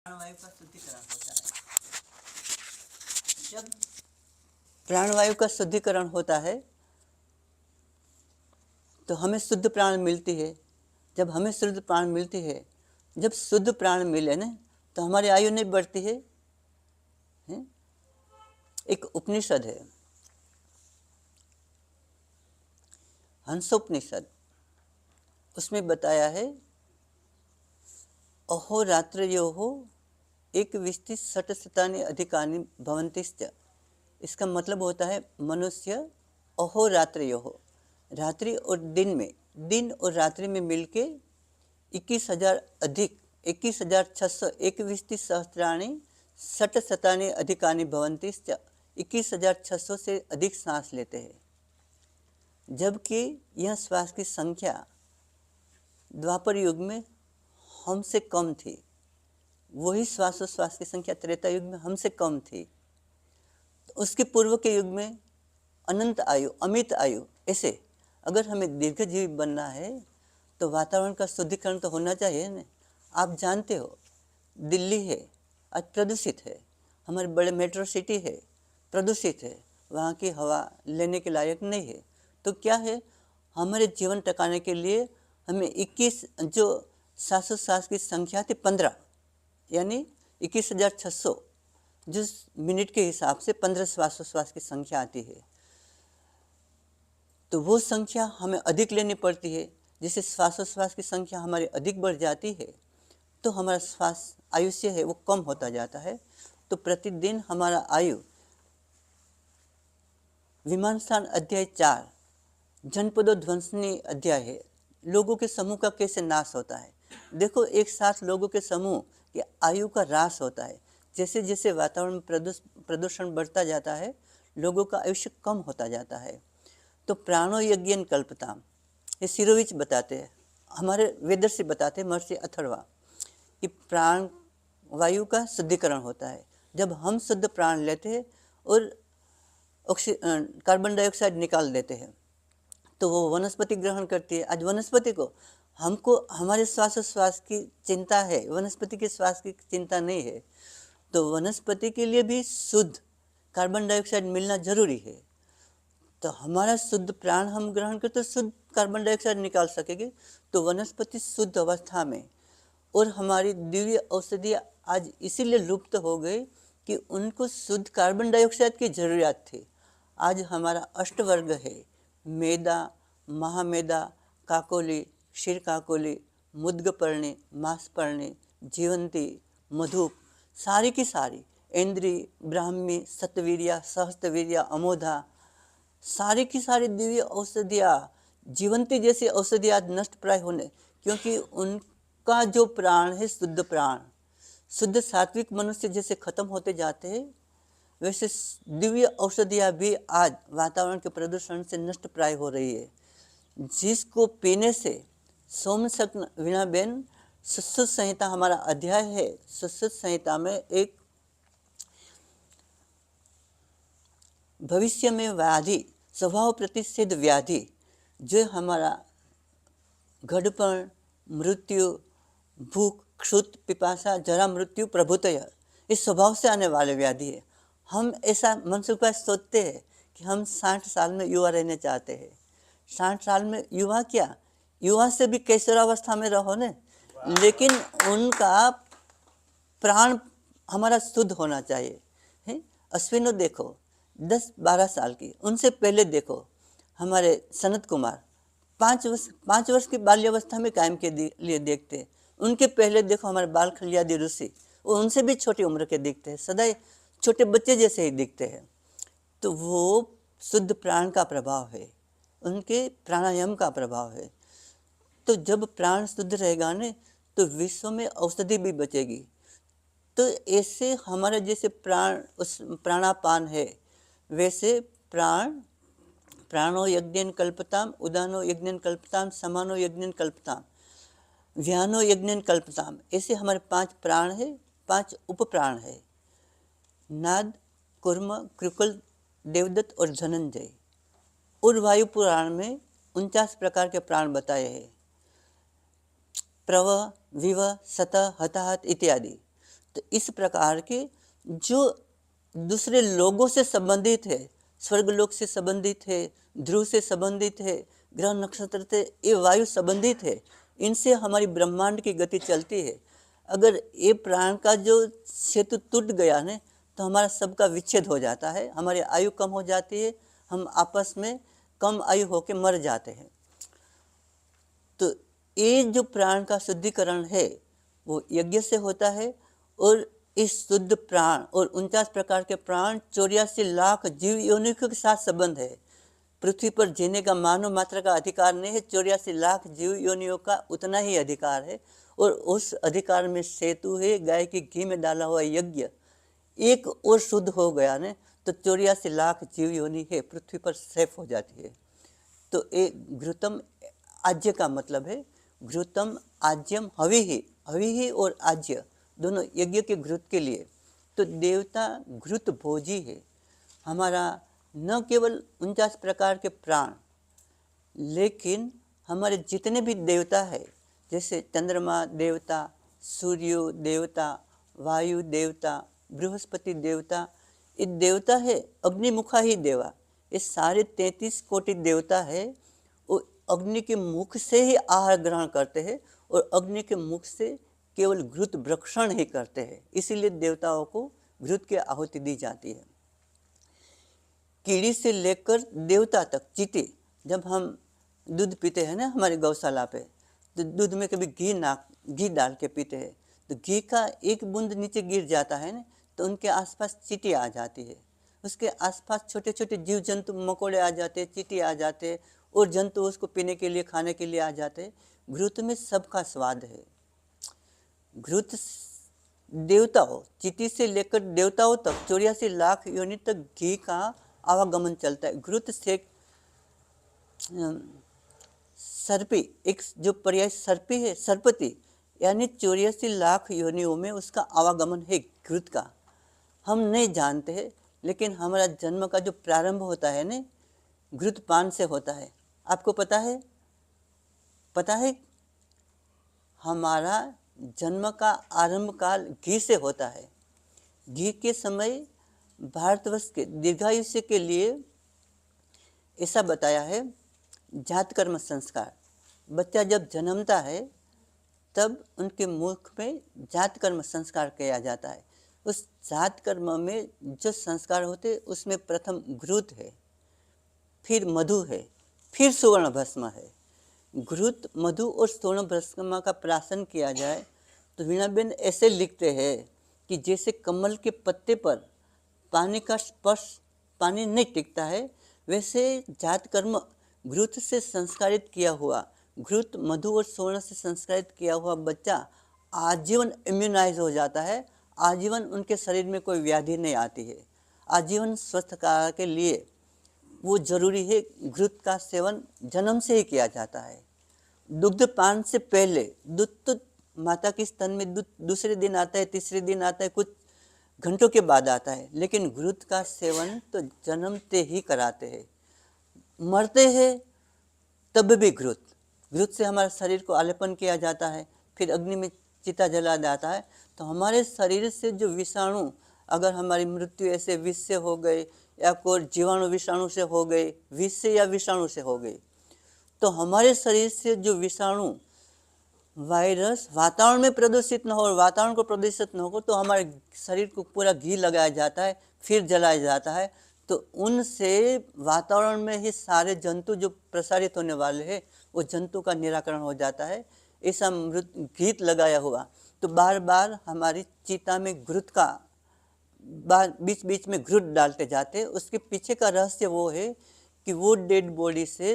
प्राणवायु का शुद्धिकरण होता है। जब प्राणवायु का शुद्धिकरण होता है तो हमें शुद्ध प्राण मिलती है। जब हमें शुद्ध प्राण मिलती है, जब शुद्ध प्राण मिले ना, तो हमारी आयु नहीं बढ़ती है। एक उपनिषद है, हंसोपनिषद, उसमें बताया है अहोरात्रयोः एकविंशति शतशतानि अधिकानि भवन्तिश्च। इसका मतलब होता है मनुष्य अहोरात्रयोः, रात्रि और दिन में, दिन और रात्रि में मिलके 21,000 अधिक 21,621 सहस्राणि शतशतानि अधिकानि भवन्तिश्च, 21,600 से अधिक सांस लेते हैं। जबकि यह श्वास की संख्या द्वापर युग में हमसे कम थी, वही श्वासोश्वास की संख्या त्रेता युग में हमसे कम थी। तो उसके पूर्व के युग में अनंत आयु, अमित आयु, ऐसे अगर हमें दीर्घजीवी बनना है तो वातावरण का शुद्धिकरण तो होना चाहिए ना। आप जानते हो दिल्ली है आज प्रदूषित है, हमारे बड़े मेट्रो सिटी है प्रदूषित है, वहाँ की हवा लेने के लायक नहीं है। तो क्या है, हमारे जीवन टकाने के लिए हमें 21 जो श्वासोश्वास की संख्या थी 15, यानी 21,600 जो मिनट के हिसाब से 15 श्वासोश्वास की संख्या आती है, तो वो संख्या हमें अधिक लेनी पड़ती है। जिससे श्वासोश्वास की संख्या हमारी अधिक बढ़ जाती है तो हमारा श्वास आयुष्य है वो कम होता जाता है। तो प्रतिदिन हमारा आयु, विमान स्थान अध्याय 4 जनपदों ध्वंसनी अध्याय है, लोगों के समूह का कैसे नाश होता है। देखो, एक साथ लोगों के समूह की आयु का ह्रास होता है। जैसे जैसे वातावरण में प्रदूषण बढ़ता जाता है, लोगों का आयुष्य कम होता जाता है। तो प्राणो यज्ञेन कल्पताम, ये सिरोविच बताते हैं, हमारे वेदर से बताते हैं, महर्षि अथर्वा, कि प्राण वायु का शुद्धिकरण होता है। जब हम शुद्ध प्राण लेते हैं और कार्बन डाइऑक्साइड निकाल देते हैं तो वो वनस्पति ग्रहण करती है। आज वनस्पति को, हमको हमारे श्वासोश्वास की चिंता है, वनस्पति के श्वास की चिंता नहीं है। तो वनस्पति के लिए भी शुद्ध कार्बन डाइऑक्साइड मिलना जरूरी है। तो हमारा शुद्ध प्राण हम ग्रहण करते तो शुद्ध कार्बन डाइऑक्साइड निकाल सकेंगे। तो वनस्पति शुद्ध अवस्था में, और हमारी दिव्य औषधियाँ आज इसीलिए लुप्त हो गई कि उनको शुद्ध कार्बन डाइऑक्साइड की जरूरत थी। आज हमारा अष्टवर्ग है, मेदा, महामेदा, काकोली, क्षीर काकोली, मुद्गपर्णी, मांसपर्णी, जीवंती, मधुप, सारी की सारी, इंद्री, ब्राह्मी, सतवीर्या, सहस्त्रवीर्या, अमोधा, सारी की सारी दिव्य औषधियाँ, जीवंती जैसी औषधियाँ नष्ट प्राय होने, क्योंकि उनका जो प्राण है शुद्ध प्राण, शुद्ध सात्विक मनुष्य जैसे खत्म होते जाते हैं, वैसे दिव्य औषधियाँ भी आज वातावरण के प्रदूषण से नष्ट प्राय हो रही है। जिसको पीने से सोमशक्न वीणाबेन, सुश्रुत संहिता हमारा अध्याय है, सुश्रुत संहिता में एक भविष्य में व्याधि, स्वभाव प्रतिषेध व्याधि, जो हमारा घड़पण, मृत्यु, भूख, क्षुत, पिपासा, जरा, मृत्यु, प्रभुतय, इस स्वभाव से आने वाले व्याधि है। हम ऐसा मन से उपाय सोचते हैं कि हम 60 साल में युवा रहने चाहते हैं। 60 साल में युवा क्या, युवा से भी कैशोरावस्था में रहो न, लेकिन उनका प्राण हमारा शुद्ध होना चाहिए। है अश्विनो देखो 10-12 साल की, उनसे पहले देखो हमारे सनत कुमार 5 वर्ष की बाल्यावस्था में कायम के लिए देखते हैं। उनके पहले देखो हमारे बाल खलियादी ऋषि, वो उनसे भी छोटी उम्र के दिखते हैं, सदा छोटे बच्चे जैसे ही दिखते हैं। तो वो शुद्ध प्राण का प्रभाव है, उनके प्राणायाम का प्रभाव है। तो जब प्राण शुद्ध रहेगा न, तो विश्व में औषधि भी बचेगी। तो ऐसे हमारे जैसे प्राण, उस प्राणापान है, वैसे प्राणो यज्ञेन कल्पताम, उदानो यज्ञेन कल्पताम, समानो यज्ञेन कल्पताम, व्यानो यज्ञेन कल्पताम, ऐसे हमारे 5 प्राण है, 5 उपप्राण है, नाद, कुर्म, कृकल, देवदत्त और धनंजय। उर्वायु पुराण में 49 प्रकार के प्राण बताए हैं, प्रव, विव, सत, हताहत इत्यादि। तो इस प्रकार के जो दूसरे लोगों से संबंधित है, स्वर्गलोक से संबंधित है, ध्रुव से संबंधित है, ग्रह नक्षत्र से, ये वायु संबंधित है, इनसे हमारी ब्रह्मांड की गति चलती है। अगर ये प्राण का जो सेतु टूट गया ना, तो हमारा सबका विच्छेद हो जाता है, हमारी आयु कम हो जाती है, हम आपस में कम आयु होकर मर जाते हैं। तो ये जो प्राण का शुद्धिकरण है वो यज्ञ से होता है। और इस शुद्ध प्राण और 49 प्रकार के प्राण 84 लाख जीव योनियों के साथ संबंध है। पृथ्वी पर जीने का मानव मात्र का अधिकार नहीं है, 84 लाख जीव योनियों का उतना ही अधिकार है। और उस अधिकार में सेतु है, गाय के घी में डाला हुआ यज्ञ एक और शुद्ध हो गया ने, तो 84 लाख जीव योनि है पृथ्वी पर सेफ हो जाती है। तो एक घृतम आज्य का मतलब है, घृतम आज्यम हविहि और आज्य दोनों यज्ञ के घृत के लिए। तो देवता घृत भोजी है। हमारा न केवल 49 प्रकार के प्राण, लेकिन हमारे जितने भी देवता है, जैसे चंद्रमा देवता, सूर्य देवता, वायु देवता, बृहस्पति देवता, ये देवता है अग्निमुखा ही देवा। ये सारे 33 कोटि देवता है, वो अग्नि के मुख से ही आहार ग्रहण करते हैं और अग्नि के मुख से केवल घृत भक्षण ही करते हैं। इसीलिए देवताओं को घृत की आहुति दी जाती है। कीड़ी से लेकर देवता तक, चींटी, जब हम दूध पीते हैं ना हमारे गौशाला पे, तो दूध में कभी घी डाल के पीते हैं, तो घी का एक बूंद नीचे गिर जाता है ना, तो उनके आसपास चींटी आ जाती है। उसके आसपास छोटे छोटे जीव जंतु, मकोड़े आ जाते हैं, चींटी आ जाते हैं, और जंतु उसको पीने के लिए, खाने के लिए आ जाते हैं। घृत में सबका स्वाद है। घृत देवताओं, चींटी से लेकर देवताओं तक 84 लाख योनि तक घी का आवागमन चलता है। घृत से सर्पी, एक जो पर्याय सर्पी है, सर्पति, यानी 84 लाख योनियों में उसका आवागमन है घृत का। हम नहीं जानते हैं, लेकिन हमारा जन्म का जो प्रारंभ होता है ना, घृत पान से होता है। आपको पता है? पता है हमारा जन्म का आरंभ काल घी से होता है। घी के समय भारतवर्ष के दीर्घायुष्य के लिए ऐसा बताया है, जात कर्म संस्कार। बच्चा जब जन्मता है तब उनके मुख में जात कर्म संस्कार किया जाता है। उस जात कर्म में जो संस्कार होते उसमें प्रथम घृत है, फिर मधु है, फिर सुवर्ण भस्म है। घृत, मधु और स्वर्ण भस्म का प्राशन किया जाए तो वीणाबेन ऐसे लिखते हैं कि जैसे कमल के पत्ते पर पानी का स्पर्श, पानी नहीं टिकता है, वैसे जात कर्म घृत से संस्कारित किया हुआ, घृत, मधु और स्वर्ण से संस्कारित किया हुआ बच्चा आजीवन इम्यूनाइज हो जाता है। आजीवन उनके शरीर में कोई व्याधि नहीं आती है। आजीवन स्वस्थ के लिए वो जरूरी है। घृत का सेवन जन्म से ही किया जाता है। दुग्ध पान से पहले, दूध तो माता के स्तन में दूध दूसरे दिन आता है, तीसरे दिन आता है, कुछ घंटों के बाद आता है, लेकिन घृत का सेवन तो जन्मते ही कराते हैं। मरते हैं तब भी घृत से हमारे शरीर को आलेपन किया जाता है, फिर अग्नि में चिता जला जाता है। तो हमारे शरीर से जो विषाणु, अगर हमारी मृत्यु ऐसे विष से हो गई या कोई जीवाणु विषाणु से हो गई, विष से या विषाणु से हो गई, तो हमारे शरीर से जो विषाणु, वायरस वातावरण में प्रदूषित न हो और वातावरण को प्रदूषित न हो, तो हमारे शरीर को पूरा घी लगाया जाता है, फिर जलाया जाता है। तो उनसे वातावरण में ही सारे जंतु जो प्रसारित होने वाले हैं, वो जंतु का निराकरण हो जाता है। ऐसा घृत लगाया हुआ, तो बार बार हमारी चिता में घृत का बीच बीच में घृत डालते जाते हैं। उसके पीछे का रहस्य वो है कि वो डेड बॉडी से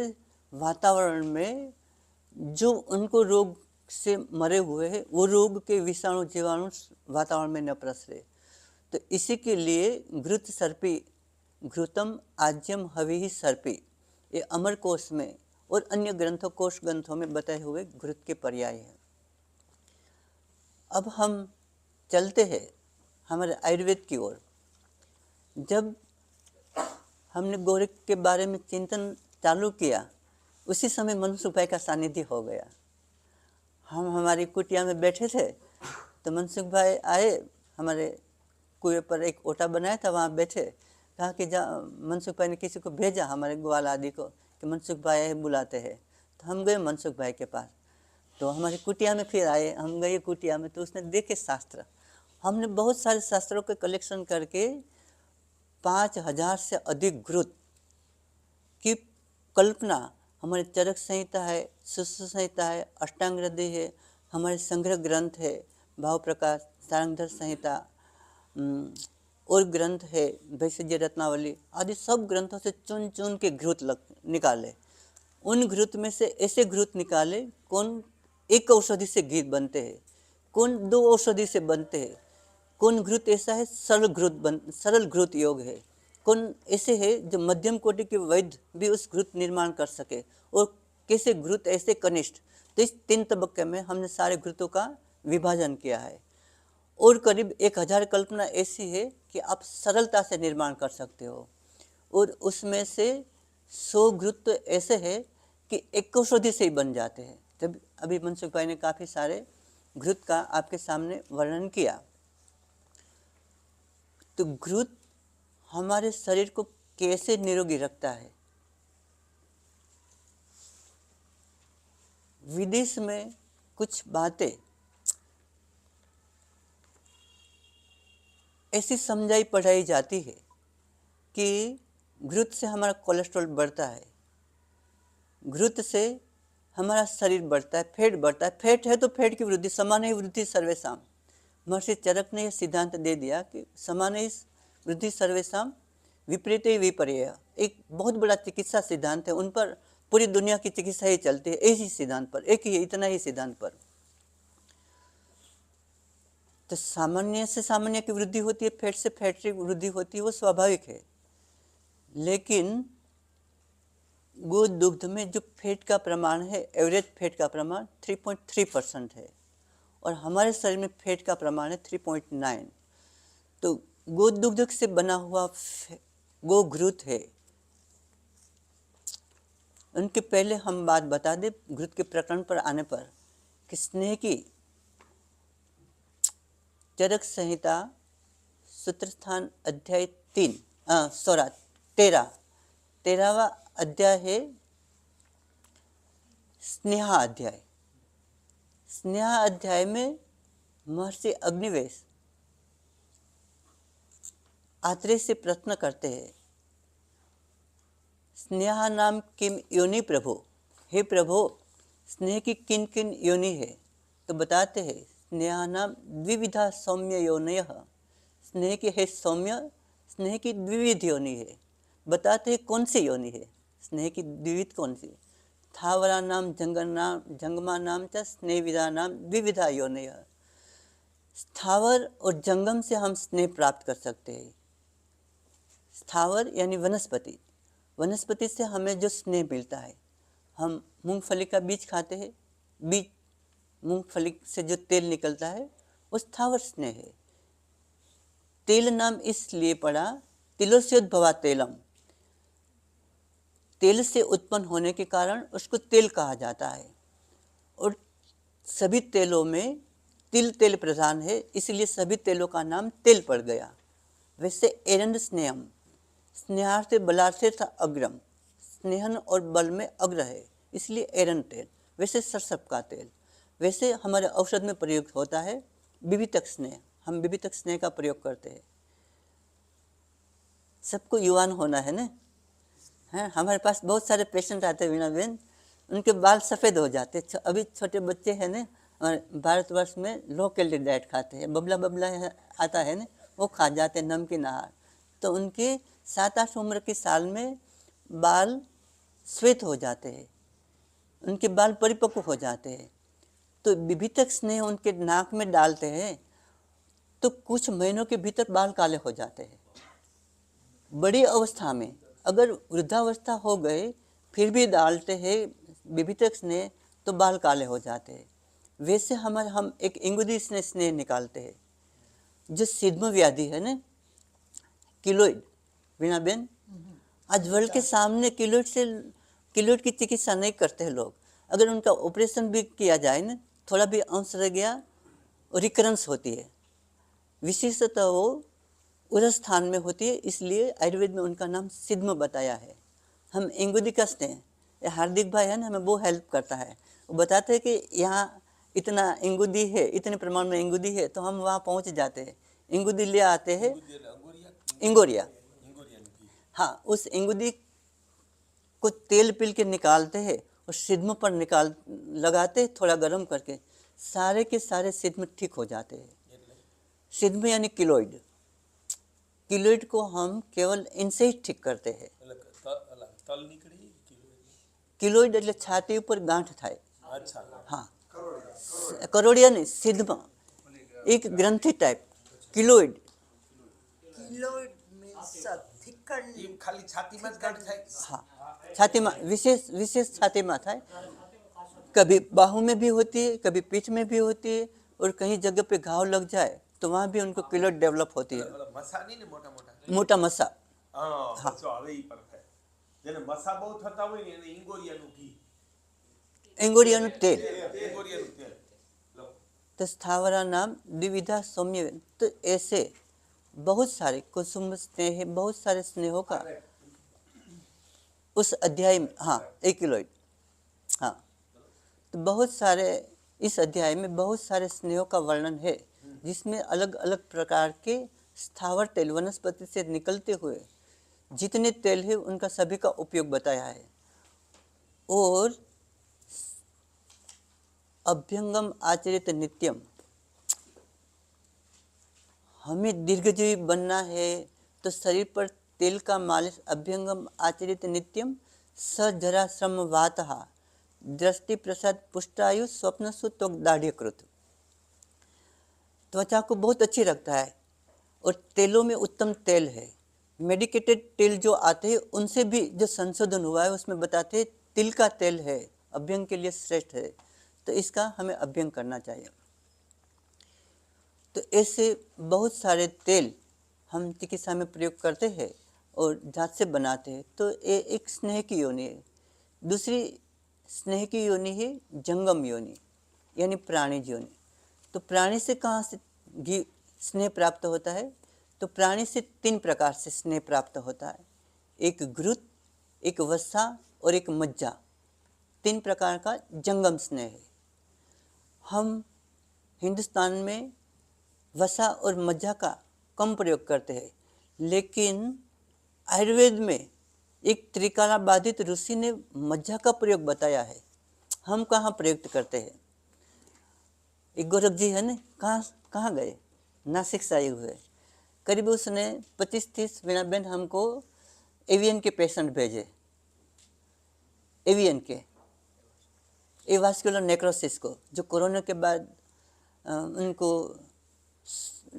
वातावरण में जो उनको रोग से मरे हुए हैं, वो रोग के विषाणु जीवाणु वातावरण में न प्रसरे। तो इसी के लिए घृत सर्पी, घृतम आज्यम हविहि सर्पी, ये अमर कोश में और अन्य ग्रंथों, कोश ग्रंथों में बताए हुए घृत के पर्याय है। अब हम चलते हैं हमारे आयुर्वेद की ओर। जब हमने गोरख के बारे में चिंतन चालू किया, उसी समय मनसुख भाई का सानिध्य हो गया। हम हमारी कुटिया में बैठे थे, तो मनसुख भाई आए हमारे कुएं पर एक ओटा बनाया था, वहाँ बैठे, कहा कि जा मनसुख भाई ने किसी को भेजा हमारे ग्वाल आदि को कि मनसुख भाई बुलाते हैं। तो हम गए मनसुख भाई के पास, तो हमारी कुटिया में फिर आए, हम गए कुटिया में, तो उसने देखे शास्त्र। हमने बहुत सारे शास्त्रों के कलेक्शन करके 5000 से अधिक घृत की कल्पना, हमारे चरक संहिता है, सुश्रुत संहिता है, अष्टांग हृदय है, हमारे संग्रह ग्रंथ है, भाव प्रकाश, सारंगधर संहिता और ग्रंथ है, वैश्य रत्नावली आदि सब ग्रंथों से चुन चुन के घृत निकाले। उन घृत में से ऐसे घृत निकाले, कौन एक औषधि से घी बनते हैं, कौन 2 औषधि से बनते हैं, कौन घृत ऐसा है सरल घृत योग है, कौन ऐसे है जो मध्यम कोटि के वैद्य भी उस घृत निर्माण कर सके, और कैसे घृत ऐसे कनिष्ठ। तो इस 3 तबक्के में हमने सारे घृतों का विभाजन किया है। और करीब 1000 कल्पना ऐसी है कि आप सरलता से निर्माण कर सकते हो, और उसमें से 100 घृत तो ऐसे है कि एक औषधि से ही बन जाते हैं। तब अभी मनसुख भाई ने काफ़ी सारे घृत का आपके सामने वर्णन किया। तो घृत हमारे शरीर को कैसे निरोगी रखता है। विदेश में कुछ बातें ऐसी समझाई पढ़ाई जाती है कि घृत से हमारा कोलेस्ट्रॉल बढ़ता है, घृत से हमारा शरीर बढ़ता है, फैट बढ़ता है, फैट है तो फैट की वृद्धि, समान ही वृद्धि सर्वेशाम। महर्षि चरक ने यह सिद्धांत दे दिया कि समान ही वृद्धि सर्वेशाम विपरीत विपर्यय, एक बहुत बड़ा चिकित्सा सिद्धांत है। उन पर पूरी दुनिया की चिकित्सा ही चलती है, एक ही सिद्धांत पर, एक ही इतना ही सिद्धांत पर। तो सामान्य से सामान्य की वृद्धि होती है, फैट से फैट की वृद्धि होती है, वो स्वाभाविक है। लेकिन गोद दुग्ध में जो फैट का प्रमाण है, एवरेज फैट का प्रमाण 3.3% है, और हमारे शरीर में फैट का प्रमाण है 3.9। तो गो दुग्ध से बना हुआ गो घृत है। उनके पहले हम बात बता दें घृत के प्रकरण पर आने पर कि स्नेह की चरक संहिता सूत्रस्थान अध्याय 13वां अध्याय है स्नेहा अध्याय। स्नेहा अध्याय में महर्षि अग्निवेश आत्रेय से प्रश्न करते हैं, स्नेहा नाम किम योनि प्रभु, हे प्रभु स्नेह की किन किन योनि है। तो बताते हैं स्नेहा नाम द्विविधा सौम्य योनय, स्नेह की है सौम्य, स्नेह की द्विविध योनि है। बताते हैं कौन सी योनि है स्नेह की द्विविध, कौन सी। स्थावरा नाम जंगमा नाम च स्नेहविधा नाम द्विविधा योनय। स्थावर और जंगम से हम स्नेह प्राप्त कर सकते हैं। स्थावर यानी वनस्पति, वनस्पति से हमें जो स्नेह मिलता है, हम मूंगफली का बीज खाते हैं, बीज मूंगफली से जो तेल निकलता है वो स्थावर स्नेह है। तेल नाम इसलिए पड़ा तिलोस्योद्भवा तेलम, तेल से उत्पन्न होने के कारण उसको तेल कहा जाता है। और सभी तेलों में तिल तेल प्रधान है, इसलिए सभी तेलों का नाम तेल पड़ गया। वैसे एरंड स्नेहम, स्नेहार्थ बलार्थ अग्रम, स्नेहन और बल में अग्र है, इसलिए एरंड तेल। वैसे सरसप का तेल, वैसे हमारे औषध में प्रयोग होता है विवितक स्नेह, हम विवितक स्नेह का प्रयोग करते हैं। सबको युवान होना है ना, हैं। हमारे पास बहुत सारे पेशेंट आते हैं वीणा बहन, उनके बाल सफ़ेद हो जाते हैं। अभी छोटे बच्चे हैं ना, भारतवर्ष में लो कैलोरी डाइट खाते हैं, बबला आता है ना, वो खा जाते हैं नमकीन आहार। तो उनके 7-8 उम्र के साल में बाल श्वेत हो जाते हैं, उनके बाल परिपक्व हो जाते हैं। तो विभितक स्नेह उनके नाक में डालते हैं तो कुछ महीनों के भीतर बाल काले हो जाते हैं। बड़ी अवस्था में अगर वृद्धावस्था हो गए फिर भी डालते हैं विभितक स्नेह तो बाल काले हो जाते हैं। वैसे हम एक इंगुदी स्नेह निकालते हैं। जो सिद्म व्याधि है ना, किलोइड, वीणा बेन, आज वर्ल्ड के सामने किलोइड की चिकित्सा नहीं करते हैं लोग। अगर उनका ऑपरेशन भी किया जाए ना, थोड़ा भी अंश रह गया, रिकरेंस होती है। विशेषतः वो उधर स्थान में होती है, इसलिए आयुर्वेद में उनका नाम सिद्म बताया है। हम इंगुदी कसते हैं, ये हार्दिक भाई है ना, हमें वो हेल्प करता है, वो बताते हैं कि यहाँ इतना इंगुदी है, इतने प्रमाण में इंगुदी है, तो हम वहाँ पहुँच जाते हैं, इंगुदी ले आते हैं, इंगोरिया, हाँ, उस इंगुदी को तेल पिल के निकालते हैं और सिद्म पर निकाल लगाते हैं, थोड़ा गर्म करके, सारे के सारे सिद्म ठीक हो जाते हैं। सिद्म यानी किलोइड, किलोइड को हम केवल इनसे ही ठीक करते हैं। किलोइड એટલે છાતી ઉપર ગાંઠ થાય, हाँ, करोड़िया नहीं, सिद्म एक ग्रंथि टाइप, किलोइड, કિલોઇડ means thickened ખાલી છાતીમાં જ ગાંઠ થાય. हाँ, छाती में विशेष छाती में था, कभी बाहू में भी होती है, कभी पीठ में भी होती है, और कहीं जगह पे घाव लग जाए तो वहाँ भी उनको किलोइड डेवलप होती है। મસા નહીં ને મોટા મોટા. मोटा मसा, હા બસો હવે ઈ પર થાય. જેને મસા બહુ થતા હોય ને એને ઈંગોરિયાનું ઘી, इंगोरियानु तेल, ઈંગોરિયાનું તેલ લો. तो स्थावरा नाम द्विविधा सौम्य, तो ऐसे बहुत सारे कुसुम स्नेह, बहुत सारे स्नेहों का उस अध्याय में, हाँ, एक किलोइड, हाँ, तो बहुत सारे इस अध्याय में बहुत सारे स्नेहों का वर्णन है, जिसमें अलग अलग प्रकार के स्थावर तेल वनस्पति से निकलते हुए जितने तेल है उनका सभी का उपयोग बताया है। और अभ्यंगम आचरित नित्यम, हमें दीर्घजीवी बनना है तो शरीर पर तेल का मालिश, अभ्यंगम आचरित नित्यम सजरा श्रम वातः दृष्टि प्रसाद पुष्टायु स्वप्न सुत दाढ़ीकृत, त्वचा को बहुत अच्छी रखता है। और तेलों में उत्तम तेल है, मेडिकेटेड तेल जो आते हैं उनसे भी जो संशोधन हुआ है उसमें बताते हैं तिल का तेल है, अभ्यंग के लिए श्रेष्ठ है, तो इसका हमें अभ्यंग करना चाहिए। तो ऐसे बहुत सारे तेल हम चिकित्सा में प्रयोग करते हैं और जांच से बनाते हैं। तो ये एक स्नेह की योनि है। दूसरी स्नेह की योनि है जंगम योनि, यानी प्राणिज योनि। तो प्राणी से कहाँ से घी स्नेह प्राप्त होता है? तो प्राणी से 3 प्रकार से स्नेह प्राप्त होता है, एक घृत, एक वसा और एक मज्जा। 3 प्रकार का जंगम स्नेह है। हम हिंदुस्तान में वसा और मज्जा का कम प्रयोग करते हैं, लेकिन आयुर्वेद में एक त्रिकाला बाधित ऋषि ने मज्जा का प्रयोग बताया है। हम कहाँ प्रयुक्त करते हैं? एक गोरख जी है ना, कहाँ गए? नासिक से आए हुए। करीब उसने 25-30 वीणाबेन हमको एवियन के पेशेंट भेजे, एवियन के एवास्कुलर नेक्रोसिस को, जो कोरोना के बाद उनको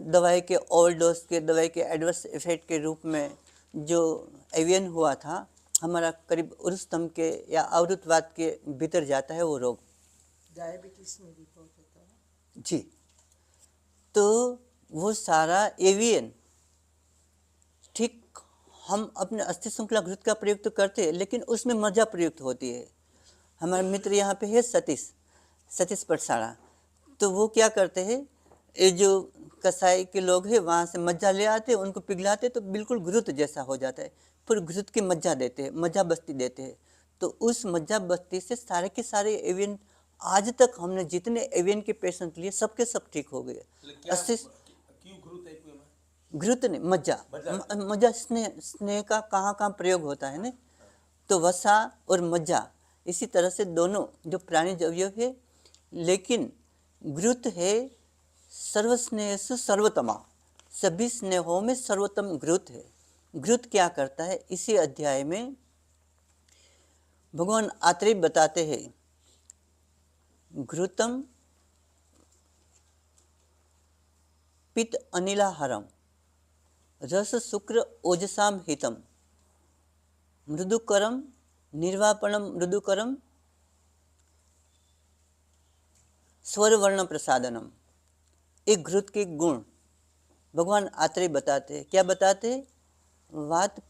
दवाई के ओवरडोज के, दवाई के एडवर्स इफेक्ट के रूप में जो एवियन हुआ था, हमारा करीब उरुस्तम के या आवृतवाद के भीतर जाता है वो रोग। डायबिटीज में भी बहुत होता है जी। तो वो सारा एवियन, ठीक हम अपने अस्थि श्रृंखला घृत का प्रयुक्त करते हैं, लेकिन उसमें मज्जा प्रयुक्त होती है। हमारे मित्र यहाँ पे है सतीश परसाड़ा, तो वो क्या करते हैं, ये जो कसाई के लोग हैं वहाँ से मज्जा ले आते हैं, उनको पिघलाते तो बिल्कुल घृत जैसा हो जाता है, फिर घृत की मज्जा देते हैं, मज्जा बस्ती देते हैं। तो उस मज्जा बस्ती से सारे के सारे एवियन, आज तक हमने जितने एवियन के पेशेंट लिए सबके सब ठीक हो गए। घृत नहीं, मज्जा स्नेह का कहाँ प्रयोग होता है ना, तो वसा और मज्जा इसी तरह से दोनों जो प्राणी अवयव है, लेकिन घृत है सर्वस्नेहसु सर्वोत्तमा, सभी स्नेहों में सर्वोत्तम घृत है। घृत क्या करता है, इसी अध्याय में भगवान आत्रेय बताते हैं, घृतम पित्त अनिलाहारम रस शुक्र ओजसाम हितम मृदुकरम निर्वापणम मृदुकरम स्वरवर्ण प्रसादनम। एक घृत के गुण भगवान आत्रेय बताते हैं। क्या बताते हैं? वात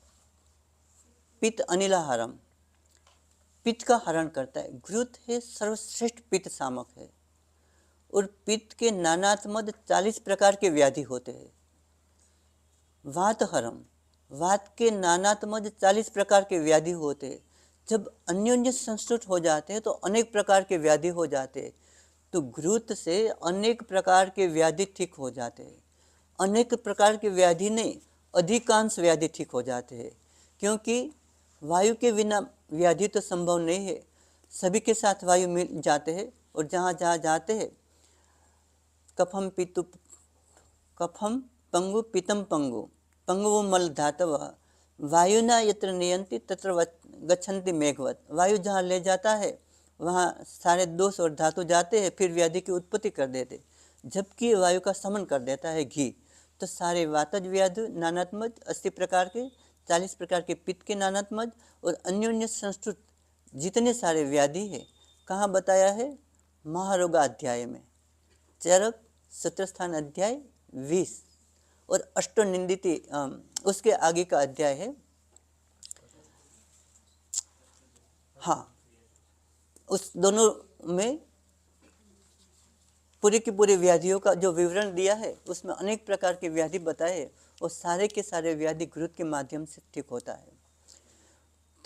पित्त अनिलाहारम, पित्त का हरण करता है। घृत है सर्वश्रेष्ठ पित्त सामक है। और पित्त के नानात्मक 40 प्रकार के व्याधि होते हैं। वातहरम, वात के नानात्मक 40 प्रकार के व्याधि होते हैं। जब अन्योन्य संस्तुत हो जाते हैं तो अनेक प्रकार के व्याधि हो जाते हैं। तो घृत से अनेक प्रकार के व्याधि ठीक हो जाते हैं। अनेक प्रकार के व्याधि नहीं, अधिकांश व्याधि ठीक हो जाते हैं, क्योंकि वायु के बिना व्याधि तो संभव नहीं है। सभी के साथ वायु मिल जाते हैं और जहाँ जहाँ जाते हैं कफम पितु कफम पंगु पितम पंगु पंगु मल धातव वायुना यत्र नियंति तत्र गच्छन्ति मेघवत। वायु जहाँ ले जाता है वहाँ सारे दोष और धातु जाते हैं, फिर व्याधि की उत्पत्ति कर देते। जबकि वायु का समन कर देता है घी, तो सारे वातज व्याधि नानात्मक 80 प्रकार के, 40 प्रकार के पित्त के नानात्मक और अन्योन्य संस्तुत जितने सारे व्याधि है कहाँ बताया है? महारोगा अध्याय में, चरक सूत्रस्थान अध्याय 20 और अष्टनिंदिति उसके आगे का अध्याय है। हाँ, उस दोनों में पूरी की पूरी व्याधियों का जो विवरण दिया है उसमें अनेक प्रकार के व्याधि बताए और सारे के सारे व्याधि घृत के माध्यम से ठीक होता है।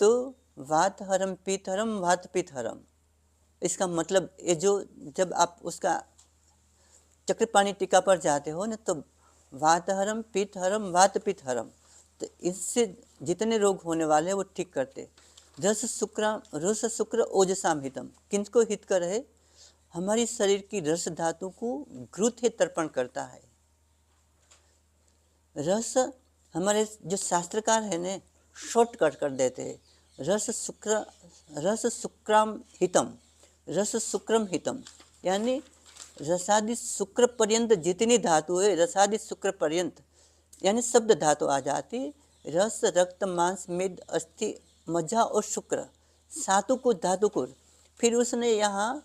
तो वात हरम पित्त हरम वात पित्त हरम, इसका मतलब ये जो जब आप उसका चक्रपाणी टीका पर जाते हो ना, तो वात हरम पित्त हरम वात पित्त हरम, तो इससे जितने रोग होने वाले हैं वो ठीक करते। रस शुक्र ओजसाम हितम, किनको हित कर है? हमारी शरीर की रस धातु को घृत ही तर्पण करता है। रस हमारे जो शास्त्रकार है ने शॉर्टकट कर देते हैं। रस शुक्रम हितम, यानी रसादि शुक्र पर्यंत जितनी धातु है, रसादि शुक्र पर्यंत यानी शब्द धातु आ जाती। रस रक्त मांस मेद अस्थि मज्जा और शुक्र, सातों को धातु को, फिर उसने यहाँ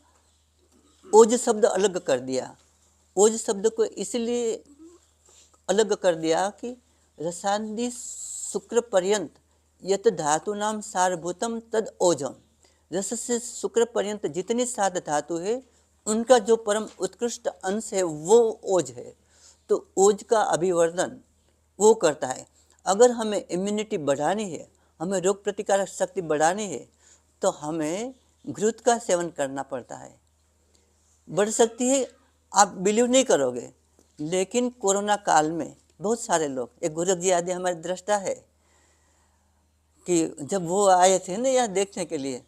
ओज शब्द अलग कर दिया। ओज शब्द को इसलिए अलग कर दिया कि रसादि शुक्र पर्यंत यत धातु नाम सारभूतम तद ओजम, रस से शुक्र पर्यंत जितनी सात धातु है उनका जो परम उत्कृष्ट अंश है वो ओज है। तो ओज का अभिवर्धन वो करता है। अगर हमें इम्यूनिटी बढ़ानी है, हमें रोग प्रतिकारक शक्ति बढ़ानी है, तो हमें घृत का सेवन करना पड़ता है। बढ़ सकती है, आप बिलीव नहीं करोगे, लेकिन कोरोना काल में बहुत सारे लोग, एक गोरख जी आदि हमारे दृष्टा है कि जब वो आए थे ना यहाँ देखने के लिए,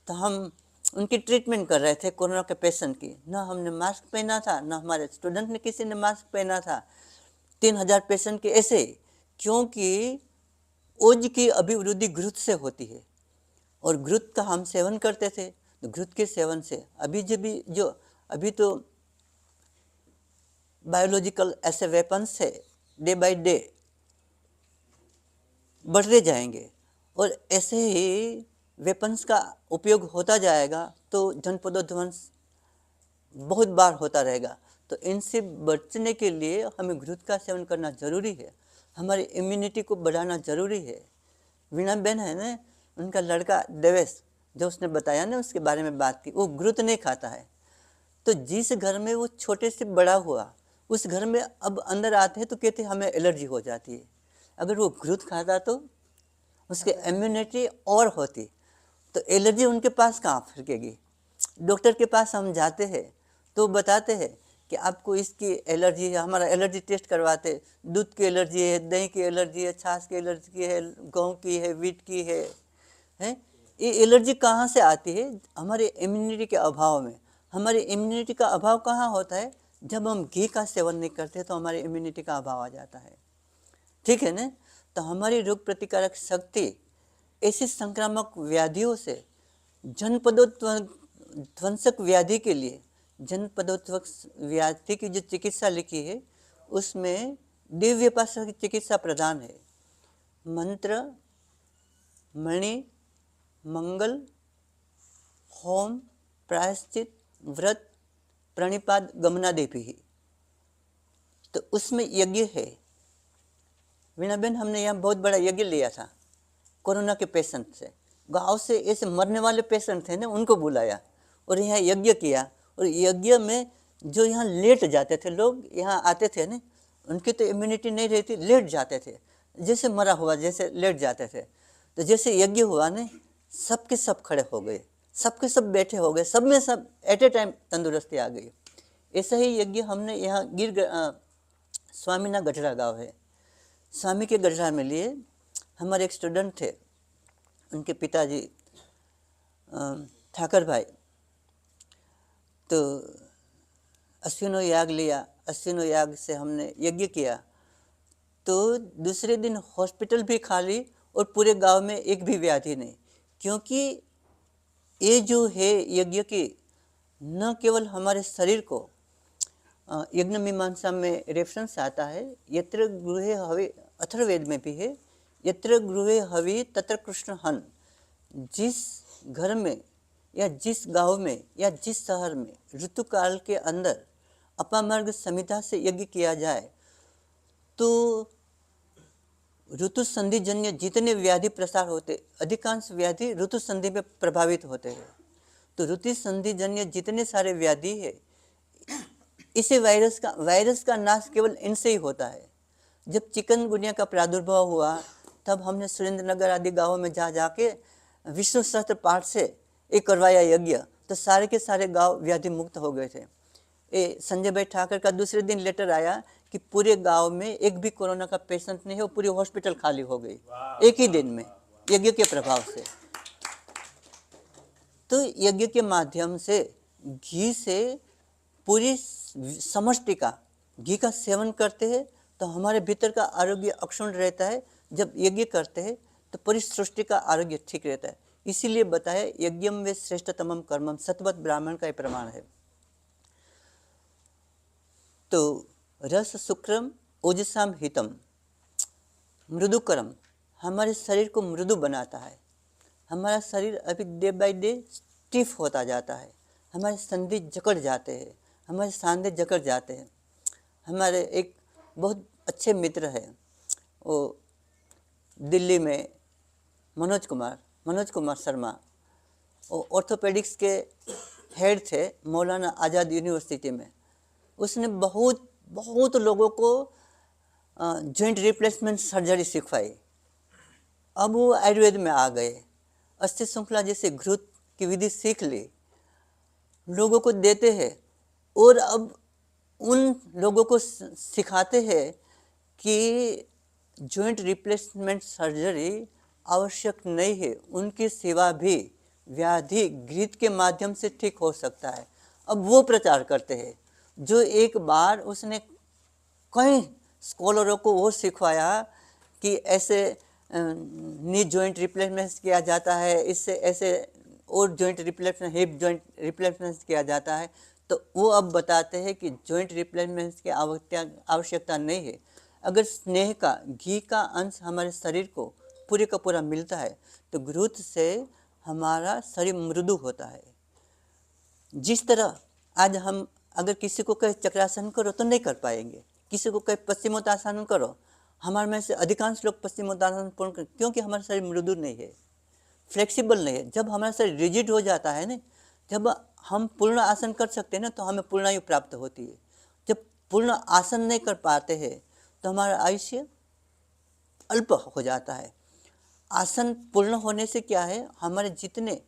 तो हम उनकी ट्रीटमेंट कर रहे थे कोरोना के पेशेंट की। ना हमने मास्क पहना था, ना हमारे स्टूडेंट ने किसी ने मास्क पहना था। 3000 पेशेंट के ऐसे, क्योंकि ओज की अभिवृद्धि घृत से होती है और घृत का हम सेवन करते थे। तो घृत के सेवन से अभी तो बायोलॉजिकल ऐसे वेपन्स है, डे बाय डे बढ़ते जाएंगे और ऐसे ही वेपन्स का उपयोग होता जाएगा, तो जनपदोध्वंस बहुत बार होता रहेगा। तो इनसे बचने के लिए हमें घृत का सेवन करना जरूरी है, हमारी इम्यूनिटी को बढ़ाना जरूरी है। वीणा बहन है ना, उनका लड़का देवेश, जो उसने बताया ना उसके बारे में बात की, वो घृत नहीं खाता है। तो जिस घर में वो छोटे से बड़ा हुआ, उस घर में अब अंदर आते हैं तो कहते हमें एलर्जी हो जाती है। अगर वो घृत खाता तो उसके इम्यूनिटी और होती, तो एलर्जी उनके पास कहाँ फटकेगी। डॉक्टर के पास हम जाते हैं तो बताते हैं कि आपको इसकी एलर्जी है, हमारा एलर्जी टेस्ट करवाते, दूध की एलर्जी है, दही की एलर्जी है, छाछ की एलर्जी है, गेहूँ की है, वीट की है। ये एलर्जी कहाँ से आती है? हमारे इम्यूनिटी के अभाव में। हमारी इम्यूनिटी का अभाव कहाँ होता है? जब हम घी का सेवन नहीं करते तो हमारी इम्यूनिटी का अभाव आ जाता है। ठीक है ना? तो हमारी रोग प्रतिकारक शक्ति ऐसी संक्रामक व्याधियों से, जनपदोध्वंसक व्याधि के लिए, जनपदोध्वंसक व्याधि की जो चिकित्सा लिखी है उसमें दिव्य उपासना की चिकित्सा प्रदान है। मंत्र, मणि, मंगल, होम, प्रायश्चित, व्रत, प्रणिपात, गमनादेवी ही, तो उसमें यज्ञ है। वीणा बहन, हमने यहाँ बहुत बड़ा यज्ञ लिया था कोरोना के पेशेंट से। गांव से ऐसे मरने वाले पेशेंट थे ना, उनको बुलाया और यहाँ यज्ञ किया, और यज्ञ में जो यहाँ लेट जाते थे, लोग यहाँ आते थे ना, उनकी तो इम्यूनिटी नहीं रहती, लेट जाते थे, जैसे मरा हुआ जैसे लेट जाते थे। तो जैसे यज्ञ हुआ ना, सब के सब खड़े हो गए, सब के सब बैठे हो गए, सब में सब एट ए टाइम तंदुरुस्ती आ गई। ऐसा ही यज्ञ हमने यहाँ स्वामीना गढ़रा गांव है, स्वामी के गढ़रा में लिए। हमारे एक स्टूडेंट थे, उनके पिताजी ठाकर भाई, तो अश्विनो याग लिया, अश्विनो याग से हमने यज्ञ किया। तो दूसरे दिन हॉस्पिटल भी खाली और पूरे गांव में एक भी व्याधि नहीं, क्योंकि ये जो है यज्ञ की न केवल हमारे शरीर को, यज्ञ मीमांसा में रेफरेंस आता है, यत्र गृहे हवि, अथर्ववेद में भी है, यत्र गृहे हवि तत्र कृष्ण हन। जिस घर में या जिस गांव में या जिस शहर में ऋतुकाल के अंदर अपामार्ग संहिता से यज्ञ किया जाए, तो ऋतु संधि जन्य जितने व्याधि प्रसार होते, अधिकांश व्याधि ऋतु संधि में प्रभावित होते हैं। तो ऋतु संधि जन्य जितने सारे व्याधि है, इसे वायरस का नाश केवल इनसे ही होता है। जब चिकनगुनिया का प्रादुर्भाव हुआ, तब हमने सुरेंद्रनगर आदि गांवों में जाके विष्णु सहस्त्र पाठ से एक करवाया यज्ञ, तो सारे के सारे गांव व्याधि मुक्त हो गए थे। संजय भाई ठाकर का दूसरे दिन लेटर आया कि पूरे गांव में एक भी कोरोना का पेशेंट नहीं है, पूरी हॉस्पिटल खाली हो गई एक ही दिन में यज्ञ के प्रभाव से। तो यज्ञ के माध्यम से घी से पूरी समष्टि का घी का सेवन करते हैं, तो हमारे भीतर का आरोग्य अक्षुण्ण रहता है। जब यज्ञ करते हैं तो पूरी सृष्टि का आरोग्य ठीक रहता है। इसीलिए बताया यज्ञम वे श्रेष्ठतमम कर्मम, सतवत ब्राह्मण का ही प्रमाण है। तो रस शुक्रम ओजसाम हितम, मृदुकरम हमारे शरीर को मृदु बनाता है। हमारा शरीर अभी डे बाय डे स्टिफ होता जाता है, हमारे संधि जकड़ जाते हैं, हमारे सांधे जकड़ जाते हैं। हमारे एक बहुत अच्छे मित्र हैं, वो दिल्ली में मनोज कुमार शर्मा, वो ऑर्थोपेडिक्स के हेड थे मौलाना आज़ाद यूनिवर्सिटी में। उसने बहुत लोगों को जॉइंट रिप्लेसमेंट सर्जरी सिखवाई। अब वो आयुर्वेद में आ गए, अस्थि श्रृंखला जैसे घृत की विधि सीख ली, लोगों को देते हैं, और अब उन लोगों को सिखाते हैं कि जॉइंट रिप्लेसमेंट सर्जरी आवश्यक नहीं है, उनकी सेवा भी व्याधि घृत के माध्यम से ठीक हो सकता है। अब वो प्रचार करते हैं, जो एक बार उसने कई स्कॉलरों को वो सिखवाया कि ऐसे नी जॉइंट रिप्लेसमेंट किया जाता है, इससे ऐसे और joint replacement, hip joint replacement किया जाता है। तो वो अब बताते हैं कि जॉइंट रिप्लेसमेंट की आवश्यकता नहीं है। अगर स्नेह का, घी का अंश हमारे शरीर को पूरे का पूरा मिलता है, तो घृत से हमारा शरीर मृदु होता है। जिस तरह आज हम अगर किसी को कहे चक्रासन करो तो नहीं कर पाएंगे, किसी को कहे पश्चिमोत्तासन करो, हमारे में से अधिकांश लोग पश्चिमोत्तासन पूर्ण कर, क्योंकि हमारा शरीर मृदु नहीं है, फ्लेक्सिबल नहीं है। जब हमारा शरीर रिजिड हो जाता है ना, जब हम पूर्ण आसन कर सकते हैं ना, तो हमें पूर्णायु प्राप्त होती है। जब पूर्ण आसन नहीं कर पाते हैं तो हमारा आयुष्य अल्प हो जाता है। आसन पूर्ण होने से क्या है, हमारे जितने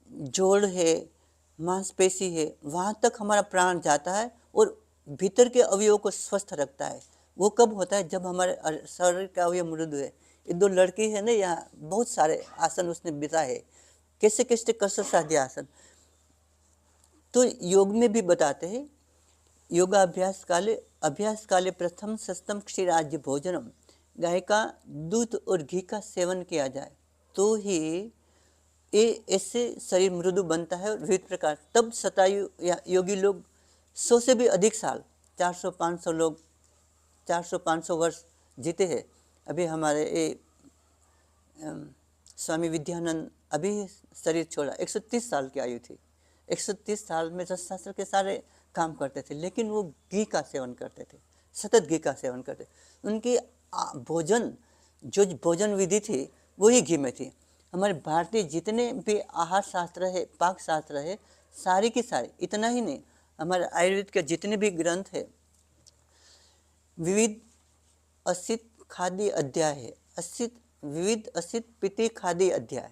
जोड़ है, मांसपेशी है, वहाँ तक हमारा प्राण जाता है और भीतर के अवयवों को स्वस्थ रखता है। वो कब होता है, जब हमारे शरीर का अवयव मृदु है। ये दो लड़की है ना, यहाँ बहुत सारे आसन उसने बिता है, कैसे कैसे कसर साध्य आसन। तो योग में भी बताते हैं, योगा अभ्यास काले प्रथम सस्तम क्षीराज्य भोजनम, गाय का दूध और घी का सेवन किया जाए तो ही ये ऐसे शरीर मृदु बनता है। और विविध प्रकार, तब शतायु या योगी लोग 100 से भी अधिक साल, 400-500 लोग 400-500 वर्ष जीते हैं। अभी हमारे स्वामी विद्यानंद अभी शरीर छोड़ा, 130 साल की आयु थी। 130 साल में शास्त्र के सारे काम करते थे, लेकिन वो घी का सेवन करते थे, सतत घी का सेवन करते। उनकी भोजन, जो भोजन विधि थी वही घी में थी। हमारे भारतीय जितने भी आहार शास्त्र है, पाक शास्त्र है, सारी की सारी, इतना ही नहीं, हमारे आयुर्वेद के जितने भी ग्रंथ है, विविध असित खाद्य अध्याय है, विविध असित पिति खाद्य अध्याय।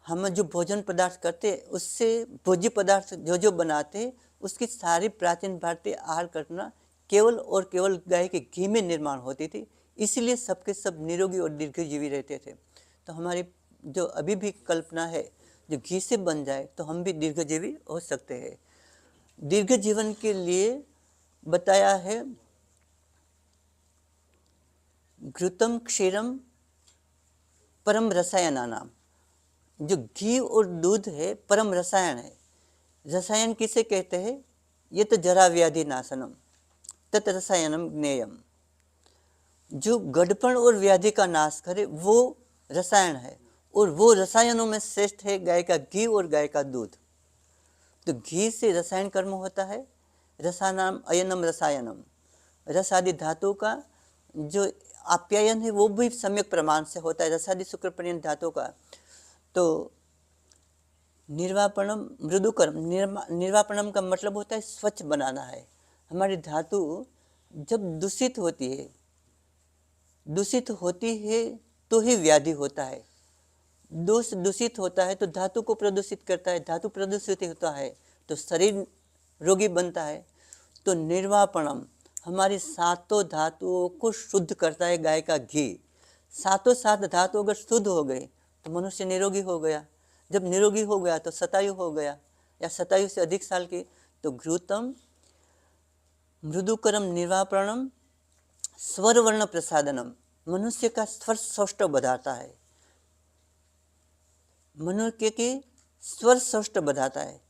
हम जो भोजन पदार्थ करते उससे भोज्य पदार्थ जो जो बनाते उसकी सारी प्राचीन भारतीय आहार कल्पना केवल और केवल गाय के घी में निर्माण होती थी, इसलिए सबके सब निरोगी और दीर्घजीवी रहते थे। तो हमारी जो अभी भी कल्पना है जो घी से बन जाए तो हम भी दीर्घजीवी हो सकते हैं। दीर्घ जीवन के लिए बताया है घृतम क्षीरम परम रसायना नाम। जो घी और दूध है परम रसायन है। रसायन किसे कहते हैं? ये तो जरा व्याधि नाशनम तत् रसायनम ज्ञेयम। जो गड़पण और व्याधि का नाश करे वो रसायन है, और वो रसायनों में श्रेष्ठ है गाय का घी और गाय का दूध। तो घी से रसायन कर्म होता है। रसानाम अयनम रसायनम। रसादि धातु का जो आप्यायन है वो भी सम्यक प्रमाण से होता है, रसादि शुक्र पर्यंत धातु का। तो निर्वापणम मृदुकर्म, निर्वापणम का मतलब होता है स्वच्छ बनाना है। हमारी धातु जब दूषित होती है तो ही व्याधि होता है। दोष दूषित होता है तो धातु को प्रदूषित करता है, धातु प्रदूषित होता है तो शरीर रोगी बनता है। तो निर्वापणम हमारी सातों धातुओं को शुद्ध करता है गाय का घी। सातों सात धातु अगर शुद्ध हो गए तो मनुष्य निरोगी हो गया। जब निरोगी हो गया तो शतायु हो गया, या शतायु से अधिक साल की। तो घृतम मृदुकरम निर्वापणम स्वर वर्ण प्रसादनम, मनुष्य का स्वर सौष्ठव बढ़ाता है, मनुष्य के स्वर सौष्ठव बढ़ाता है।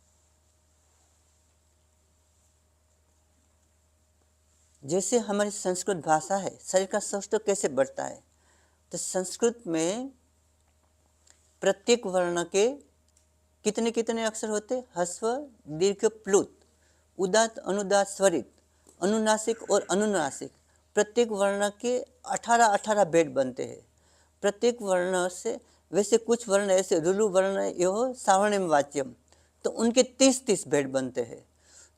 जैसे हमारी संस्कृत भाषा है, शरीर का सौष्ठव कैसे बढ़ता है? तो संस्कृत में प्रत्येक वर्ण के कितने कितने अक्षर होते? ह्रस्व दीर्घ प्लुत, उदात्त अनुदात्त स्वरित, अनुनासिक और अनुनासिक। प्रत्येक वर्ण के 18 भेद बनते हैं। प्रत्येक वर्ण से वैसे कुछ वर्ण ऐसे रुलु वर्ण यो सावर्णिम वाच्यम, तो उनके 30 भेद बनते हैं।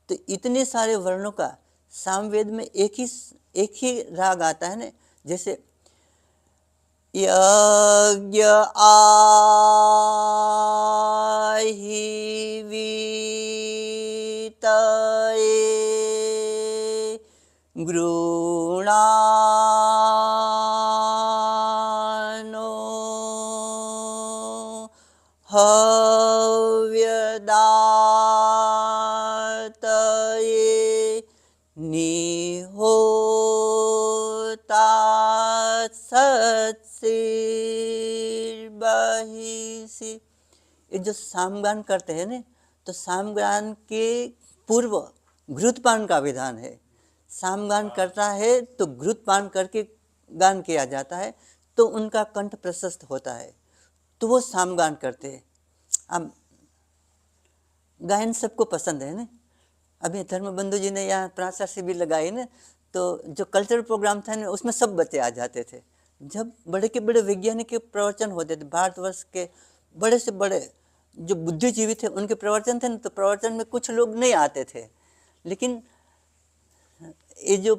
तो इतने सारे वर्णों का सामवेद में एक ही राग आता है ना। जैसे यज्ञ आहि वीतये गृणानो हव्यदातये निहोता सत्सिर्बहिषि। ये जो सामगान करते हैं ना, तो सामगान के पूर्व घृतपान का विधान है। सामगान करता है तो घृतपान करके गान किया जाता है, तो उनका कंठ प्रशस्त होता है, तो वो सामगान करते हैं। अब गायन सबको पसंद है ना। अभी धर्मबंधु जी ने यहाँ प्राचा शिविर लगाई ना, तो जो कल्चरल प्रोग्राम था ना उसमें सब बच्चे आ जाते थे। जब बड़े के बड़े वैज्ञानिक के प्रवचन होते थे, भारतवर्ष के बड़े से बड़े जो बुद्धिजीवी थे उनके प्रवचन थे ना, तो प्रवचन में कुछ लोग नहीं आते थे। लेकिन ये जो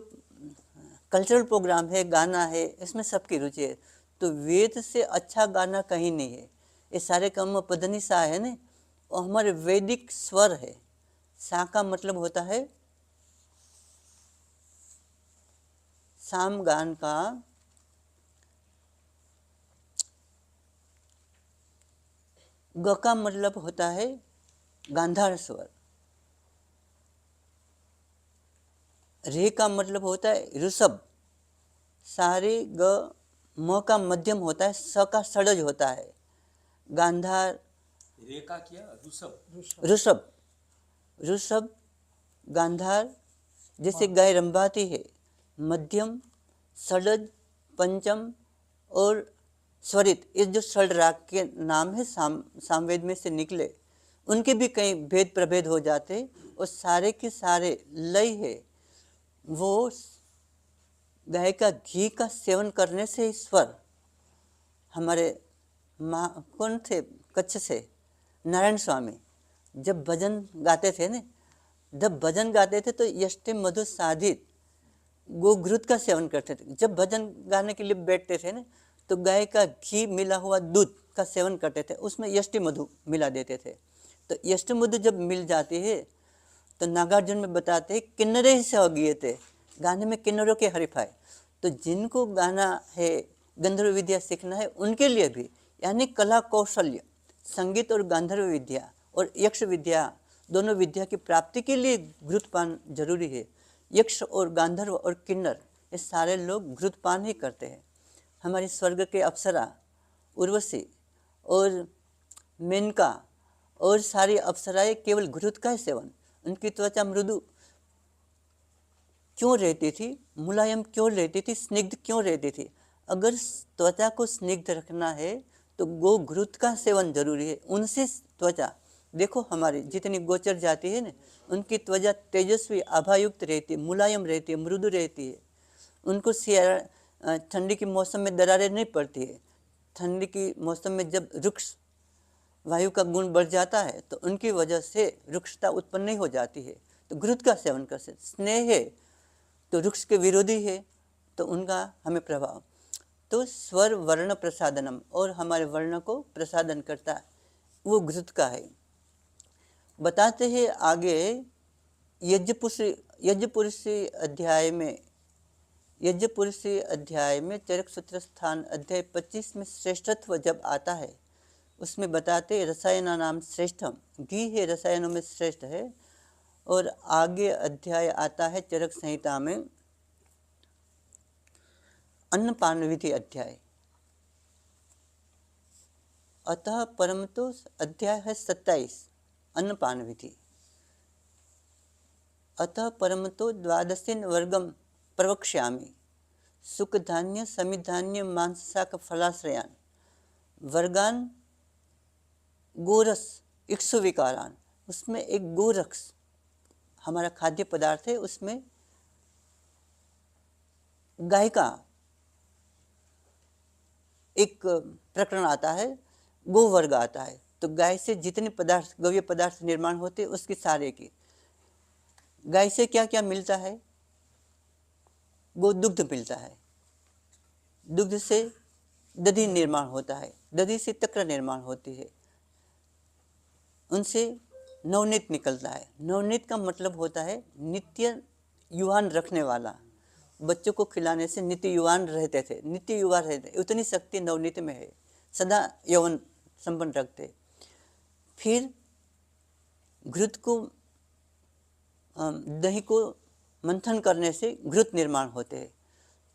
कल्चरल प्रोग्राम है, गाना है, इसमें सबकी रुचि है। तो वेद से अच्छा गाना कहीं नहीं है। ये सारे काम पधनी सा है ना, और हमारे वैदिक स्वर है। सा का मतलब होता है सामगान का ग का मतलब होता है गांधार स्वर, रे का मतलब होता है ऋषभ, सारे ग म का मध्यम होता है, स का षडज होता है, गांधार रे का क्या? ऋषभ, ऋषभ गांधार जैसे गाय रंभाती है, मध्यम, षडज, पंचम और स्वरित। ये जो षड राग के नाम है सामवेद में से निकले, उनके भी कई भेद प्रभेद हो जाते हैं, और सारे के सारे लय है वो गाय का घी का सेवन करने से ही स्वर। हमारे कौन थे कच्छ से नारायण स्वामी जब भजन गाते थे ना, जब भजन गाते थे तो यष्टि मधु साधित गोघृत का सेवन करते थे। जब भजन गाने के लिए बैठते थे ना तो गाय का घी मिला हुआ दूध का सेवन करते थे, उसमें यष्टि मधु मिला देते थे। तो यष्टि मधु जब मिल जाती है तो नागार्जुन में बताते हैं किन्नरे ही से गए थे, गाने में किन्नरों के हरिफाई। तो जिनको गाना है, गंधर्व विद्या सीखना है, उनके लिए भी यानी कला कौशल्य, संगीत और गांधर्व विद्या और यक्ष विद्या, दोनों विद्या की प्राप्ति के लिए घृतपान जरूरी है। यक्ष और गांधर्व और किन्नर ये सारे लोग घृतपान ही करते हैं। हमारी स्वर्ग के अप्सरा उर्वशी और मेनका और सारी अप्सराएं केवल घृत का ही सेवन, उनकी त्वचा मृदु क्यों रहती थी, मुलायम क्यों रहती थी, स्निग्ध क्यों रहती थी? अगर त्वचा को स्निग्ध रखना है तो गो घृत का सेवन जरूरी है। उनसे त्वचा देखो, हमारी जितनी गोचर जाती है ना, उनकी त्वचा तेजस्वी आभायुक्त रहती है, मुलायम रहती है, मृदु रहती है। उनको ठंडी के मौसम में दरारें नहीं पड़ती है। ठंडी की मौसम में जब रुक्ष वायु का गुण बढ़ जाता है तो उनकी वजह से रुक्षता उत्पन्न नहीं हो जाती है। तो घृत का सेवन कर सकते। स्नेह है तो रुक्ष के विरोधी है, तो उनका हमें प्रभाव। तो स्वर वर्ण प्रसादनम, और हमारे वर्ण को प्रसादन करता है, वो घृत का है। बताते हैं आगे यज्ञपुरुषी अध्याय में चरक सूत्र स्थान अध्याय 25 में श्रेष्ठत्व जब आता है, उसमें बताते रसायना नाम श्रेष्ठम, घी है रसायनों में श्रेष्ठ है। और आगे अध्याय आता है चरक संहिता में अन्नपान विधि अध्याय। अतः परम तो अध्याय है 27 अन्नपान विधि। अतः परम तो द्वादशीन वर्गम प्रवक्ष्यामि, सुख धान्य समिधान्य मांसाक फलाश्रयान वर्गान गोरस इक्षु विकारान। उसमें एक गोरक्ष हमारा खाद्य पदार्थ है, उसमें गाय का एक प्रकरण आता है, गोवर्ग आता है। तो गाय से जितने पदार्थ, गव्य पदार्थ निर्माण होते हैं, उसकी सारे की। गाय से क्या क्या मिलता है? गोदुग्ध मिलता है, दुग्ध से दधि निर्माण होता है, दधि से तक्र निर्माण होती है, उनसे नवनीत निकलता है। नवनीत का मतलब होता है नित्य युवान रखने वाला। बच्चों को खिलाने से नित्य युवान रहते थे, नित्य युवा रहते, उतनी शक्ति नवनीत में है, सदा यौवन संपन्न रखते। फिर घृत को, दही को मंथन करने से घृत निर्माण होते हैं।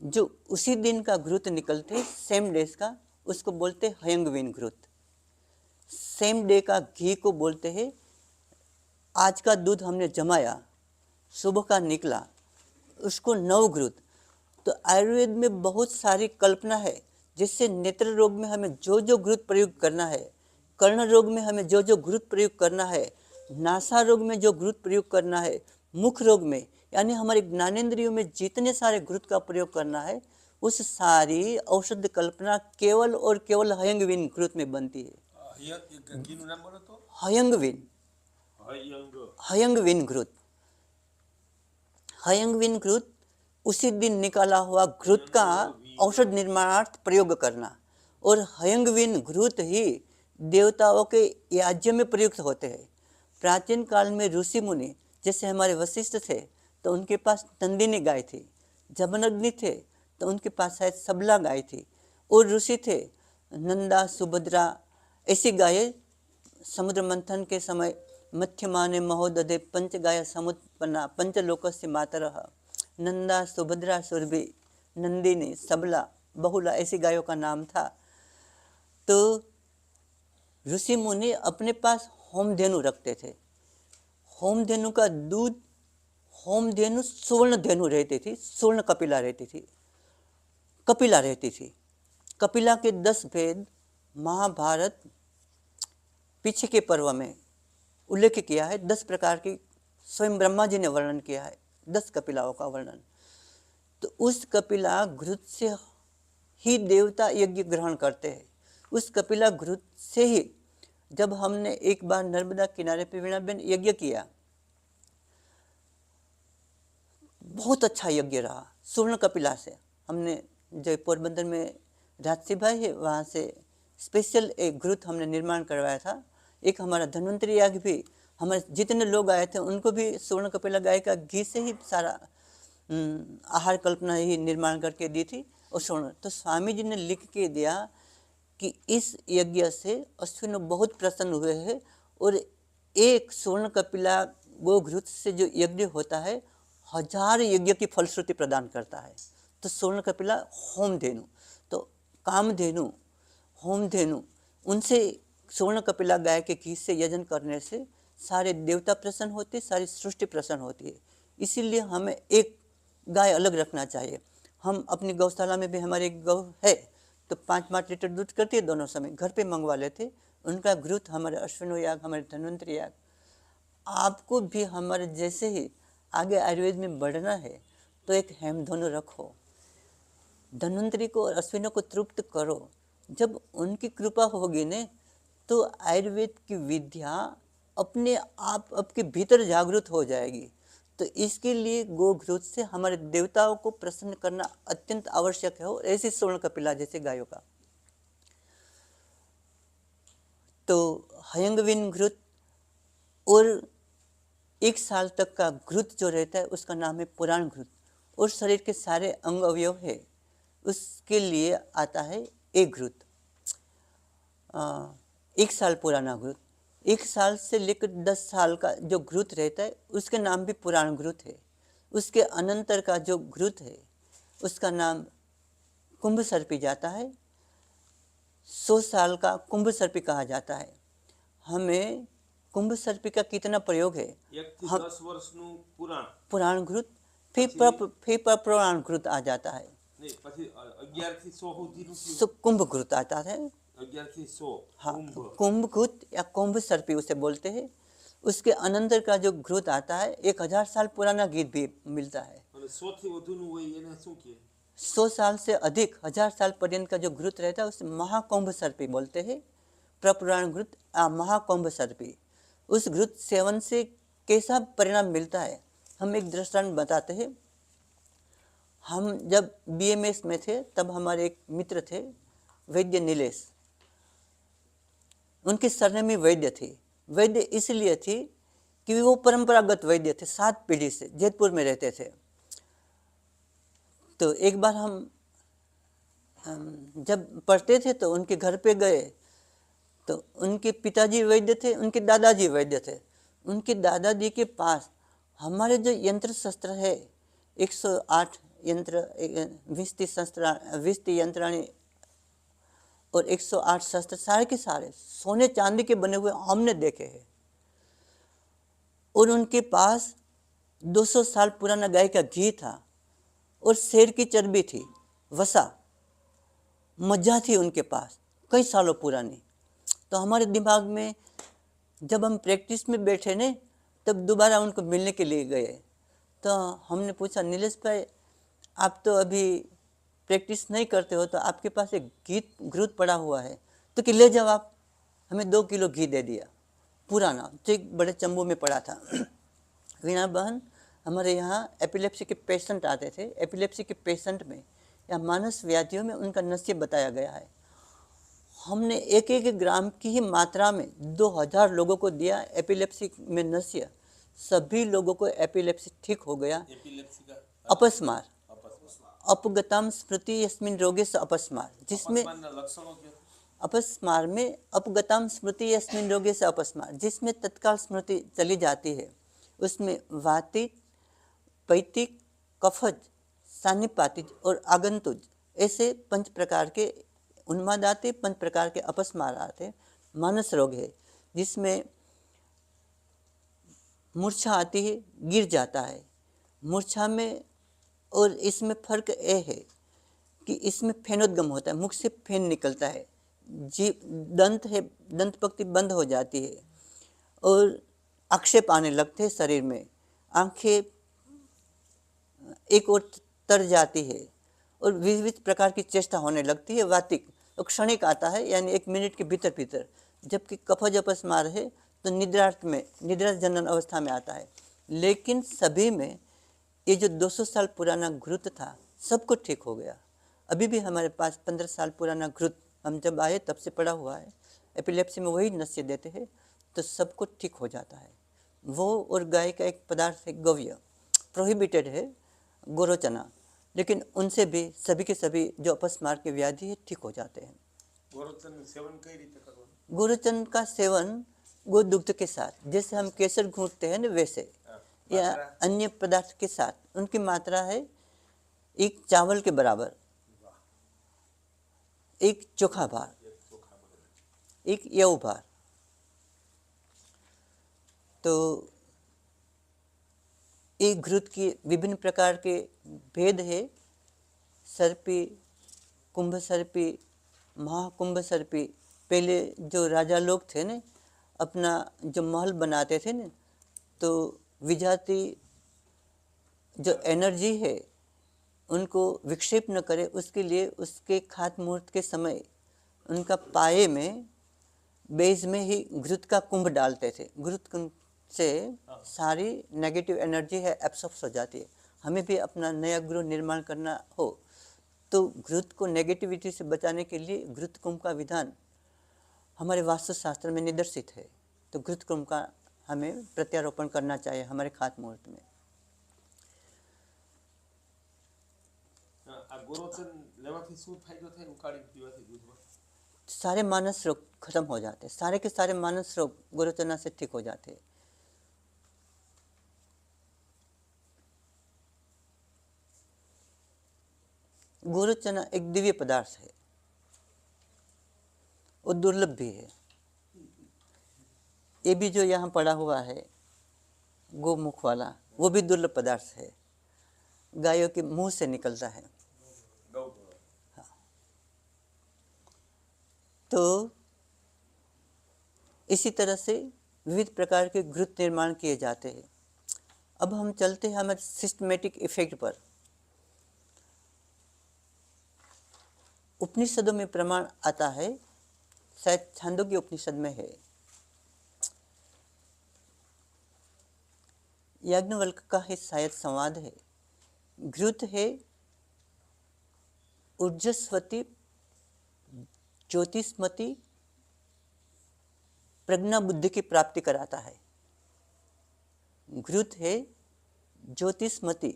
जो उसी दिन का घृत निकलते, सेम डेज का, उसको बोलते हयंगवीन घृत। सेम डे का घी को बोलते हैं, आज का दूध हमने जमाया, सुबह का निकला, उसको नवघृत। तो आयुर्वेद में बहुत सारी कल्पना है, जिससे नेत्र रोग में हमें जो जो घृत प्रयोग करना है, कर्ण रोग में हमें जो जो घृत प्रयोग करना है, नासा रोग में जो घृत प्रयोग करना है, मुख रोग में, यानी हमारे ज्ञानेंद्रियों में जितने सारे घृत का प्रयोग करना है, उस सारी औषध कल्पना केवल और केवल हयंगवीन घृत में बनती है। नाम बोलो तो? हयंगवीन घृत। हयंगवीन घृत उसी दिन निकाला हुआ घृत का औषध निर्माणार्थ प्रयोग करना। और हयंगवीन घृत ही देवताओं के याज्य में प्रयुक्त होते हैं। प्राचीन काल में ऋषि मुनि, जैसे हमारे वशिष्ठ थे तो उनके पास नंदिनी गाय थी, जमनग्नि थे तो उनके पास शायद सबला गाय थी, और ऋषि थे नंदा, सुभद्रा, ऐसी गायें समुद्र मंथन के समय मध्यमाने महोदधे पंच गाय समुत्पन्ना पंचलोकस्य मातरः, नंदा, सुभद्रा, सुरभि, नंदिनी, सबला, बहुला, ऐसी गायों का नाम था। तो ऋषि मुनि अपने पास होमधेनु रखते थे। होमधेनु का दूध, होमधेनु सुवर्ण धेनु रहती थी, स्वर्ण कपिला रहती थी, कपिला रहती थी। कपिला के 10 भेद महाभारत पीछे के पर्व में उल्लेख किया है। 10 प्रकार की स्वयं ब्रह्मा जी ने वर्णन किया है, 10 कपिलाओं का वर्णन। तो उस कपिला घृत से ही देवता यज्ञ ग्रहण करते हैं। उस कपिला घृत से ही जब हमने एक बार नर्मदा किनारे पे वीणाबेन यज्ञ किया, बहुत अच्छा यज्ञ रहा। स्वर्ण कपिला से हमने जो पोरबंदर में राजसी भाई है वहाँ से स्पेशल एक घृत हमने निर्माण करवाया था। एक हमारा धन्वंतरी याग भी, हमारे जितने लोग आए थे उनको भी स्वर्ण कपिला गाय का घी से ही सारा आहार कल्पना ही निर्माण करके दी थी। और स्वर्ण तो स्वामी जी ने लिख के दिया कि इस यज्ञ से अश्विन बहुत प्रसन्न हुए हैं और एक स्वर्ण कपिला गो घृत से जो यज्ञ होता है 1000 यज्ञ की फलश्रुति प्रदान करता है। तो स्वर्ण कपिला होमधेनु, तो कामधेनु, होमधेनु, उनसे स्वर्ण कपिला गाय के घी से यजन करने से सारे देवता प्रसन्न होते, सारी सृष्टि प्रसन्न होती है। इसीलिए हमें एक गाय अलग रखना चाहिए। हम अपनी गौशाला में भी हमारे एक गौ है तो 5-5 लीटर दूध करती है, दोनों समय घर पे मंगवा लेते। उनका घृत हमारे अश्विनो याग, हमारे धन्वंतरी याग। आपको भी हमारे जैसे ही आगे आयुर्वेद में बढ़ना है तो एक हेमधनु रखो, धन्वंतरी को और अश्विनों को तृप्त करो। जब उनकी कृपा होगी ने तो आयुर्वेद की विद्या अपने आप आपके भीतर जागृत हो जाएगी। तो इसके लिए गो घृत से हमारे देवताओं को प्रसन्न करना अत्यंत आवश्यक है। और ऐसी स्वर्ण कपिला जैसे गायों का तो हयंगविन घृत और 1 साल तक का घृत जो रहता है उसका नाम है पुराण घृत। और शरीर के सारे अंग अवयव है उसके लिए आता है एक घृत। 1 साल पुराना घृत, 1 साल से लेकर 10 साल का जो घृत रहता है उसके नाम भी पुराण घृत है। उसके अनंतर का जो घृत है उसका नाम कुंभ सर्पी जाता है। 100 साल का कुंभ सर्पी कहा जाता है। हमें कुंभ सर्पी का कितना प्रयोग है? 1 થી 10 વર્ષનું पुराण घृत, फिर पुराण घृत आ जाता है। नहीं, પછી 11 થી 100 સુધીનું कुंभ घृत आता है। 11 થી 100 हाँ, કુંભ। कुंभ घृत या कुंभ सर्पी उसे बोलते हैं। उसके अनंतर का जो घृत आता है 1000 साल पुराना गीत भी मिलता है। અને 100 થી વધુનું હોય એને શું કહે? 100 साल से अधिक 1000 साल पर्यंत का जो घृत रहता है उसे महाकुंभ सर्पी बोलते हैं। प्रपुराण घृत महाकुंभ सर्पी। उस घृत सेवन से कैसा परिणाम मिलता है हम एक दृष्टांत बताते हैं। हम जब BMS में थे तब हमारे एक मित्र थे वैद्य नीलेश, उनकी सरनेमी वैद्य थी। वैद्य इसलिए थी कि वो परंपरागत वैद्य थे, 7 पीढ़ी से जैतपुर में रहते थे। तो एक बार हम जब पढ़ते थे तो उनके घर पे गए तो उनके पिताजी वैद्य थे, उनके दादाजी वैद्य थे। उनके दादाजी के पास हमारे जो यंत्र शस्त्र है 108 यंत्र, 20 यंत्राणी और 108 शस्त्र सारे के सारे सोने चांदी के बने हुए हमने देखे हैं। और उनके पास 200 साल पुराना गाय का घी था और शेर की चर्बी थी, वसा मज्जा थी उनके पास कई सालों पुरानी। तो हमारे दिमाग में जब हम प्रैक्टिस में बैठे ने तब दोबारा उनको मिलने के लिए गए। तो हमने पूछा, नीलेश भाई आप तो अभी प्रैक्टिस नहीं करते हो तो आपके पास एक घृत पड़ा हुआ है तो कि ले जाओ आप। हमें 2 किलो घी दे दिया पुराना, जो एक बड़े चंबू में पड़ा था। वीणा बहन, हमारे यहाँ एपिलेप्सी के पेशेंट आते थे। एपिलेप्सी के पेशेंट में या मानस व्याधियों में उनका नस्य बताया गया है। हमने 1-1 ग्राम की ही मात्रा में 2000 लोगों को दिया एपिलेप्सी में नस्य। सभी लोगों को एपिलेप्सी ठीक हो गया। एपिलेप्सी का अपस्मार, अपगतम स्मृति यस्मिन रोगे से अपस्मार, जिसमें लक्षणों क्या? अपस्मार में अपगतम स्मृति यस्मिन रोगे से अपस्मार, जिसमें तत्काल स्मृति चली जाती है। उसमें वातिज, पैतिक, कफज, सानिपातिज और आगंतुज ऐसे 5 प्रकार के उन्माद आते, 5 प्रकार के अपस्मार आते। मानस रोग है जिसमें मूर्छा आती है, गिर जाता है मूर्छा में। और इसमें फर्क यह है कि इसमें फेनोद्गम होता है, मुख से फेन निकलता है, दंत है, दंत पंक्ति बंद हो जाती है और आक्षेप आने लगते हैं शरीर में, आंखें एक और तर जाती है और विविध प्रकार की चेष्टा होने लगती है। वातिक और क्षणिक आता है, यानी 1 मिनट के भीतर भीतर। जबकि कफज अपस्मार है तो निद्रार्थ में, निद्रा जनन अवस्था में आता है। लेकिन सभी में ये जो 200 साल पुराना घृत था सब कुछ ठीक हो गया। अभी भी हमारे पास 15 साल पुराना घृत हम जब आए तब से पड़ा हुआ है। एपिलेप्सी में वही नस्य देते हैं तो सब कुछ ठीक हो जाता है। वो और गाय का एक पदार्थ है गव्य, प्रोहिबिटेड है गोरोचना, लेकिन उनसे भी सभी के सभी जो अपस्मार के व्याधि है ठीक हो जाते हैं। गोरोचन सेवन कई रीते करवानुं? गोरोचन का सेवन गोदुग्ध के साथ, जैसे हम केसर घूंटते हैं ना वैसे, या अन्य पदार्थ के साथ। उनकी मात्रा है एक चावल के बराबर, एक चोखा भार, एक यव भार। तो एक घृत की विभिन्न प्रकार के भेद है। सर्पी, कुंभ सर्पी, महाकुंभ सर्पी। पहले जो राजा लोग थे ना, अपना जो महल बनाते थे ना, तो विजाति जो एनर्जी है उनको विक्षेप न करे उसके लिए उसके खात मुहूर्त के समय उनका पाए में बेज में ही घृत का कुंभ डालते थे। घृत कुंभ से सारी नेगेटिव एनर्जी है एब्सॉर्ब हो जाती है। हमें भी अपना नया गृह निर्माण करना हो तो घृत को नेगेटिविटी से बचाने के लिए घृत कुंभ का विधान हमारे वास्तुशास्त्र में निर्देशित है। तो घृत कुंभ का हमें प्रत्यारोपण करना चाहिए हमारे खात मुहूर्त में। गोरोचन लेवाथी શું ફાયદો થાય ઉકાળી પીવાથી દૂધમાં? सारे मानस रोग खत्म हो जाते हैं। सारे के सारे मानस रोग गोरोचना से ठीक हो जाते हैं। गोरोचना एक दिव्य पदार्थ है और दुर्लभ भी है। ये भी जो यहाँ पड़ा हुआ है गोमुख वाला, वो भी दुर्लभ पदार्थ है, गायों के मुंह से निकलता है। हाँ। तो इसी तरह से विविध प्रकार के घृत निर्माण किए जाते हैं। अब हम चलते हैं हमारे सिस्टमेटिक इफेक्ट पर। उपनिषदों में प्रमाण आता है, शायद छांदोग्य उपनिषद में है, याज्ञवल्क्य का ही शायद संवाद है। घृत है ऊर्जस्वती ज्योतिष्मती प्रज्ञा बुद्धि की प्राप्ति कराता है। घृत है ज्योतिष्मती,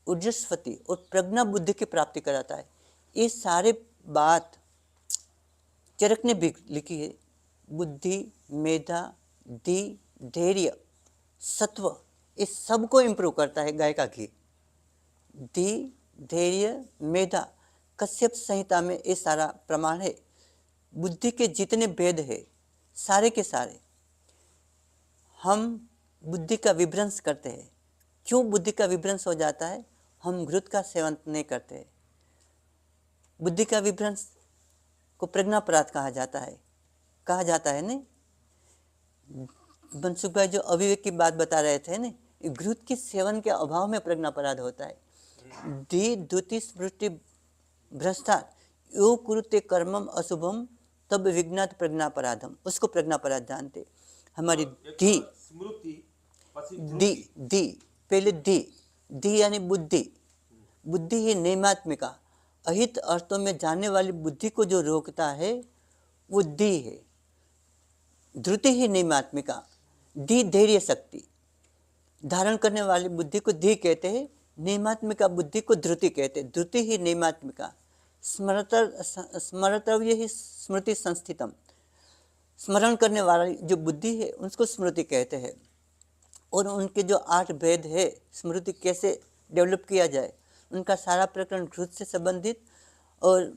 ऊर्जस्वती और प्रज्ञा बुद्धि की प्राप्ति कराता है। ये सारे बात चरक ने भी लिखी है। बुद्धि, मेधा, धी, धैर्य, सत्व, इस सब को इम्प्रूव करता है गाय का घी। धी, धैर्य, मेधा, कश्यप संहिता में ये सारा प्रमाण है। बुद्धि के जितने भेद है सारे के सारे हम बुद्धि का विभ्रंश करते हैं। क्यों बुद्धि का विभ्रंश हो जाता है? हम घृत का सेवन नहीं करते। बुद्धि का विभ्रंश को प्रज्ञापराध कहा जाता है नहीं। मनसुख भाई जो अविवेक की बात बता रहे थे ना, घृत के सेवन के अभाव में प्रज्ञापराध होता है। धी द्युति स्मृति भ्रष्टा यो कुरुते कर्मम अशुभम तब विज्ञात प्रज्ञापराधम, उसको प्रज्ञापराध जानते। हमारी धी स्मृति दी दी पहले दी यानी बुद्धि। बुद्धि ही नैमात्मिका, अहित अर्थों में जाने वाली बुद्धि को जो रोकता है वो दी है। धृति ही नैमात्मिका, दी धैर्य शक्ति धारण करने वाली बुद्धि को धी कहते हैं। नैमात्मिका बुद्धि को धृति कहते हैं। धृति ही नैमात्मिका, स्मरतव्य ही स्मृति संस्थितम, स्मरण करने वाली जो बुद्धि है उसको स्मृति कहते हैं। और उनके जो 8 भेद है, स्मृति कैसे डेवलप किया जाए, उनका सारा प्रकरण घृत से संबंधित और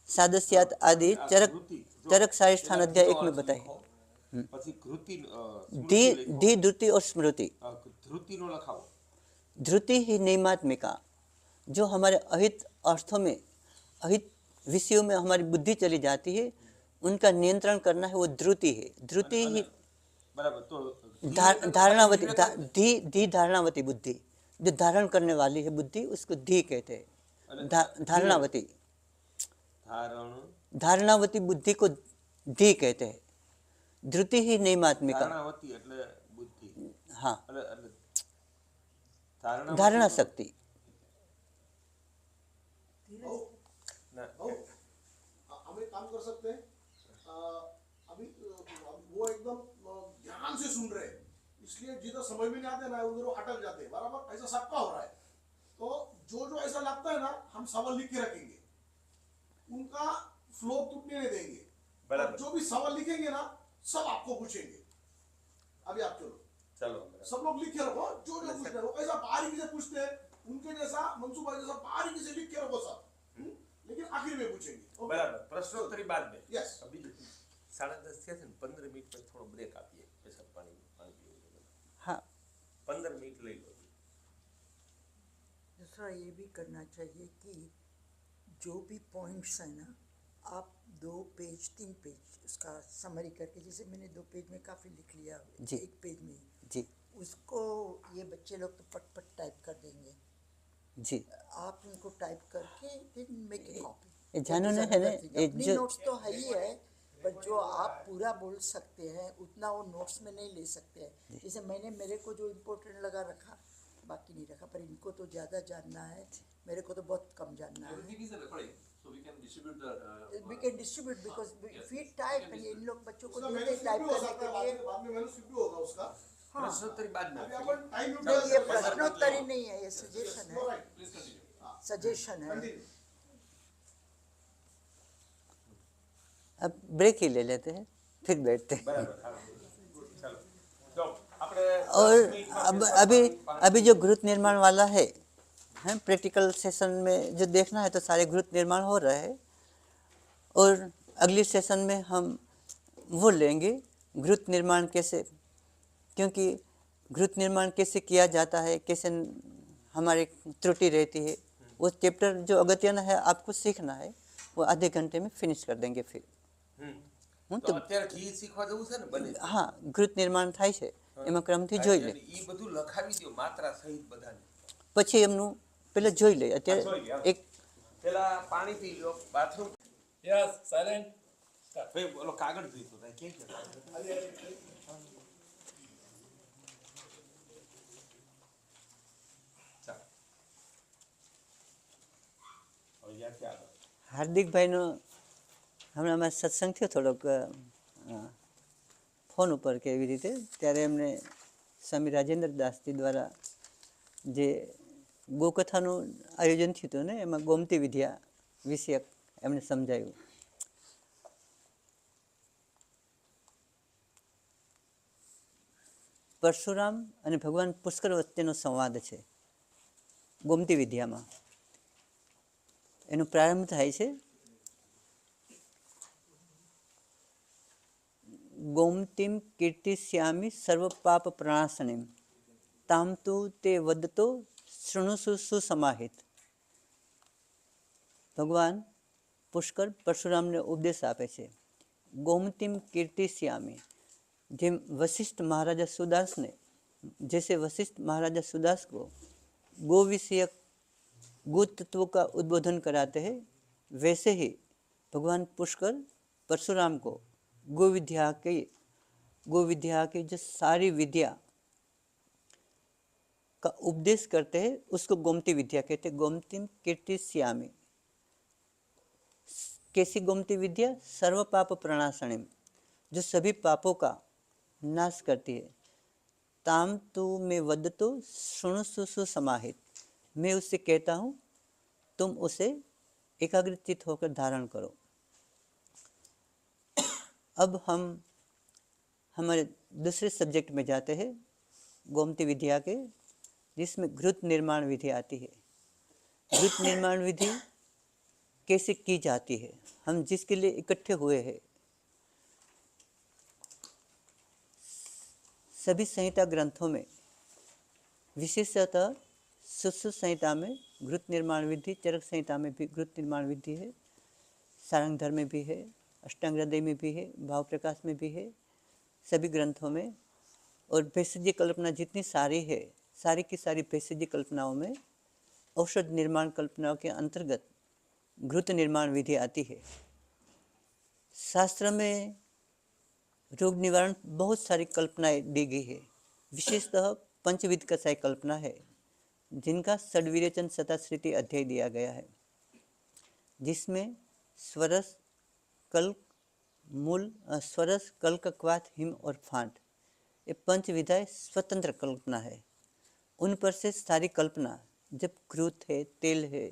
सादस्यात आदि चरक सारे स्थान अध्याय 1 में बताए। धी धृति और स्मृति। धृति ही नैमात्मिका, जो हमारे अहित अर्थों में, अहित विषयों में हमारी बुद्धि चली जाती है, उनका नियंत्रण करना है, वो धृति है। धृति ही धारणावती, धी धारणावती बुद्धि, जो धारण करने वाली है बुद्धि, उसको धी कहते हैं। धारणावती, धारणावती बुद्धि को धी कहते हैं। धृति ही नैमात्मिका। हाँ, धारणा शक्ति। ना, हम एक काम कर सकते हैं। अभी वो एकदम ध्यान से सुन रहे हैं, इसलिए जिधर समझ में नहीं आते ना उधर वो अटक जाते हैं। बराबर ऐसा सबका हो रहा है। तो जो जो ऐसा लगता है ना, हम सवाल लिख के रखेंगे, उनका फ्लो टूटने नहीं देंगे। बराबर। और जो भी सवाल लिखेंगे ना, सब आपको पूछेंगे। अभी आप चलो चलो सब लोग लिख के रखो, जो जो पूछते हैं वो ऐसा बारीकी से पूछते हैं, उनके जैसा मनसूबा जैसा बारीकी से लिख के रखो सब। लेकिन आखिर में पूछेंगे। ओके? बराबर, प्रश्नोत्तरी बाद में। यस। अभी 10:30 થયા છે ને, 15 મિનિટ પછી થોડો બ્રેક આપીએ, પેશાબ પાણી પીવું। हाँ 15 મિનિટ લઈ લો। दूसरा ये भी करना चाहिए कि जो भी पॉइंट्स हैं ना, आप 2 पेज 3 पेज उसका समरी करके, जैसे मैंने 2 पेज में काफ़ी लिख लिया, जी। 1 पेज में जी उसको ये बच्चे लोग तो पट पट टाइप कर देंगे। जी। आप उनको टाइप करके फिर मेक ए कॉपी। ये जानू ने है ना, ये अपनी जो नोट्स तो है ही है, पर जो आप पूरा बोल सकते हैं उतना वो नोट्स में नहीं ले सकते हैं। जैसे मैंने मेरे को जो इम्पोर्टेंट लगा रखा, बाकी नहीं रखा, पर इनको तो ज़्यादा जानना है, मेरे को तो बहुत कम जानना है। Everything is recording, so we can distribute the. We can distribute because if we type, इन लोग बच्चों को उसका देते मैन्युस्क्रिप्ट टाइप भी हो करने सकता के है, लिए। बाद में मैन्युस्क्रिप्ट भी होगा उसका। हाँ, प्रश्नोत्तरी बाद में। अभी अपन टाइम नहीं ये प्रश्नोत्तरी नहीं है, ये सजेशन है, Please continue. सजेशन है। अब ब्रेक ही ले लेते हैं, फिर बैठते हैं। બરાબર, હા, ચલો તો આપણે और 10 મિનિટમાં अब પેશાબ अभी પાણી अभी जो घृत निर्माण वाला है प्रैक्टिकल सेशन में जो देखना है तो सारे घृत निर्माण हो रहे हैं, और अगली सेशन में हम वो लेंगे घृत निर्माण कैसे, क्योंकि घृत निर्माण कैसे किया जाता है, कैसे हमारी त्रुटि रहती है, वो चैप्टर जो अगत्यन है आपको सीखना है, वो आधे घंटे में फिनिश कर देंगे फिर। તો तो અત્યારે ઘી શીખવા જવું છે ને બને हाँ घृत निर्माण થાય છે એમાં ક્રમથી જોઈ લે, એ બધું લખાવી દો માત્રા સહિત બધાને। પછી એમનું પેલા જોઈ લે। જોઈ અત્યારે લે, હા। એક પેલા પાણી પી લો, બાથરૂમ Yes, silent. Start. ભાઈ બોલો કાગળ જોઈતો થાય ક્યાં ચાલો હવે જ્યાંથી આગળ હાર્દિકભાઈનો હમણાં સત્સંગ થયો થોડોક ફોન ઉપર કે એવી રીતે, ત્યારે એમને સ્વામી રાજેન્દ્ર દાસજી દ્વારા જે ગોકથાનું આયોજન થયું હતું ને, એમાં ગોમતી વિદ્યા વિષયક એમને સમજાયું। પરશુરામ અને ભગવાન પુષ્કર વચ્ચેનો સંવાદ છે ગોમતી વિદ્યામાં। એનો પ્રારંભ થાય છે गोमतीम कीर्तिश्यामी सर्व पाप प्रणाशनीम ताम तु ते वदतो शृणुसु सुसमाहित। भगवान पुष्कर परशुराम ने उपदेश आपे छे, गोमतीम कीर्तिश्यामी, જેમ वशिष्ठ महाराजा सुदास ने, जैसे वशिष्ठ महाराजा सुदास को गो विषयक गो तत्वों का उद्बोधन कराते हैं, वैसे ही भगवान पुष्कर परशुराम को गो विद्या की जो सारी विद्या का उपदेश करते हैं, उसको गोमती विद्या कहते हैं। गोमतीम कीर्तिश्यामी, कैसी गोमती विद्या? सर्व पाप प्रणाशनीम, जो सभी पापों का नाश करती है। ताम तु में वदतो शृणुसु सुसमाहित, मैं उससे कहता हूँ तुम उसे एकाग्रचित होकर धारण करो। अब हम हमारे दूसरे सब्जेक्ट में जाते हैं, गोमती विद्या के, जिसमें घृत निर्माण विधि आती है। घृत निर्माण विधि कैसे की जाती है, हम जिसके लिए इकट्ठे हुए हैं, सभी संहिता ग्रंथों में, विशेषतः सुश्रुत संहिता में घृत निर्माण विधि, चरक संहिता में भी घृत निर्माण विधि है, सारंग धर्म में भी है, अष्टांग हृदय में भी है, भाव प्रकाश में भी है, सभी ग्रंथों में। और भेषज कल्पना जितनी सारी है, सारी की सारी भेषज कल्पनाओं में औषध निर्माण कल्पनाओं के अंतर्गत घृत निर्माण विधि आती है। शास्त्र में रोग निवारण बहुत सारी कल्पनाएं दी गई है, विशेषतः पंचविध कषाय कल्पना है, जिनका षड्विरेचन शताश्रुति अध्याय दिया गया है, जिसमें स्वरस कल्क मूल स्वरस कल्क क्वाथ हिम और फांट ये पंच विधाएं स्वतंत्र कल्पना है। उन पर से सारी कल्पना जब घृत है, तेल है,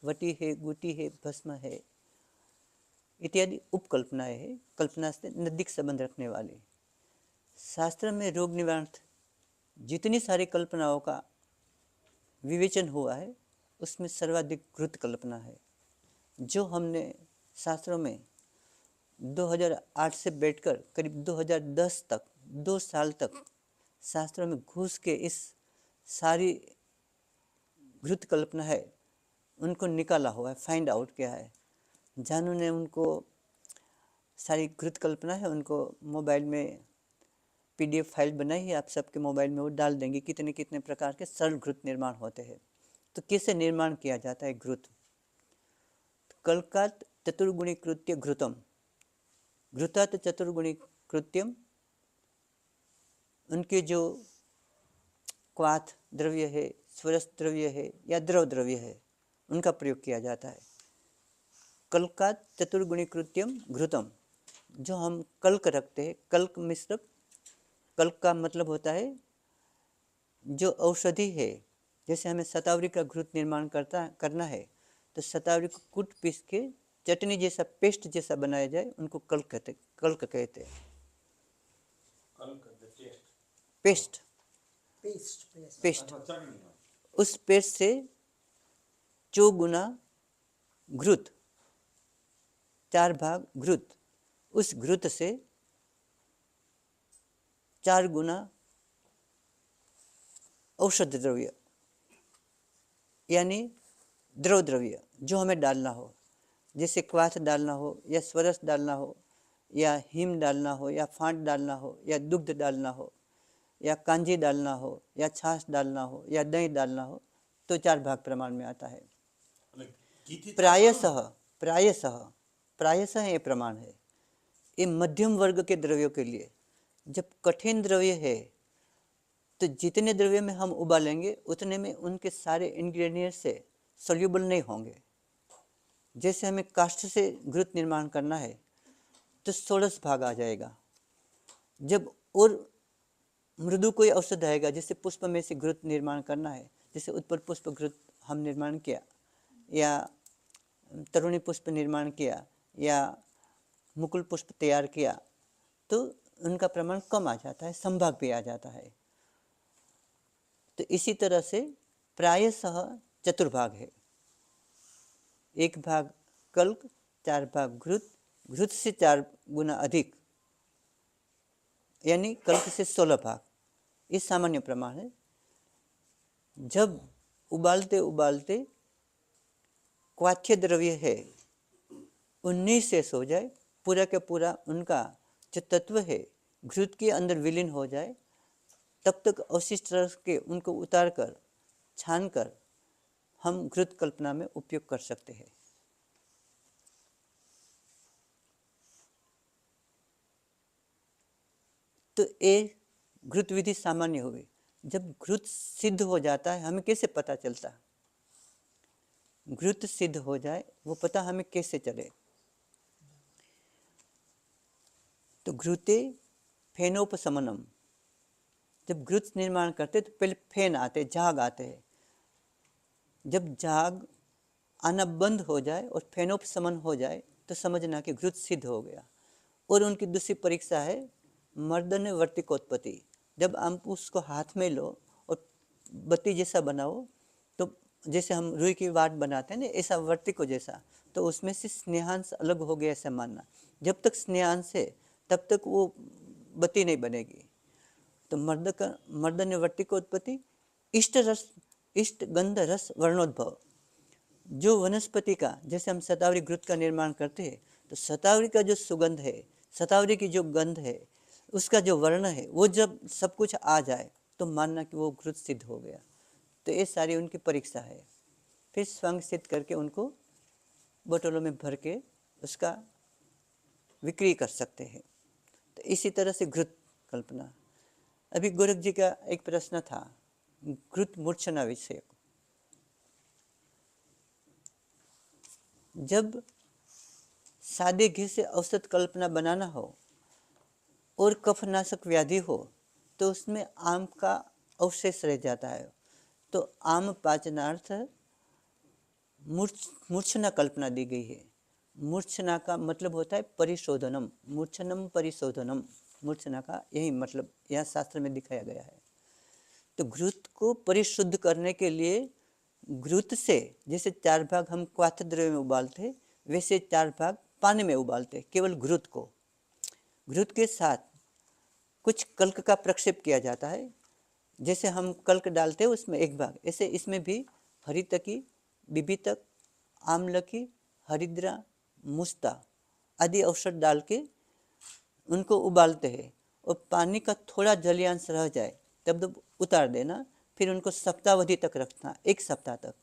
वटी है, गुटी है, भस्म है इत्यादि उपकल्पनाएं है, कल्पना से नजदीक संबंध रखने वाली। शास्त्र में रोग निवारण जितनी सारी कल्पनाओं का विवेचन हुआ है उसमें सर्वाधिक घृत कल्पना है, जो हमने शास्त्रों में 2008 से बैठकर करीब 2010 तक 2 साल तक शास्त्रों में घुस के इस सारी घृत कल्पना है उनको निकाला हुआ है, फाइंड आउट किया है। जानू ने उनको सारी घृत कल्पना है उनको मोबाइल में PDF फाइल बनाई है, आप सबके मोबाइल में वो डाल देंगे कितने कितने प्रकार के सरल घृत निर्माण होते हैं। तो कैसे निर्माण किया जाता है घृत? कल्कात चतुर्गुणी कृत्य घृतम, घृतात चतुर्गुणी कृत्यम, उनके जो क्वाथ द्रव्य है, स्वरस द्रव्य है या द्रव द्रव्य है उनका प्रयोग किया जाता है। कल्कात चतुर्गुणी कृत्यम घृतम, जो हम कल्क रखते हैं, कल्क मिश्रक, कल्क का मतलब होता है जो औषधि है। जैसे हमें शतावरी का घृत निर्माण करना है तो शतावरी को कूट पीस के चटनी जैसा पेस्ट जैसा बनाया जाए उनको कल्क कहते हैं। पेस्ट पेस्ट उस पेस्ट से 4 गुना घृत, 4 भाग घृत, उस घृत से 4 गुना औषध द्रव्य यानी द्रव द्रव्य जो हमें डालना हो, जैसे क्वाथ डालना हो या स्वरस डालना हो या हिम डालना हो या फांट डालना हो या दुग्ध डालना हो या कांजी डालना हो या छाछ डालना हो या दही डालना हो तो 4 भाग प्रमाण में आता है। प्रायशः ये प्रमाण है। ये मध्यम वर्ग के द्रव्यों के लिए। जब कठिन द्रव्य है तो जितने द्रव्य में हम उबालेंगे उतने में उनके सारे इंग्रेडिएंट्स से सोल्यूबल नहीं होंगे। जैसे हमें काष्ठ से घृत निर्माण करना है तो 16 भाग आ जाएगा। जब और मृदु कोई औषध आएगा, जैसे पुष्प में से घृत निर्माण करना है, जैसे उत्पल पुष्प घृत हम निर्माण किया या तरुणी पुष्प निर्माण किया या मुकुल पुष्प तैयार किया तो उनका प्रमाण कम आ जाता है, संभाग भी आ जाता है। तो इसी तरह से प्रायशः चतुर्भाग है। 1 भाग कल्क, 4 भाग घृत, घृत से 4 गुना अधिक यानी कल्क से 16 भाग, ये सामान्य प्रमाण है। जब उबालते उबालते क्वाथ्य द्रव्य है 19 शेष हो जाए, पूरा का पूरा उनका जो तत्व है घृत के अंदर विलीन हो जाए, तब तक अवशिष्ट रस के उनको उतार कर छान कर हम घृत कल्पना में उपयोग कर सकते हैं। तो ये घृत विधि सामान्य हुई। जब घृत सिद्ध हो जाता है हमें कैसे पता चलता? घृत सिद्ध हो जाए वो पता हमें कैसे चले? तो घृते फेनोपशमनम, जब घृत निर्माण करते तो पहले फेन आते, झाग आते हैं। जब झाग आना बंद हो जाए और फेनोपशमन हो जाए तो समझना कि घृत सिद्ध हो गया। और उनकी दूसरी परीक्षा है मर्दन वर्तिकोत्पत्ति। जब आप उसको हाथ में लो और बत्ती जैसा बनाओ तो जैसे हम रुई की वाट बनाते हैं ना, ऐसा वर्तिको जैसा, तो उसमें से स्नेहांश अलग हो गया ऐसा मानना। जब तक स्नेहांश है तब तक वो बत्ती नहीं बनेगी। तो मर्दन वर्तिकोत्पत्ति इष्ट गंध रस वर्णोद्भव, जो वनस्पति का, जैसे हम शतावरी घृत का निर्माण करते हैं तो शतावरी का जो सुगंध है, शतावरी की जो गंध है, उसका जो वर्ण है, वो जब सब कुछ आ जाए तो मानना कि वो घृत सिद्ध हो गया। तो ये सारी उनकी परीक्षा है। फिर स्वंग सिद्ध करके उनको बोतलों में भर के उसका विक्री कर सकते हैं। तो इसी तरह से घृत कल्पना। अभी गोरख जी का एक प्रश्न था घृत मूर्छना विषय। जब सादे घी से औषध कल्पना बनाना हो और कफनाशक व्याधि हो तो उसमें आम का अवशेष रह जाता है। तो आम पाचनार्थ मूर्छना कल्पना दी गई है। मूर्छना का मतलब होता है परिशोधनम, मूर्छनम परिशोधनम, मूर्छना का यही मतलब यहाँ शास्त्र में दिखाया गया है। तो घृत को परिशुद्ध करने के लिए घृत से जैसे 4 भाग हम क्वाथ द्रव्य में उबालते वैसे 4 भाग पानी में उबालते, केवल घृत को। घृत के साथ कुछ कल्क का प्रक्षेप किया जाता है, जैसे हम कल्क डालते हैं उसमें 1 भाग, ऐसे इसमें भी हरितकी, बिबितक, आमलकी, हरिद्रा, मुस्ता आदि औषध डाल के उनको उबालते हैं और पानी का थोड़ा जलीयांश रह जाए तब उतार देना, फिर उनको सप्ताहावधि तक रखना, 1 सप्ताह तक,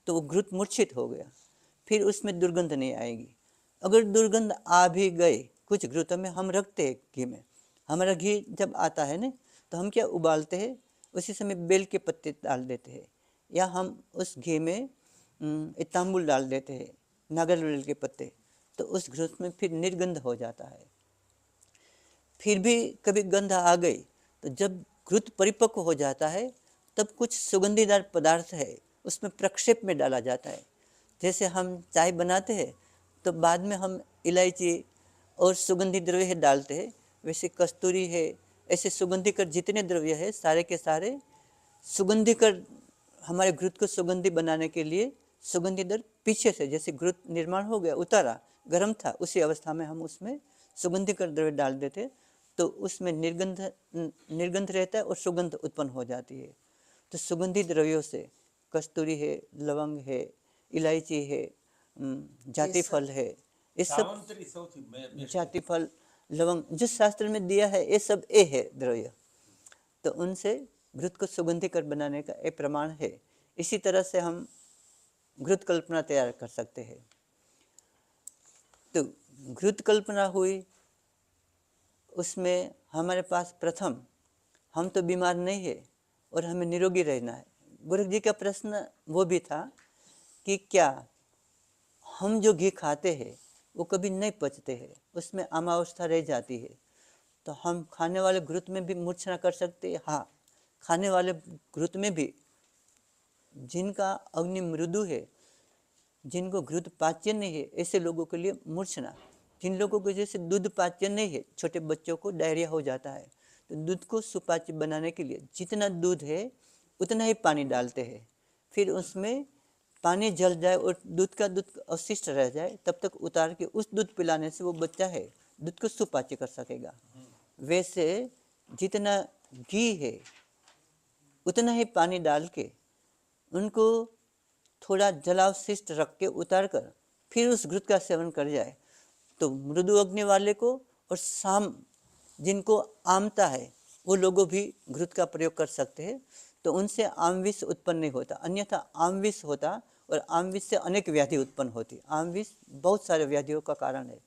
तो वो घृत मूर्छित हो गया, फिर उसमें दुर्गंध नहीं आएगी। अगर दुर्गंध आ भी गए, कुछ घृतों में हम रखते हैं घी में, हमारा घी जब आता है ना तो हम क्या उबालते हैं, उसी समय बेल के पत्ते डाल देते हैं, या हम उस घी में तांबुल डाल देते हैं, नागरवेल के पत्ते, तो उस घृत में फिर निर्गंध हो जाता है। फिर भी कभी गंध आ गई तो जब घृत परिपक्व हो जाता है तब कुछ सुगंधीदार पदार्थ है उसमें प्रक्षेप में डाला जाता है। जैसे हम चाय बनाते हैं तो बाद में हम इलायची और सुगंधी द्रव्य है डालते हैं, वैसे कस्तूरी है, ऐसे सुगंधीकर जितने द्रव्य है सारे के सारे सुगंधीकर हमारे घृत को सुगंधी बनाने के लिए सुगंधी द्रव्य पीछे से, जैसे घृत निर्माण हो गया उतारा गर्म था उसी अवस्था में हम उसमें सुगंधीकर द्रव्य डाल देते तो उसमें निर्गंध रहता है और सुगंध उत्पन्न हो जाती है। तो सुगंधी द्रव्यों से कस्तूरी है, लवंग है, इलायची है, जातिफल है, ये सब सावंतरी સૌથી best. जातिफल, लवंग जो शास्त्र में दिया है ये सब ए है द्रव्य, तो उनसे घृत को सुगंधीकर बनाने का एक प्रमाण है। इसी तरह से हम घृत कल्पना तैयार कर सकते हैं। तो घृत कल्पना हुई, उसमें हमारे पास प्रथम हम तो बीमार नहीं है और हमें निरोगी रहना है। गोरख जी का प्रश्न वो भी था कि क्या हम जो घी खाते हैं वो कभी नहीं पचते हैं, उसमें अमावस्था रह जाती है, तो हम खाने वाले घृत में भी मूर्छना कर सकते हैं। हाँ, खाने वाले घृत में भी जिनका अग्नि मृदु है, जिनको घृत पाच्य नहीं है, ऐसे लोगों के लिए मूर्छना। जिन लोगों को जैसे दूध पाच्य नहीं है, छोटे बच्चों को डायरिया हो जाता है, तो दूध को सुपाच्य बनाने के लिए जितना दूध है उतना ही पानी डालते हैं, फिर उसमें पानी जल जाए और दूध अवशिष्ट रह जाए तब तक उतार के उस दूध पिलाने से वो बच्चा है दूध को सुपाच्य कर सकेगा। वैसे जितना घी है उतना ही पानी डाल के उनको थोड़ा जलावशिष्ट रख के उतार कर फिर उस घृत का सेवन कर जाए तो मृदु अग्नि वाले को और शाम जिनको आमता है वो लोगों भी घृत का प्रयोग कर सकते हैं, तो उनसे आमविष उत्पन्न नहीं होता। अन्यथा आमविष होता और आमविष से अनेक व्याधि उत्पन्न होती। आमविष बहुत सारे व्याधियों का कारण है,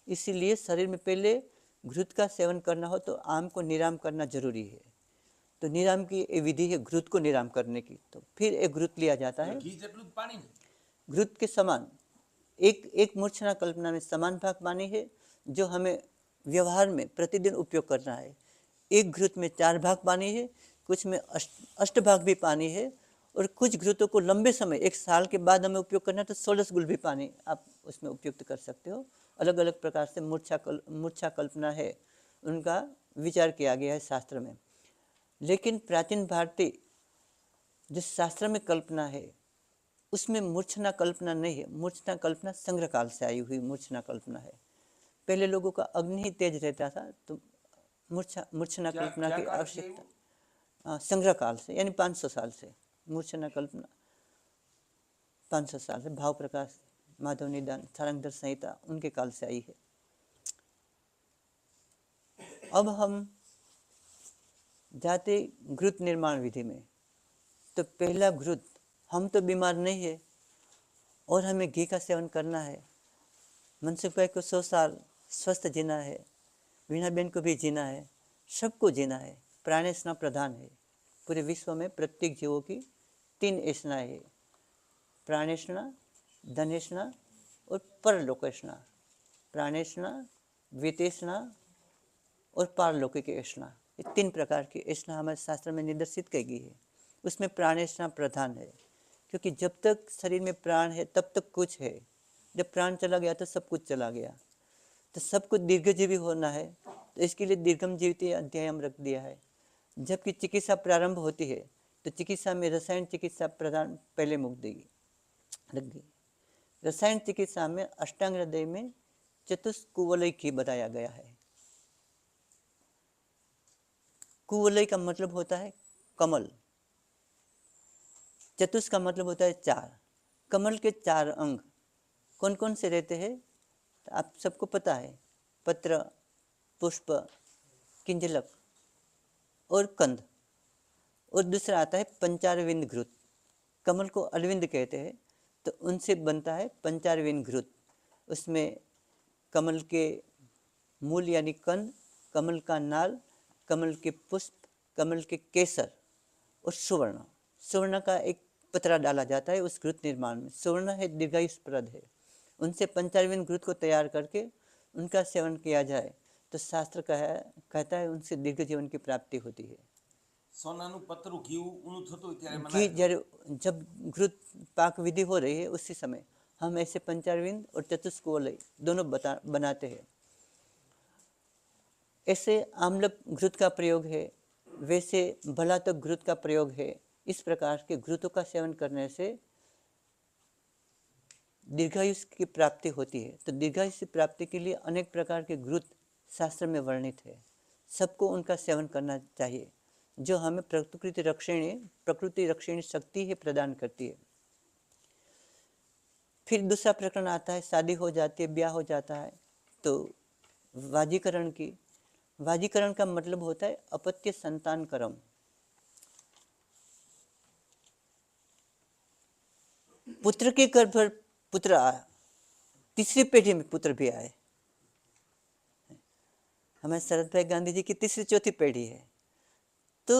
इसीलिए शरीर में पहले घृत का सेवन करना हो तो आम को निराम करना जरूरी है। तो निराम की ये विधि है घृत को निराम करने की। तो फिर एक घृत लिया जाता है ઘી જેટલું જ પાણી ને घृत के समान, एक मूर्छना कल्पना में समान भाग पानी है जो हमें व्यवहार में प्रतिदिन उपयोग करना है। एक घृत में 4 भाग पानी है, कुछ में अष्ट भाग भी पानी है, और कुछ घृतों को लंबे समय 1 साल के बाद हमें उपयोग करना है तो 16 गुल भी पानी आप उसमें उपयुक्त कर सकते हो। अलग अलग प्रकार से मूर्छा कल्पना है, उनका विचार किया गया है शास्त्र में। लेकिन प्राचीन भारतीय जो शास्त्र में कल्पना है उसमें मूर्छना कल्पना नहीं है। मूर्छना कल्पना संग्रह काल से आई हुई मूर्छना कल्पना है। पहले लोगों का अग्नि ही तेज रहता था तो मूर्छना कल्पना की आवश्यकता संग्रह काल से, यानी 500 साल से मूर्छना कल्पना 500 साल से भाव प्रकाश माधव निदान सारंगधर संहिता उनके काल से आई है। अब हम जाते घृत निर्माण विधि में। तो पहला घृत, हम तो बीमार नहीं है और हमें घी का सेवन करना है। मनसुख भाई को 100 साल स्वस्थ जीना है, वीणा बेन को भी जीना है, सबको जीना है। प्राणेष्णा प्रधान है। पूरे विश्व में प्रत्येक जीवों की 3 ऐष्णाएं है, प्राणेष्णा, धनेष्णा और परलोकेष्णा, प्राणेष्णा, वितेष्णा और पारलौकिक ऐष्णा, ये 3 प्रकार की ऐष्णा हमारे शास्त्र में निर्देशित की गई है। उसमें प्राणेष्णा प्रधान है, क्योंकि जब तक शरीर में प्राण है तब तक कुछ है, जब प्राण चला गया तो सब कुछ चला गया। तो सबको दीर्घजीवी होना है, तो इसके लिए दीर्घम जीवित अध्याय हम रख दिया है। जबकि चिकित्सा प्रारंभ होती है तो चिकित्सा में रसायन चिकित्सा प्रधान पहले मुख देगी रख दी। रसायन चिकित्सा में अष्टांग हृदय में चतुष्कुवलय की बताया गया है। कुवलय का मतलब होता है कमल, चतुष का मतलब होता है 4। कमल के 4 अंग कौन कौन से रहते हैं तो आप सबको पता है, पत्र, पुष्प, किंजलक और कंद। और दूसरा आता है पंचारविंद घृत। कमल को अरविंद कहते हैं, तो उनसे बनता है पंचारविंद घृत। उसमें कमल के मूल यानी कंद, कमल का नाल, कमल के पुष्प, कमल के केसर और सुवर्ण। सुवर्ण का एक पतरा डाला जाता है उस घृत निर्माण में। सुवर्ण है दीर्घायुष्प्रद है। उनसे पंचारविंद घृत को तैयार करके उनका सेवन किया जाए तो शास्त्र कहता है उनसे दीर्घ जीवन की प्राप्ति होती है। સોનાનું પતરું ઘી ઊનું થતું હોય ત્યારે घी મનાય जब जब घृत पाक विधि हो रही है उसी समय हम ऐसे पंचारविंद और चतुष्कोलय दोनों बनाते हैं। ऐसे आम्ल घृत का प्रयोग है, वैसे भलातक घृत का प्रयोग है। इस प्रकार के घृतों का सेवन करने से दीर्घायुष की प्राप्ति होती है। तो दीर्घायुष की प्राप्ति के लिए अनेक प्रकार के घृत शास्त्र में वर्णित है। सबको उनका सेवन करना चाहिए, जो हमें प्रकृति रक्षिणी शक्ति ही प्रदान करती है। फिर दूसरा प्रकरण आता है, शादी हो जाती है, ब्याह हो जाता है तो वाजीकरण की। वाजीकरण का मतलब होता है अपत्य संतान कर्म। पुत्र के गर्भ पर पुत्र आया, तीसरी पीढ़ी में पुत्र भी आए। हमारे शरद भाई गांधी जी की तीसरी चौथी पीढ़ी है, तो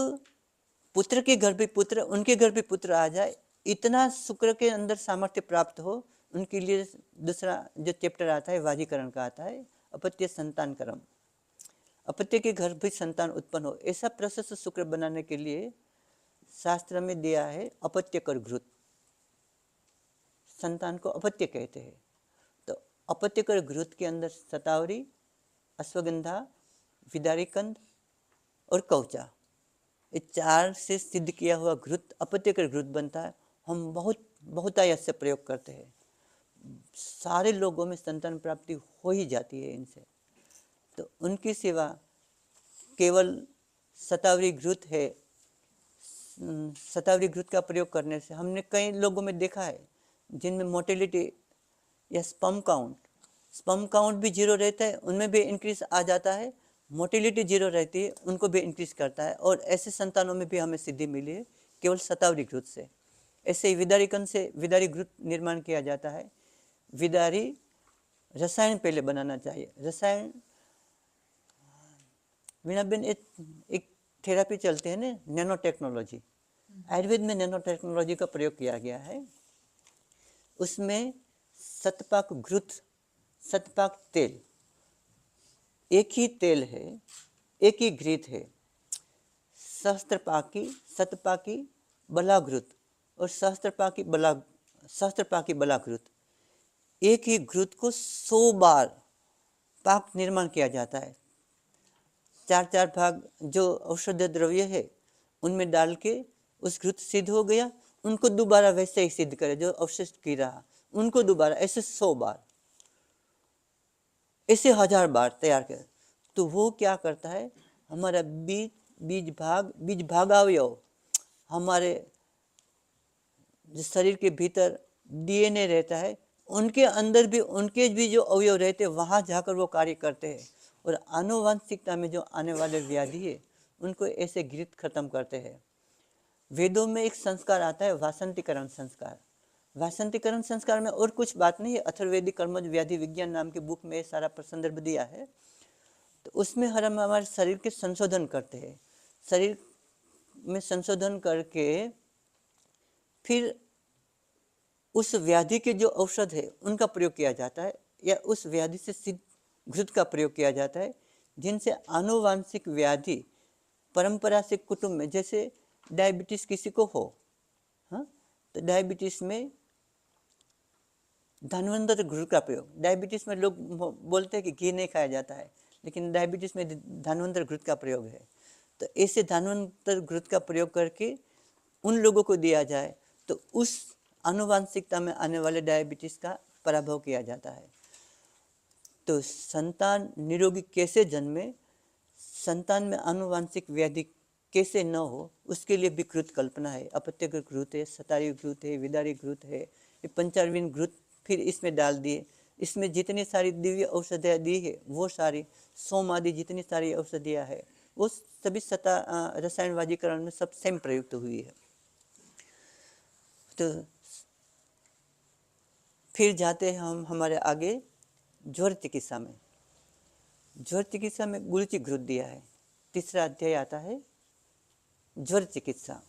पुत्र के घर भी पुत्र, उनके घर भी पुत्र आ जाए, इतना शुक्र के अंदर सामर्थ्य प्राप्त हो, उनके लिए दूसरा जो चैप्टर आता है वाजीकरण का आता है, अपत्य संतान कर्म। अपत्य के घर भी संतान उत्पन्न हो, ऐसा प्रशस्त शुक्र बनाने के लिए शास्त्र में दिया है अपत्य कर घृत। संतान को अपत्य कहते हैं। तो अपत्य कर घृत के अंदर शतावरी, अश्वगंधा, विदारीकंद और कवचा, ये 4 से सिद्ध किया हुआ घृत अपत्य कर घृत बनता है। हम बहुतायत से प्रयोग करते हैं, सारे लोगों में संतान प्राप्ति हो ही जाती है इनसे। तो उनकी सेवा केवल शतावरी घृत है। शतावरी घृत का प्रयोग करने से हमने कई लोगों में देखा है जिनमें मोटिलिटी या स्पर्म काउंट भी 0 रहता है, उनमें भी इंक्रीज आ जाता है। मोटिलिटी 0 रहती है, उनको भी इंक्रीज करता है। और ऐसे संतानों में भी हमें सिद्धि मिली है केवल शतावरी घृत से। ऐसे ही विदारीकंद से विदारी घृत निर्माण किया जाता है। विदारी रसायन पहले बनाना चाहिए। रसायन वीणाबेन एक थेरापी चलते हैं ना, नैनो टेक्नोलॉजी। आयुर्वेद में नैनो टेक्नोलॉजी का प्रयोग किया गया है। उसमें शतपाक घृत, शतपाक तेल, एक ही तेल है, एक ही घृत है। सहस्त्रपाकी, शतपाकी बलाघृत और सहस्त्रपाकी बलाघृत, एक ही घृत को 100 बार पाक निर्माण किया जाता है। 4 भाग जो औषधीय द्रव्य है उनमें डाल के उस घृत सिद्ध हो गया, उनको दोबारा वैसे ही सिद्ध करे जो अवशिष्ट की रहा, उनको दोबारा ऐसे 100 बार, ऐसे 1000 बार तैयार कर। तो वो क्या करता है, हमारा बीज भागावयव, हमारे जो शरीर के भीतर डीएनए रहता है, उनके अंदर भी उनके भी जो अवयव रहते हैं वहाँ जाकर वो कार्य करते हैं। और आनुवंशिकता में जो आने वाले व्याधि है उनको ऐसे घृत खत्म करते हैं। वेदों में एक संस्कार आता है वासंतीकरण संस्कार। वासंतीकरण संस्कार में और कुछ बात नहीं है, अथर्ववेदिक कर्मज व्याधि विज्ञान नाम की बुक में सारा संदर्भ दिया है। तो उसमें हम हमारे शरीर के संशोधन करते हैं। शरीर में संशोधन करके फिर उस व्याधि के जो औषध है उनका प्रयोग किया जाता है, या उस व्याधि से सिद्ध घृत का प्रयोग किया जाता है, जिनसे आनुवांशिक व्याधि परंपरा से कुटुंब में, जैसे डायबिटीज किसी को हो, हाँ, तो डायबिटीज में धन्वंतरि घृत का प्रयोग, डायबिटीज में लोग बोलते हैं कि घी नहीं खाया जाता है, लेकिन डायबिटीज में धन्वंतरि घृत का प्रयोग है। तो ऐसे धन्वंतरि घृत का प्रयोग करके उन लोगों को दिया जाए तो उस आनुवांशिकता में आने वाले डायबिटीज का पराभव किया जाता है। तो संतान निरोगी कैसे जन्मे, संतान में आनुवांशिक व्याधि कैसे न हो, उसके लिए विकृत कल्पना है। अपत्यघृत घृत है, शतायु घृत है, विदारी घृत है, ये पंचारविन घृत फिर इसमें डाल दिए। इसमें जितनी सारी दिव्य औषधियाँ दी है वो सारी, सोम आदि जितनी सारी औषधियाँ है वो सभी रसायनवाजीकरण में सब सेम प्रयुक्त हुई है। तो फिर जाते हैं हम हमारे आगे ज्वर चिकित्सा में। ज्वर चिकित्सा में गुरुचि घृत दिया है। तीसरा अध्याय आता है ज्वर चिकित्सा।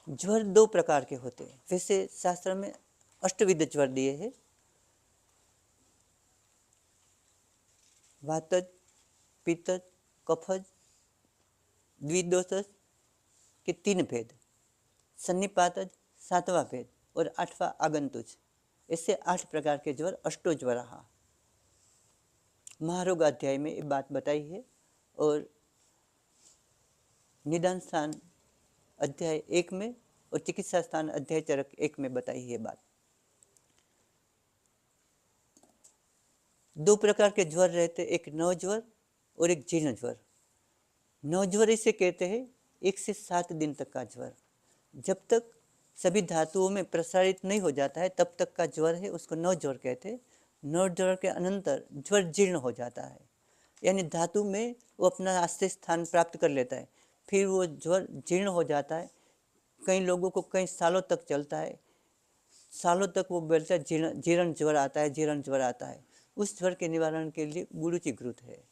ज्वर दो प्रकार के होते हैं। वैसे शास्त्र में अष्टविध ज्वर दिए हैं, वातज, पित्तज, कफज, द्विदोषज के 3 भेद, सन्निपातज 7वां भेद और 8वां आगंतुज। ऐसे 8 प्रकार के ज्वर, अष्टो ज्वरः। महारोग अध्याय में ये बात बताई है और निदान स्थान अध्याय 1 में और चिकित्सा स्थान अध्याय चरक 1 में बताई है बात। 2 प्रकार के ज्वर रहते, एक नवज्वर और एक जीर्ण ज्वर। नवज्वर इसे कहते हैं 1 से 7 दिन तक का ज्वर। जब तक सभी धातुओं में प्रसारित नहीं हो जाता है तब तक का ज्वर है, उसको नवज्वर कहते हैं। नवज्वर के अनंतर ज्वर जीर्ण हो जाता है, यानी धातु में वो अपना आश्रय स्थान प्राप्त कर लेता है, फिर वो ज्वर जीर्ण हो जाता है। कई लोगों को कई सालों तक चलता है, सालों तक वो बोलता है जीर्ण ज्वर आता है, जीर्ण ज्वर आता है। उस ज्वर के निवारण के लिए गुरुचि घृत है।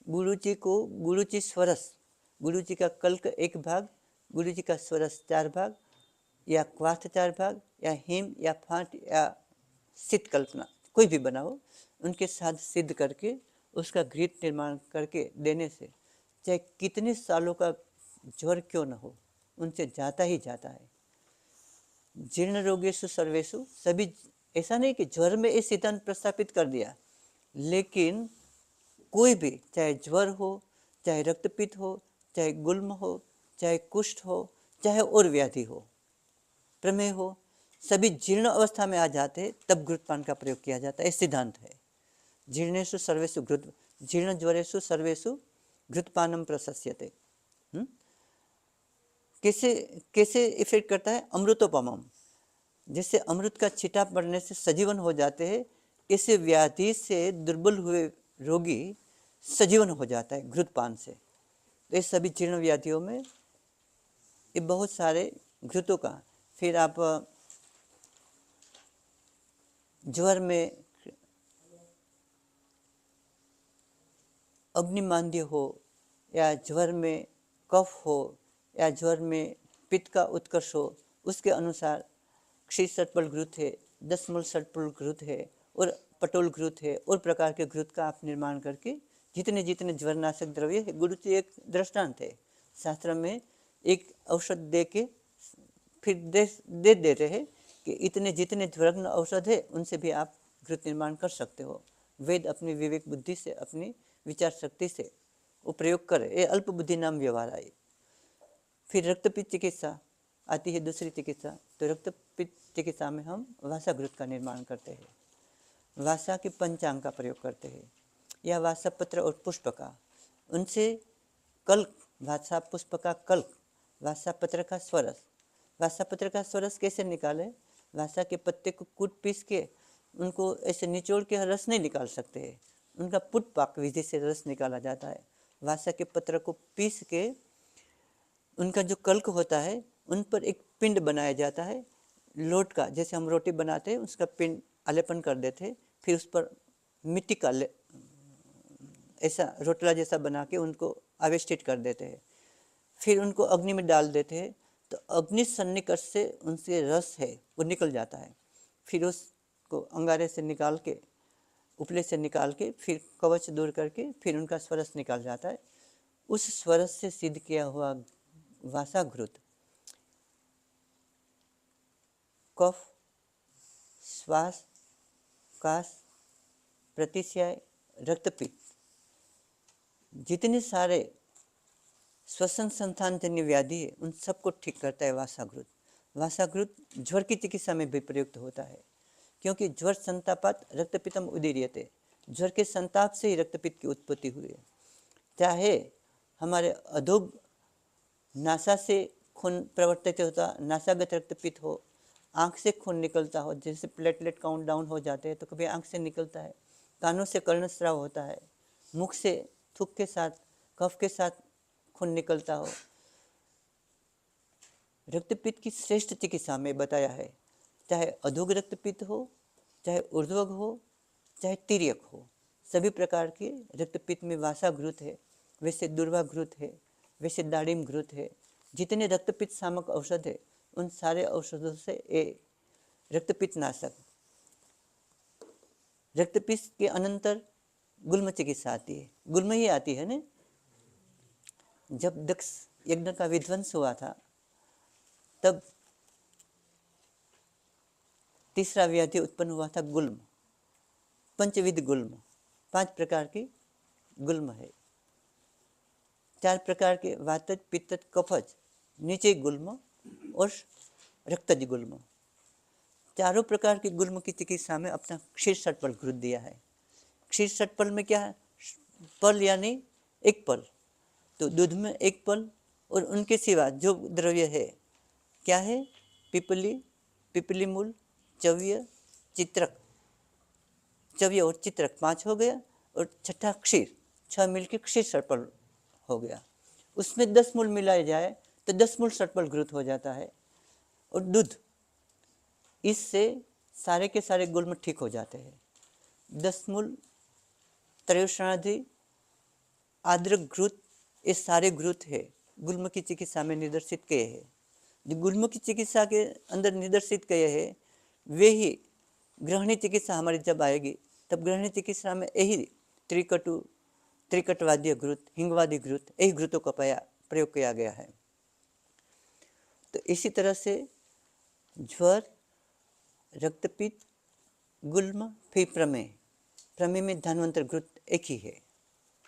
गुरुचि को गुरुचि स्वरस, गुरुचि का कल्क 1 भाग, गुरुचि का स्वरस 4 भाग, या क्वाथ 4 भाग, या हिम या फांट या सिद्ध कल्पना कोई भी बनाओ, उनके साथ सिद्ध करके उसका घृत निर्माण करके देने से चाहे कितने सालों का ज्वर क्यों न हो, उनसे जाता ही जाता है। जीर्ण रोगेशु सर्वेशु, सभी ऐसा नहीं कि ज्वर में ये सिद्धांत प्रस्थापित कर दिया, लेकिन कोई भी, चाहे ज्वर हो, चाहे रक्तपित्त हो, चाहे गुल्म हो, चाहे कुष्ठ हो, चाहे और व्याधि हो, प्रमेह हो, सभी जीर्ण अवस्था में आ जाते तब घृतपान का प्रयोग किया जाता है। सिद्धांत है जीर्णेषु सर्वेषु घृत, जीर्ण ज्वरेषु सर्वेषु घृतपानम प्रशस्यते। कैसे कैसे इफेक्ट करता है? अमृतोपमम, जैसे अमृत का छिटा पड़ने से सजीवन हो जाते हैं, इसे व्याधि से दुर्बल हुए रोगी सजीवन हो जाता है घृतपान से। तो ये सभी जीर्ण व्याधियों में ये बहुत सारे घृतों का। फिर आप ज्वर में अग्निमांद्य हो, या ज्वर में कफ हो, या ज्वर में पित्त का उत्कर्ष हो, उसके अनुसार क्षीर षटपल घृत है, 10 मूल षटपल घृत है और पटोल घृत है, और प्रकार के घृत का आप निर्माण करके जितने जितने ज्वरनाशक द्रव्य है, गुरुचि एक दृष्टांत है। शास्त्र में एक औषध दे के फिर दे देते हैं कि इतने जितने ज्वरग्न औषध है उनसे भी आप घृत निर्माण कर सकते हो। वेद अपनी विवेक बुद्धि से, अपनी विचार शक्ति से वो प्रयोग करे, ये अल्प बुद्धि नाम व्यवहार आए। फिर रक्तपित्त चिकित्सा आती है, दूसरी चिकित्सा। तो रक्तपित्त चिकित्सा में हम वासा घृत का निर्माण करते हैं, वासा के पंचांग का प्रयोग करते हैं, या वासा पत्र और पुष्प का, उनसे कल्क, वासा पुष्प का कल्क, वासा पत्र का स्वरस। वासा पत्र का स्वरस कैसे निकाले? वासा के पत्ते को कूट पीस के उनको ऐसे निचोड़ के रस नहीं निकाल सकते हैं, उनका पुट पाक विधि से रस निकाला जाता है। वासा के पत्र को पीस के उनका जो कल्क होता है उन पर एक पिंड बनाया जाता है, लोट का, जैसे हम रोटी बनाते हैं उसका पिंड आलेपन कर देते हैं, फिर उस पर मिट्टी का ऐसा रोटला जैसा बना के उनको आवेष्टित कर देते हैं। फिर उनको अग्नि में डाल देते हैं, तो अग्नि सन्निकर्ष से उनसे रस है वो निकल जाता है। फिर उसको अंगारे से निकाल के, उपले से निकाल के, फिर कवच दूर करके फिर उनका स्वरस निकाल जाता है। उस स्वरस से सिद्ध किया हुआ वासाघृत कफ, श्वास, काश, प्रतिशय, रक्तपित्त, जितने सारे श्वसन संस्थान जन्य व्याधि है उन सबको ठीक करता है वासाघृत। वासाघृत ज्वर की चिकित्सा में भी प्रयुक्त होता है, क्योंकि ज्वर संतापात रक्तपित्तम उदीर्यते, ज्वर के संताप से ही रक्तपित्त की उत्पत्ति हुई है। चाहे हमारे अधोग नासा से खून प्रवर्तित होता, नासागत रक्तपित्त हो, आँख से खून निकलता हो, जैसे प्लेटलेट काउंट डाउन हो जाते हैं तो कभी आँख से निकलता है, कानों से कर्णस्राव होता है, मुख से थूक के साथ, कफ के साथ खून निकलता हो। रक्तपित्त की श्रेष्ठ चिकित्सा में बताया है, चाहे अधोग रक्तपित्त हो, चाहे ऊर्ध्वग हो, चाहे तिर्यक हो, सभी प्रकार के रक्तपित्त में वासाघृत है, वैसे दुर्वाघृत है, वैसे दाड़िम घृत है। जितने रक्तपित्त सामक औषध है उन सारे औषधों से ये रक्तपित्त नाशक। रक्तपित्त के अनंतर गुल्म चिकित्सा आती है, गुल्म ही आती है ना। जब दक्ष यज्ञ का विध्वंस हुआ था तब तीसरा व्याधि उत्पन्न हुआ था गुल्म, पंचविध गुल्म, 5 प्रकार की गुल्म है, 4 प्रकार के वातज, पित्तज, कफज, नीचे गुल्म और रक्तज गुल्म। चारों प्रकार की गुल्म की चिकित्सा में अपना क्षीर षटपल घृत दिया है। क्षीर षटपल में क्या है, पल यानी एक पल, तो दूध में एक पल और उनके सिवा जो द्रव्य है क्या है, पिपली, पिपली मूल, चव्य, चित्रक, चव्य और चित्रक 5 हो गया, और छठा क्षीर, 6 मिलकर क्षीर षटपल हो गया। उसमें 10 मूल मिलाए जाए तो 10 मूल षटपल घृत हो जाता है, और दूध, इससे सारे के सारे गुल्म ठीक हो जाते हैं। 10 मूल त्रयोषणाधि, आद्रक घृत, ये सारे घृत है गुल्म की चिकित्सा में निर्देशित किए हैं। जो गुल्म की चिकित्सा के अंदर निर्देशित किए हैं वे ही ग्रहणी चिकित्सा हमारी जब आएगी तब ग्रहणी चिकित्सा में यही त्रिकटु, त्रिकटवाद्य घृत, हिंगवादी घृत, यही घृतों का प्रयोग किया गया है। तो इसी तरह से ज्वर, रक्तपित्त, गुल्म, फिर प्रमेह। प्रमेह में धन्वंतर घृत एक ही है,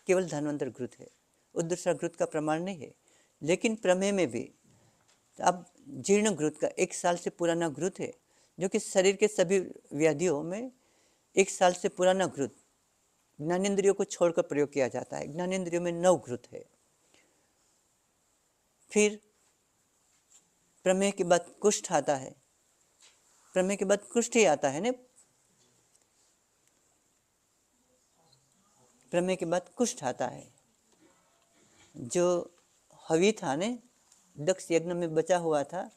केवल धन्वंतर घृत है, और दूसरा घृत का प्रमाण नहीं है। लेकिन प्रमेह में भी अब जीर्ण घृत का 1 साल से पुराना घृत है, जो कि शरीर के सभी व्याधियों में 1 साल से पुराना घृत ज्ञानेंद्रियों को छोड़कर प्रयोग किया जाता है। ज्ञानेंद्रियों में 9 घृत है। फिर प्रमेह के बाद कुष्ठ आता है, प्रमेह के बाद कुष्ठ ही आता है ना, प्रमेह के बाद कुष्ठ आता है। जो हवि था ने दक्ष यज्ञ में बचा हुआ था,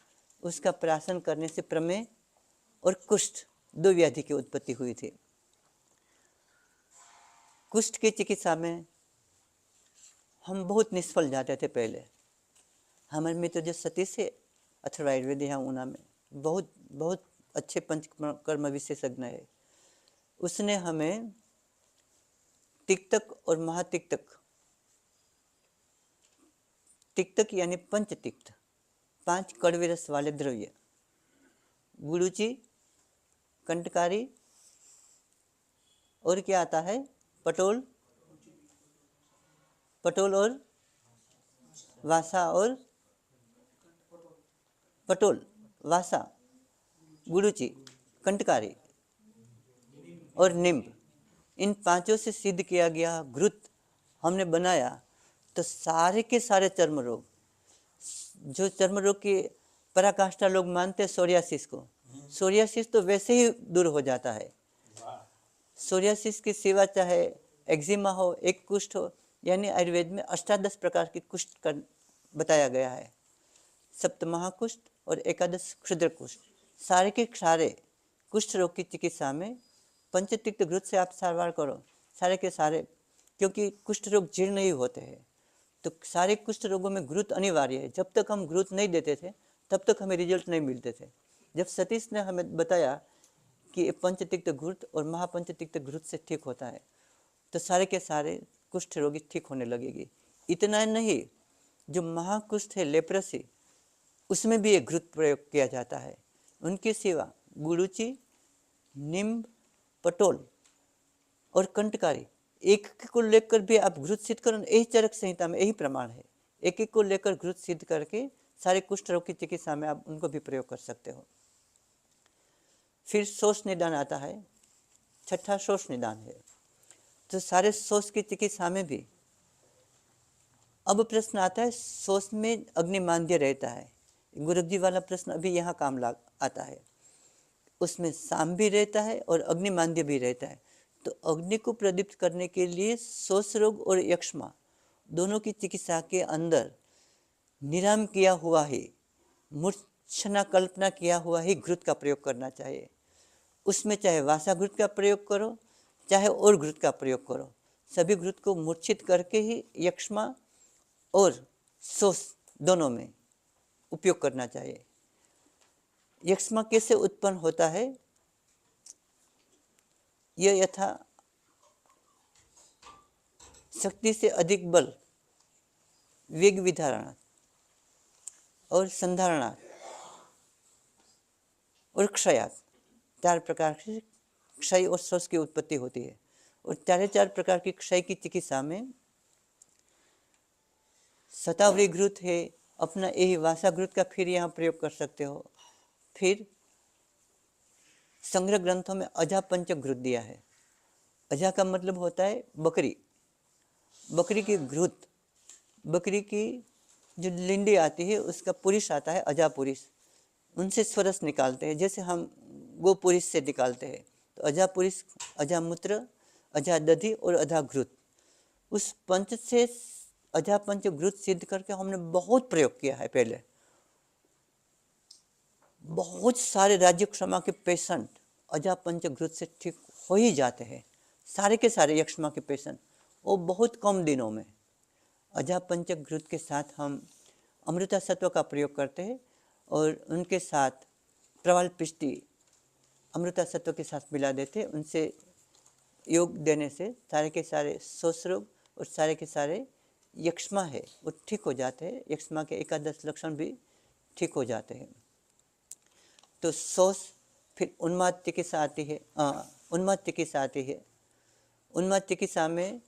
उसका प्राशन करने से प्रमेह और कुष्ठ 2 व्याधि की उत्पत्ति हुई थी। कुष्ठ की चिकित्सा में हम बहुत निष्फल जाते थे पहले। हमारे मित्र जो सतीश है अथर्व आयुर्वेद यहाँ ऊना में बहुत बहुत अच्छे पंचकर्म विशेषज्ञ है, उसने हमें तिक्तक और महातिक्तक, तिक्तक यानी पंचतिक्त, 5 कड़वे रस वाले द्रव्य, गुड़ुचि, कंटकारी, और क्या आता है, पटोल, पटोल और वासा, और पटोल, वासा, गुड़ुचि, कंटकारी और नींब, इन 5 से सिद्ध किया गया घृत हमने बनाया तो सारे के सारे चर्म रोग, जो चर्म रोग की पराकाष्ठा लोग मानते हैं सोरियासिस को, सोरियासिस तो वैसे ही दूर हो जाता है। सोरियासिस की सिवा चाहे एक्जिमा हो, एक कुष्ठ हो, यानी आयुर्वेद में 18 प्रकार की कुष्ठ का बताया गया है। 7 महाकुष्ठ और 11 क्षुद्र कुष्ठ, सारे के सारे कुष्ठ रोग की चिकित्सा में पंचतिक्त घृत से आप सारवार करो, सारे के सारे, क्योंकि कुष्ठ रोग जीर्ण नहीं होते हैं। तो सारे कुष्ठ रोगों में घृत अनिवार्य है। जब तक हम घृत नहीं देते थे तब तक हमें रिजल्ट नहीं मिलते थे। जब सतीश ने हमें बताया कि पंचतिक्त घृत और महापंचतिक्त घृत से ठीक होता है, तो सारे के सारे कुष्ठ रोगी ठीक होने लगेगी। इतना नहीं, जो महाकुष्ठ है लेप्रेसी, उसमें भी एक घृत प्रयोग किया जाता है। उनके सिवा गुरुचि, निम्ब, पटोल और कंटकारी, एक को लेकर भी आप घृत सिद्ध करो। यही चरक संहिता में यही प्रमाण है। एक एक को लेकर घृत सिद्ध करके सारे कुष्ठ रोग की चिकित्सा में आप उनको भी प्रयोग कर सकते हो। फिर शोष निदान आता है, छठा शोष निदान है। तो सारे शोष की चिकित्सा में भी अब प्रश्न आता है, शोष में अग्निमांद्य रहता है। गुरु जी वाला प्रश्न अभी यहाँ काम लाग आता है। उसमें साम भी रहता है और अग्निमांद्य भी रहता है। तो अग्नि को प्रदीप्त करने के लिए शोष रोग और यक्ष्मा दोनों की चिकित्सा के अंदर निराम किया हुआ ही, मूर्छना कल्पना किया हुआ ही घृत का प्रयोग करना चाहिए। उसमें चाहे वासा घृत का प्रयोग करो, चाहे और घृत का प्रयोग करो, सभी घृत को मूर्छित करके ही यक्ष्मा और शोष दोनों में उपयोग करना चाहिए। यक्ष्मा कैसे उत्पन्न होता है? यह यथा शक्ति से अधिक बल, वेग विधारणा और संधारणा और क्षयात, चार प्रकार से क्षय और शोष की उत्पत्ति होती है। और चार प्रकार की क्षय की चिकित्सा में शतावरी घृत है, अपना यही वासा घृत का फिर यहाँ प्रयोग कर सकते हो। फिर संग्रह ग्रंथों में अजा पंचक घृत दिया है। अजा का मतलब होता है बकरी। बकरी की घृत, बकरी की जो लिंडी आती है उसका पुरुष आता है अजा पुरुष, उनसे स्वरस निकालते हैं, जैसे हम गो पुरुष से निकालते हैं। तो अजा पुरुष, अजा मूत्र, अजा दधि और अजा घृत, उस पंच से अजा पंच घृत सिद्ध करके हमने बहुत प्रयोग किया है। पहले बहुत सारे राज्य क्षमा के पेशेंट अजा पंच घृत से ठीक हो ही जाते हैं। सारे के सारे यक्ष्मा के पेशेंट, वो बहुत कम दिनों में। अजा पंच घृत के साथ हम अमृता सत्व का प्रयोग करते हैं और उनके साथ प्रवाल पिष्टि अमृता सत्व के साथ मिला देते हैं। उनसे योग देने से सारे के सारे शोष रोग और सारे के सारे यक्ष्मा है वो ठीक हो जाते हैं। यक्ष्मा के 11 लक्षण भी ठीक हो जाते हैं। तो शोष, फिर उन्माद चिकित्सा आती है। उन्माद चिकित्सा आती है। उन्माद चिकित्सा में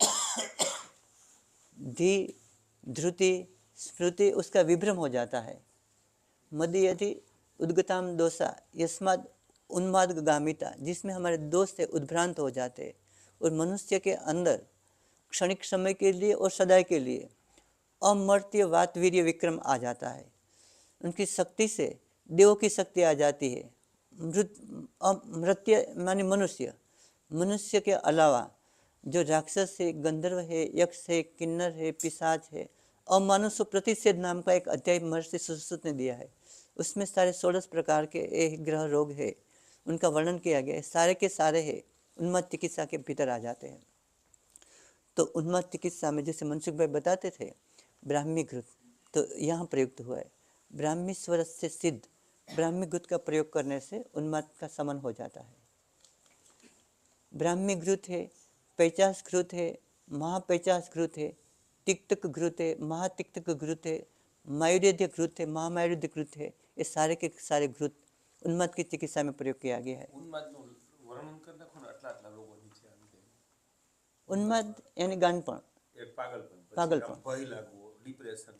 धी, ध्रुति, स्मृति उसका विभ्रम हो जाता है। मदि यदि उद्गताम दोषा यस्माद उन्मादगामिता, जिसमें हमारे दोष से उद्भ्रांत हो जाते हैं और मनुष्य के अंदर क्षणिक समय के लिए और सदा के लिए अमर्त्य वात वीर्य विक्रम आ जाता है। उनकी शक्ति से देवों की शक्ति आ जाती है। मृत्य माने मनुष्य, मनुष्य के अलावा जो राक्षस है, गंधर्व है, यक्ष है, किन्नर है, पिशाच है, अमानुष प्रतिषेध नाम का एक अध्याय महर्षि सुश्रुत ने दिया है। उसमें सारे 16 प्रकार के ग्रह रोग है, उनका वर्णन किया गया है। सारे के सारे है उन्माद चिकित्सा के भीतर आ जाते हैं। तो उन्माद चिकित्सा में जैसे मनसुख भाई बताते थे ब्राह्मी घृत, तो यहाँ प्रयुक्त हुआ है। ब्राह्मी स्वर से सिद्ध ब्राह्मी घृत का प्रयोग करने से उन्माद का शमन हो जाता है। ब्राह्मी घृत है, पैचास घृत है, महापैचास घृत है, तिक्तक घृत है, महातिक्तक घृत है, मायुर्वेद्य घृत है, महामायुर्वेद्य घृत है। ये सारे के सारे घृत उन्माद की चिकित्सा में प्रयोग किया गया है। વર્ણન કરી નાખો ને આટલા આટલા રોગો નીચે આવી જાય. ઉન્માદ यानी ગાનપણ, એ પાગલપન, પછી પાગલપન. આમ ભય લાગવું, ડિપ્રેશન.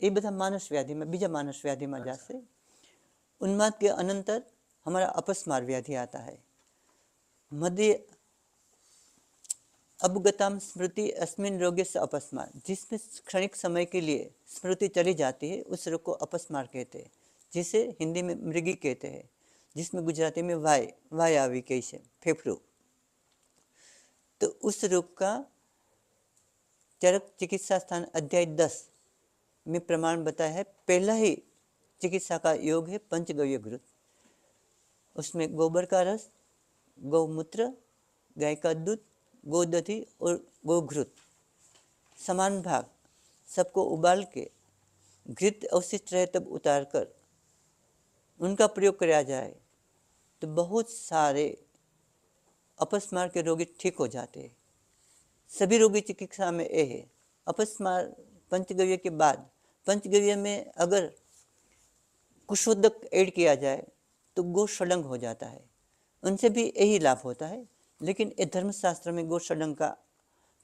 ये બધા मानस व्याधि में, बीजा मानस व्याधि में जासे। उन्माद के अनंतर हमारा अपस्मार व्याधि आता है। मध्य अवगताम स्मृति अस्मिन रोगे से अपस्मार, जिसमें क्षणिक समय के लिए स्मृति चली जाती है उस रोग को अपस्मार कहते हैं, जिसे हिंदी में मृगी कहते हैं, जिसमें गुजराती में वाय आवी कही से फेफड़ू। तो उस रोग का चरक चिकित्सा स्थान अध्याय 10 में प्रमाण बताया है। पहला ही चिकित्सा का योग है पंचगव्य घृत। उसमें गोबर का रस, गौमूत्र, गाय का दूध, गोदधि और गोघृत समान भाग सबको उबाल के घृत अवशिष्ट रहे तब उतार कर उनका प्रयोग किया जाए तो बहुत सारे अपस्मार के रोगी ठीक हो जाते हैं। सभी रोगी चिकित्सा में ये है। अपस्मार पंचगव्य के बाद पंचगव्य में अगर कुशोदक ऐड किया जाए तो गो षडंग हो जाता है, उनसे भी यही लाभ होता है। लेकिन ये धर्मशास्त्र में गो षडंग का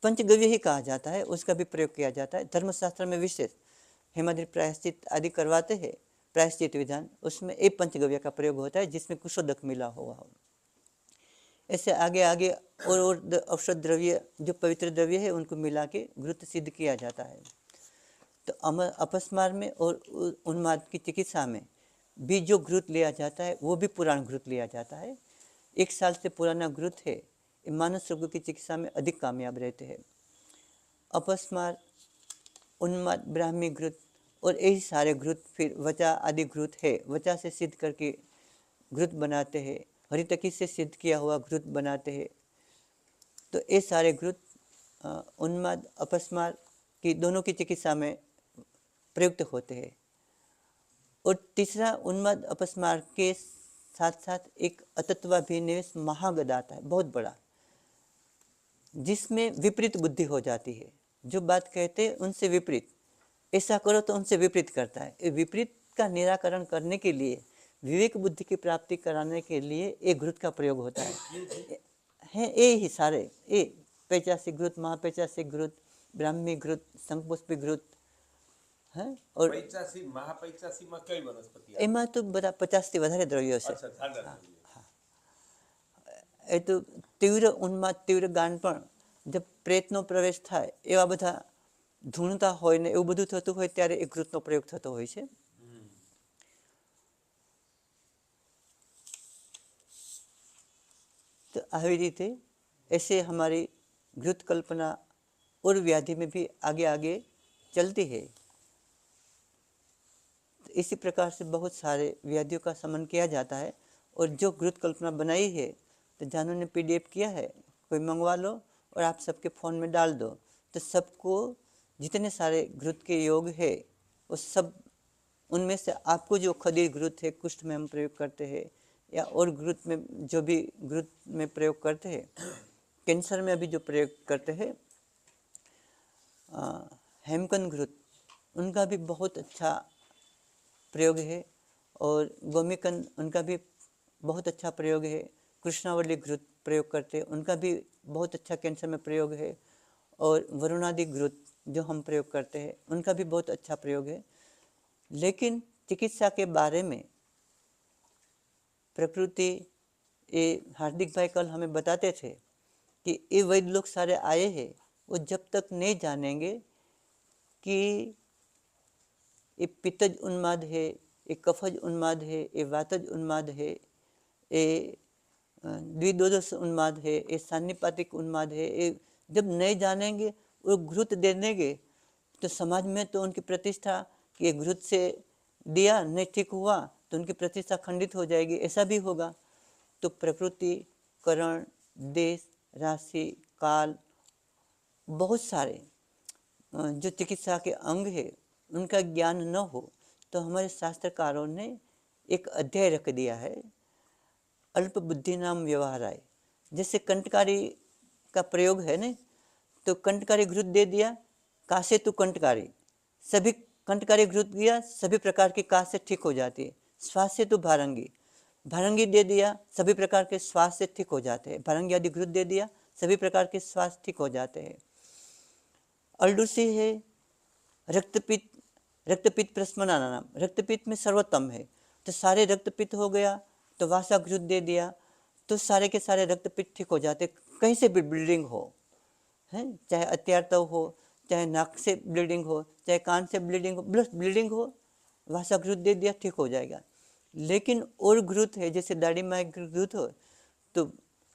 पंचगव्य ही कहा जाता है, उसका भी प्रयोग किया जाता है। धर्मशास्त्र में विशेष हेमाद्रि प्रायश्चित आदि करवाते हैं, प्रायश्चित विधान, उसमें एक पंचगव्य का प्रयोग होता है जिसमें कुशोदक मिला हुआ हो। ऐसे आगे आगे और औषध द्रव्य जो पवित्र द्रव्य है उनको मिला के घृत सिद्ध किया जाता है। तो अपस्मार में और उन्माद की चिकित्सा में भी जो घृत लिया जाता है वो भी पुराण घृत लिया जाता है। 1 साल से पुराना घृत है, मानस रोगों की चिकित्सा में अधिक कामयाब रहते हैं। अपस्मार, उन्माद, ब्राह्मी घृत और यही सारे घृत फिर वचा आदि घृत है, वचा से सिद्ध करके घृत बनाते हैं, हरितकी से सिद्ध किया हुआ घृत बनाते हैं। तो ये सारे घृत उन्माद अपस्मार की दोनों की चिकित्सा में प्रयुक्त होते हैं। और तीसरा, उन्माद अपस्मार के साथ साथ एक अतत्वाभिनिवेश महागद आता है, बहुत बड़ा, जिसमें विपरीत बुद्धि हो जाती है। जो बात कहते हैं उनसे विपरीत, ऐसा करो तो उनसे विपरीत करता है। ये विपरीत का निराकरण करने के लिए, विवेक बुद्धि की प्राप्ति कराने के लिए एक घृत का प्रयोग होता है ये ही सारे, ये पैचासिक घृत, महापैचासिक घृत, ब्राह्मी घृत, शंखपुष्पी घृत है। और પૈચાસી મહાપૈચાસીમાં કઈ વનસ્પતિ આવે? એમાં તો બધા 50 થી વધારે દ્રવ્યો છે। અચ્છા, ઝાડા દ્રવ્ય. એ તો तीव्र उन्माद, तीव्र गान પણ जब પ્રેતનો પ્રવેશ થાય એવા બધા ધૂણતા હોય ને એવું બધું થતું હોય ત્યારે એ ઘૃતનો પ્રયોગ થતો હોય છે। तो આવી રીતે ऐसे हमारी घृत कल्पना और व्याधि में भी आगे आगे चलती है। तो इसी प्रकार से बहुत सारे व्याधियों का शमन किया जाता है। और जो घृत कल्पना बनाई है तो जानू ने PDF किया है, कोई मंगवा लो और आप सबके फ़ोन में डाल दो, तो सबको जितने सारे घृत के योग है वो सब, उनमें से आपको जो खदीर घृत है, कुष्ठ में हम प्रयोग करते हैं, या और घृत में जो भी घृत में प्रयोग करते हैं, कैंसर में अभी जो प्रयोग करते हैं हेमकंद घृत, उनका भी बहुत अच्छा प्रयोग है। और गोमीकंद, उनका भी बहुत अच्छा प्रयोग है। कृष्णावली घृत प्रयोग करते हैं, उनका भी बहुत अच्छा कैंसर में प्रयोग है। और वरुणादि घृत जो हम प्रयोग करते हैं उनका भी बहुत अच्छा प्रयोग है। लेकिन चिकित्सा के बारे में प्रकृति, ये हार्दिक भाई कल हमें बताते थे कि ये वैद्य लोग सारे आए हैं, वो जब तक नहीं जानेंगे कि ये पित्तज उन्माद है, ये कफज उन्माद है, ये वातज उन्माद है, ये द्विदोदश उन्माद है, ये सान्निपातिक उन्माद है, ये जब नहीं जानेंगे और घृत दे देंगे तो समाज में तो उनकी प्रतिष्ठा कि घृत से दिया नहीं ठीक हुआ तो उनकी प्रतिष्ठा खंडित हो जाएगी, ऐसा भी होगा। तो प्रकृति, करण, देश, राशि, काल, बहुत सारे जो चिकित्सा के अंग है उनका ज्ञान न हो तो हमारे शास्त्रकारों ने एक अध्याय रख दिया है, अल्प बुद्धि नाम व्यवहाराय। जैसे कंटकारी का प्रयोग है न, तो कंटकारी घृत दे दिया, कासे तू कंटकारी, सभी कंटकारी घृत दिया, सभी प्रकार की काश से ठीक हो जाती है। श्वास से तो भारंगी, भारंगी दे दिया, सभी प्रकार के श्वास से ठीक हो जाते हैं। भारंगी आदि घृत दे दिया, सभी प्रकार के श्वास ठीक हो जाते हैं। अल्डूसी है रक्तपित्त, रक्तपित्त प्रस्मना नाम, रक्तपित्त में सर्वोत्तम है, तो सारे रक्तपित्त हो गया, तो वासा घृत दे दिया तो सारे के सारे रक्तपित्त ठीक हो जाते। कहीं से भी ब्लीडिंग हो, है, चाहे अत्यार्तव हो, चाहे नाक से ब्लीडिंग हो, चाहे कान से ब्लीडिंग हो, ब्लीडिंग हो, वासा घृत दे दिया, ठीक हो जाएगा। लेकिन और घृत है, जैसे दाढ़ी में घृत हो, तो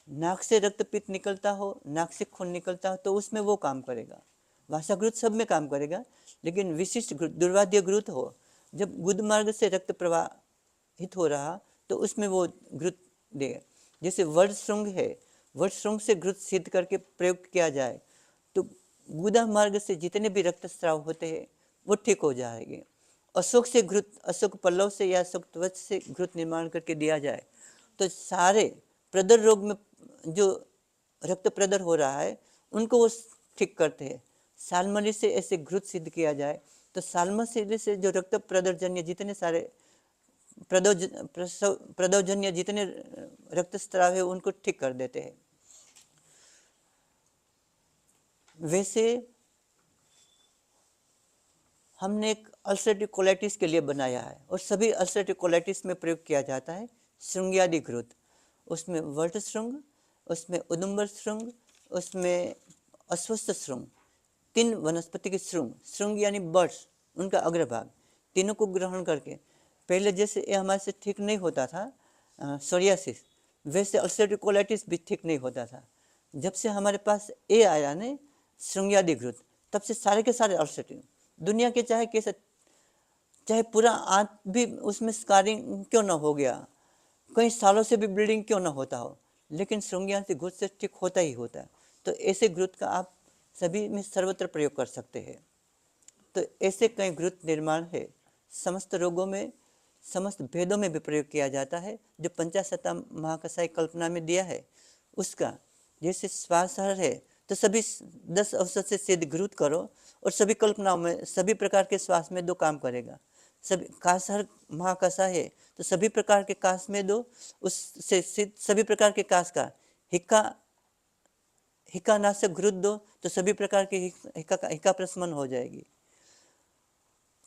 नाक से रक्तपित्त निकलता हो, नाक से खून निकलता हो, तो उसमें वो काम करेगा। वासा घृत सब में काम करेगा, लेकिन विशिष्ट घृत, दुर्वाद्य घृत हो, जब गुद मार्ग से रक्त प्रवाहित हो रहा तो उसमें वो घृत देगा। जैसे वर्ड श्रृंग है, वर्ड श्रृंग से घृत सिद्ध करके प्रयोग किया जाए तो गुदा मार्ग से जितने भी रक्तस्राव होते हैं वो ठीक हो जाएंगे। अशोक से घृत, अशोक पल्लव से या अशोक त्वच से घृत निर्माण करके दिया जाए तो सारे प्रदर रोग में जो रक्त प्रदर हो रहा है उनको वो ठीक करते हैं। सालमली से ऐसे घृत सिद्ध किया जाए तो सालमली से जो रक्त प्रदर्जन्य जितने सारे प्रदोजन्य जितने रक्तस्राव है उनको ठीक कर देते हैं। वैसे हमने एक अल्सरेटिव कोलाइटिस के लिए बनाया है और सभी अल्सरेटिव कोलाइटिस में प्रयोग किया जाता है श्रृंग्यादि घृत। उसमें वर्ट श्रृंग, उसमें उदुम्बर श्रृंग, उसमें अश्वस्थ श्रृंग, 3 वनस्पति के श्रृंग, श्रृंग यानी बर्ड्स, उनका अग्रभाग, तीनों को ग्रहण करके पहले जैसे ये हमारे से ठीक नहीं होता था सोरियासिस, वैसे अल्सरेटिव कोलाइटिस भी ठीक नहीं होता था। जब से हमारे पास ये आया ने श्रृंग्यादि घृत, तब से सारे के सारे अल्सरेटिव दुनिया के चाहे पूरा आंत भी उसमें स्कारिंग क्यों ना हो गया, कई सालों से भी ब्लीडिंग क्यों ना होता हो, लेकिन श्रृंग्यादि घृत से ठीक होता ही होता है। तो ऐसे घृत का आप सभी में सर्वत्र प्रयोग कर सकते हैं। तो ऐसे कई घृत निर्माण है, समस्त रोगों में, समस्त भेदों में भी प्रयोग किया जाता है। जो पंचाशता महाकषाय कल्पना में दिया है उसका, जैसे श्वासहर है तो सभी 10 औषध से सिद्ध घृत करो और सभी कल्पनाओं में सभी प्रकार के श्वास में दो काम करेगा। सभी काशहर महाकषाय है तो सभी प्रकार के काश में दो, उससे सिद्ध सभी प्रकार के काश का हिक्का नाशक घृत दो तो सभी प्रकार के हिक्का प्रशमन हो जाएगी।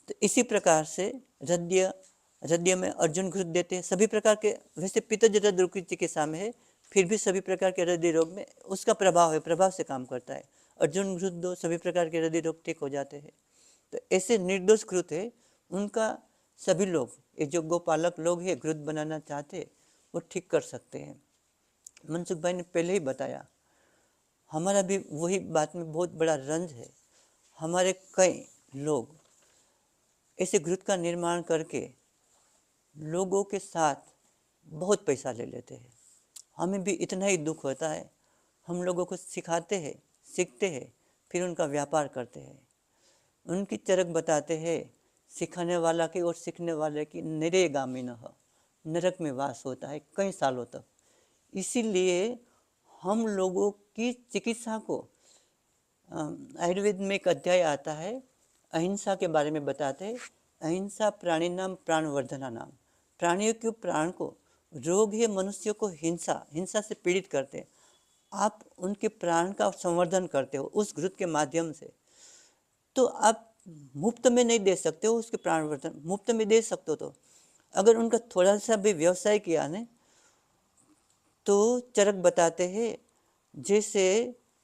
तो इसी प्रकार से हृदय में अर्जुन घृत देते हैं सभी प्रकार के। वैसे पित्तज हृदय रोग की चिकित्सा में है, फिर भी सभी प्रकार के हृदय रोग में उसका प्रभाव है, प्रभाव से काम करता है। अर्जुन घृत दो, सभी प्रकार के हृदय रोग ठीक हो जाते हैं। तो ऐसे निर्दोष घृत है, उनका सभी लोग, ये जो गोपालक लोग हैं घृत बनाना चाहते वो ठीक कर सकते हैं। मनसुख भाई ने पहले ही बताया, हमारा भी वही बात में बहुत बड़ा रंज है। हमारे कई लोग ऐसे घृत का निर्माण करके लोगों के साथ बहुत पैसा ले लेते हैं। हमें भी इतना ही दुख होता है। हम लोगों को सिखाते हैं, सीखते हैं, फिर उनका व्यापार करते हैं। उनकी चरक बताते हैं, सिखाने वाला की और सीखने वाले की निरेगामिनः, नरक में वास होता है कई सालों तक। इसीलिए हम लोगों की चिकित्सा को, आयुर्वेद में एक अध्याय आता है अहिंसा के बारे में बताते हैं। अहिंसा प्राणी नाम प्राणवर्धना नाम, प्राणियों के प्राण को, रोग है मनुष्यों को हिंसा से पीड़ित करते हैं, आप उनके प्राण का संवर्धन करते हो उस घृत के माध्यम से। तो आप मुफ्त में नहीं दे सकते हो उसके प्राणवर्धन, मुफ्त में दे सकते हो। तो अगर उनका थोड़ा सा भी व्यवसाय किया ने तो चरक बताते हैं जैसे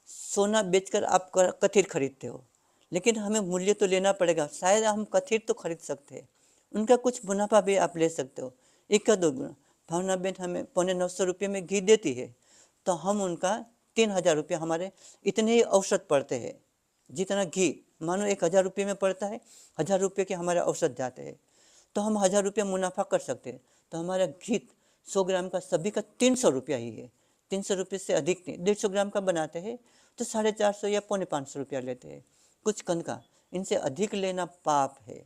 सोना बेचकर आप कथीर खरीदते हो, लेकिन हमें मूल्य तो लेना पड़ेगा। शायद हम कथीर तो खरीद सकते हैं, उनका कुछ मुनाफा भी आप ले सकते हो। 1-2 गुना भावना बेन हमें 950 रुपये में घी देती है तो हम उनका 3000 रुपये, हमारे इतने ही औसत पड़ते हैं। जितना घी मानो 1000 रुपये में पड़ता है, 1000 रुपये के हमारे औसत जाते हैं, तो हम 1000 रुपये मुनाफा कर सकते हैं। तो हमारा घी 100 ग्राम का सभी का 300 रुपया ही है, 300 रुपये से अधिक नहीं। 150 ग्राम का बनाते हैं तो 450 या 550 रुपया लेते हैं कुछ कन का। इनसे अधिक लेना पाप है,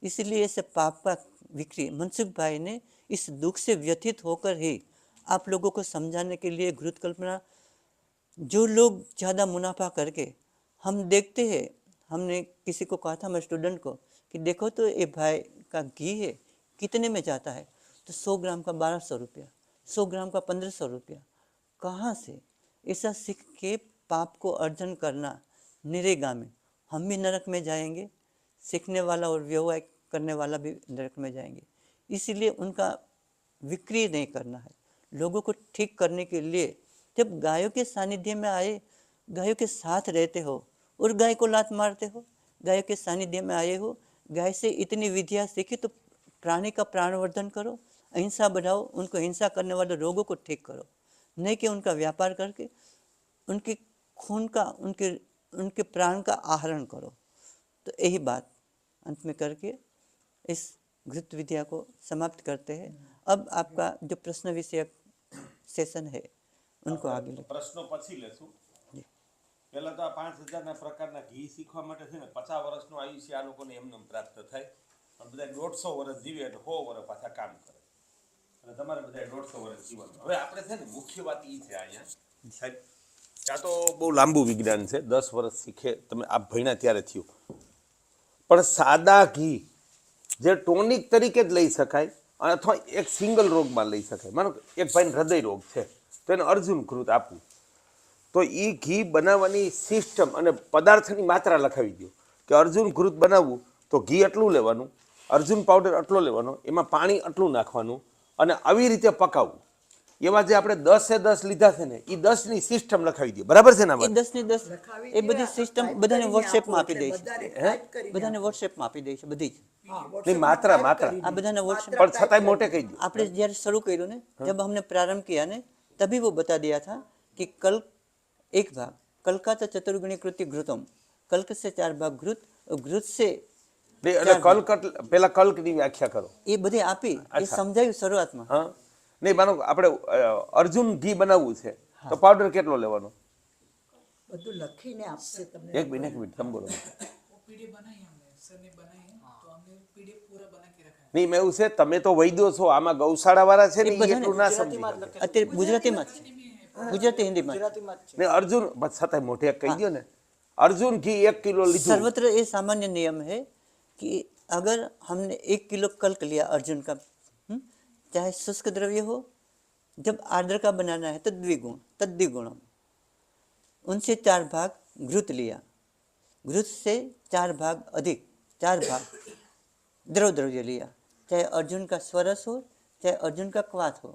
इसलिए इसे पाप का विक्री मनसुख भाई ने इस दुख से व्यथित होकर ही आप लोगों को समझाने के लिए घृत कल्पना। जो लोग ज़्यादा मुनाफा करके, हम देखते हैं, हमने किसी को कहा था हमारे स्टूडेंट को कि देखो तो ये भाई का घी है कितने में जाता है, तो 100 ग्राम का 1200 रुपया, 100 ग्राम का 1500 रुपया। कहाँ से ऐसा सीख के पाप को अर्जन करना निरेगा में, हम भी नरक में जाएंगे, सीखने वाला और व्यवहार करने वाला भी नरक में जाएंगे। इसीलिए उनका विक्री नहीं करना है। लोगों को ठीक करने के लिए जब गायों के सानिध्य में आए, गायों के साथ रहते हो और गाय को लात मारते हो, गायों के सानिध्य में आए हो, गाय से इतनी विधियाँ सीखी तो प्राणी का प्राणवर्धन करो, अहिंसा बढ़ाओ, उनको हिंसा करने वाले रोगों को ठीक करो, नहीं कि उनका व्यापार करके उनके खून का, उनके प्राण का आहरण करो। तो यही बात अंत में करके इस घृत विद्या को समाप्त करते हैं। अब आपका जो प्रश्न विषयक सेशन है उनको आगे ले। प्रश्नों પછી લેશું। પહેલા તો આ 5000 પ્રકારના ઘી શીખવા માટે છે ને 50 વર્ષનું આયુષ્ય આ લોકોને એમને પ્રાપ્ત થાય, પણ બધા 150 વર્ષ જીવે એટલે 100 વર્ષ પાછા કામ કરે, અને તમારે બધા 150 વર્ષ જીવવાનું. હવે આપણે છે ને મુખ્ય વાત એ છે અહીંયા સાહેબ, ત્યાં તો બહુ લાંબુ વિજ્ઞાન છે, 10 વર્ષ શીખે તમે આ ભણ્યા ત્યારે થયું, પણ સાદા ઘી જે ટોનિક તરીકે જ લઈ શકાય અને અથવા એક સિંગલ રોગમાં લઈ શકાય. માનો કે એક ભાઈને હૃદય રોગ છે તો એને અર્જુન ઘૃત આપવું, તો એ ઘી બનાવવાની સિસ્ટમ અને પદાર્થની માત્રા લખાવી દો કે અર્જુન ઘૃત બનાવવું તો ઘી એટલું લેવાનું, અર્જુન પાવડર આટલો લેવાનો, એમાં પાણી આટલું નાખવાનું અને આવી રીતે પકાવવું. એવા જે આપણે 10 લીધા છે ને એ 10ની સિસ્ટમ લખાવી દો. બરાબર છે ને? એ 10 ની 10 એ બધી સિસ્ટમ બધાને વોટ્સએપમાં આપી દે છે. બધાને વોટ્સએપમાં આપી દે છે બધી જ. नहीं मात्रा मात्रा આ બધાને વોટ્સએપ पर छताई मोटे कही दो. आपने जब शुरू કર્યું ने जब हमने प्रारंभ किया ने तभी वो बता दिया था कि कल एक भाग कल का तो चतुर्गुणी कृति घृतम, कल्क से 4 भाग घृत, घृत से એટલે કલ્ક પેલા કલ્કની વ્યાખ્યા કરો. એ બધી આપી, એ સમજાયું શરૂઆતમાં. હા નહીં, માનો આપણે અર્જુન ઘી બનાવવું છે તો પાવડર કેટલો લેવાનો? બધું લખીને આપશે તમને. એક મિનિટ તમે બોલો. पीडीएफ बनाई हमने, सर ने बनाई है, तो हमने पीडीएफ पूरा बना के रखा है. નહીં મેં એવું છે, તમે તો વૈદ્યો છો, આમાં ગૌશાળા વાળા છે ને એ એ બધાને એટલું ના સમજી શકે. અત્યારે ગુજરાતીમાં જ છે, ગુજરાતી હિન્દીમાં જ. ને અર્જુન બસ છતાંય મોટે એક કહી દો ને, અર્જુન ઘી 1 કિલો લીધું. सर्वत्र ये सामान्य नियम है कि अगर हमने 1 किलो कल्क लिया अर्जुन का, चाहे शुष्क द्रव्य हो, जब आर्द्र का बनाना है तो द्विगुण तद्विगुणम, उनसे 4 भाग घृत लिया, घृत से 4 भाग अधिक 4 भाग द्रव्य लिया, चाहे अर्जुन का स्वरस हो, चाहे अर्जुन का क्वाथ हो,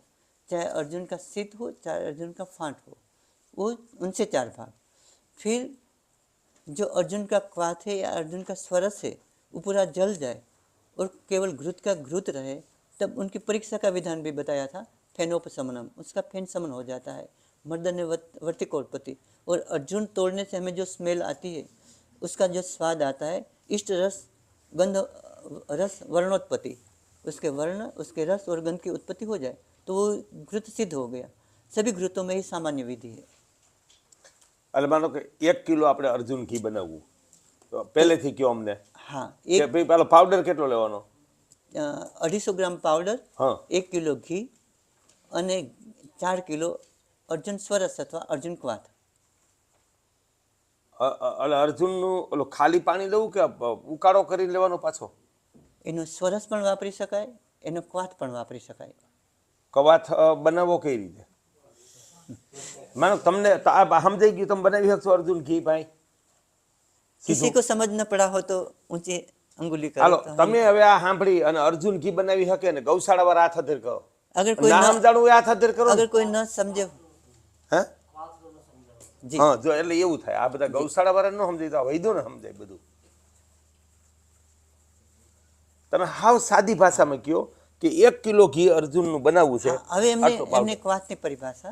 चाहे अर्जुन का शीत हो, चाहे अर्जुन का फांट हो, वो उनसे 4 भाग. फिर जो अर्जुन का क्वाथ है या अर्जुन का स्वरस है वो पूरा जल जाए और केवल घृत का घृत रहे, तब उनकी परीक्षा का विधान भी बताया था, फेनोपशमनम, उसका फेन समन हो जाता है, मर्दन वर्तिकोत्पत्ति. और अर्जुन तोड़ने से हमें जो स्मेल आती है उसका जो स्वाद आता है, इष्ट रस गंध रस वर्णोत्पत्ति, उसके वर्ण उसके रस और गंध की उत्पत्ति हो जाए तो वो घृत सिद्ध हो गया. सभी घृतों में ही सामान्य विधि है. એટલે માનો કે 1 કિલો આપણે અર્જુન ઘી બનાવવું તો પહેલેથી કયો અમને हाँ, કે एक ભાઈ પેલો પાવડર કેટલો લેવાનો? 250 ग्राम पाउडर, हाँ. 1 किलो घी અને 4 કિલો અર્જુન સ્વરસ અથવા અર્જુન ક્વાથ. એટલે અર્જુનનું ઓલું ખાલી પાણી લેવું કે ઉકાળો કરી લેવાનો પાછો? એનો સ્વરસ પણ વાપરી શકાય, એનો ક્વાથ પણ વાપરી શકાય. કવાથ બનાવવો કઈ રીતે? માનો તમને આ સમજાઈ ગયું, તમે બનાવી શકશો અર્જુન ઘી ભાઈ? किसी को समझ न पड़ा हो तो ऊंची अंगुली करो. હાલો तो हम- તમે હવે આ સાંભળી અને અર્જુન ઘી બનાવી શકે ને ગૌશાળા વાળા હાથ હધેર કરો, अगर कोई ના न સમજાણું એ હાથ હધેર કરો. अगर कोई न समझे હે जी, હા, જો એટલે એવું થાય, આ બધા ગૌશાળા વાળા ન સમજાય તો વૈદ્યો ને સમજાય બધું. તમે હાવ સાદી ભાષામાં કહો કે 1 કિલો ઘી અર્જુનનું બનાવવું છે. हाँ, હવે એમને આટલો પાવડર. એમને क्वाथ की परिभाषा,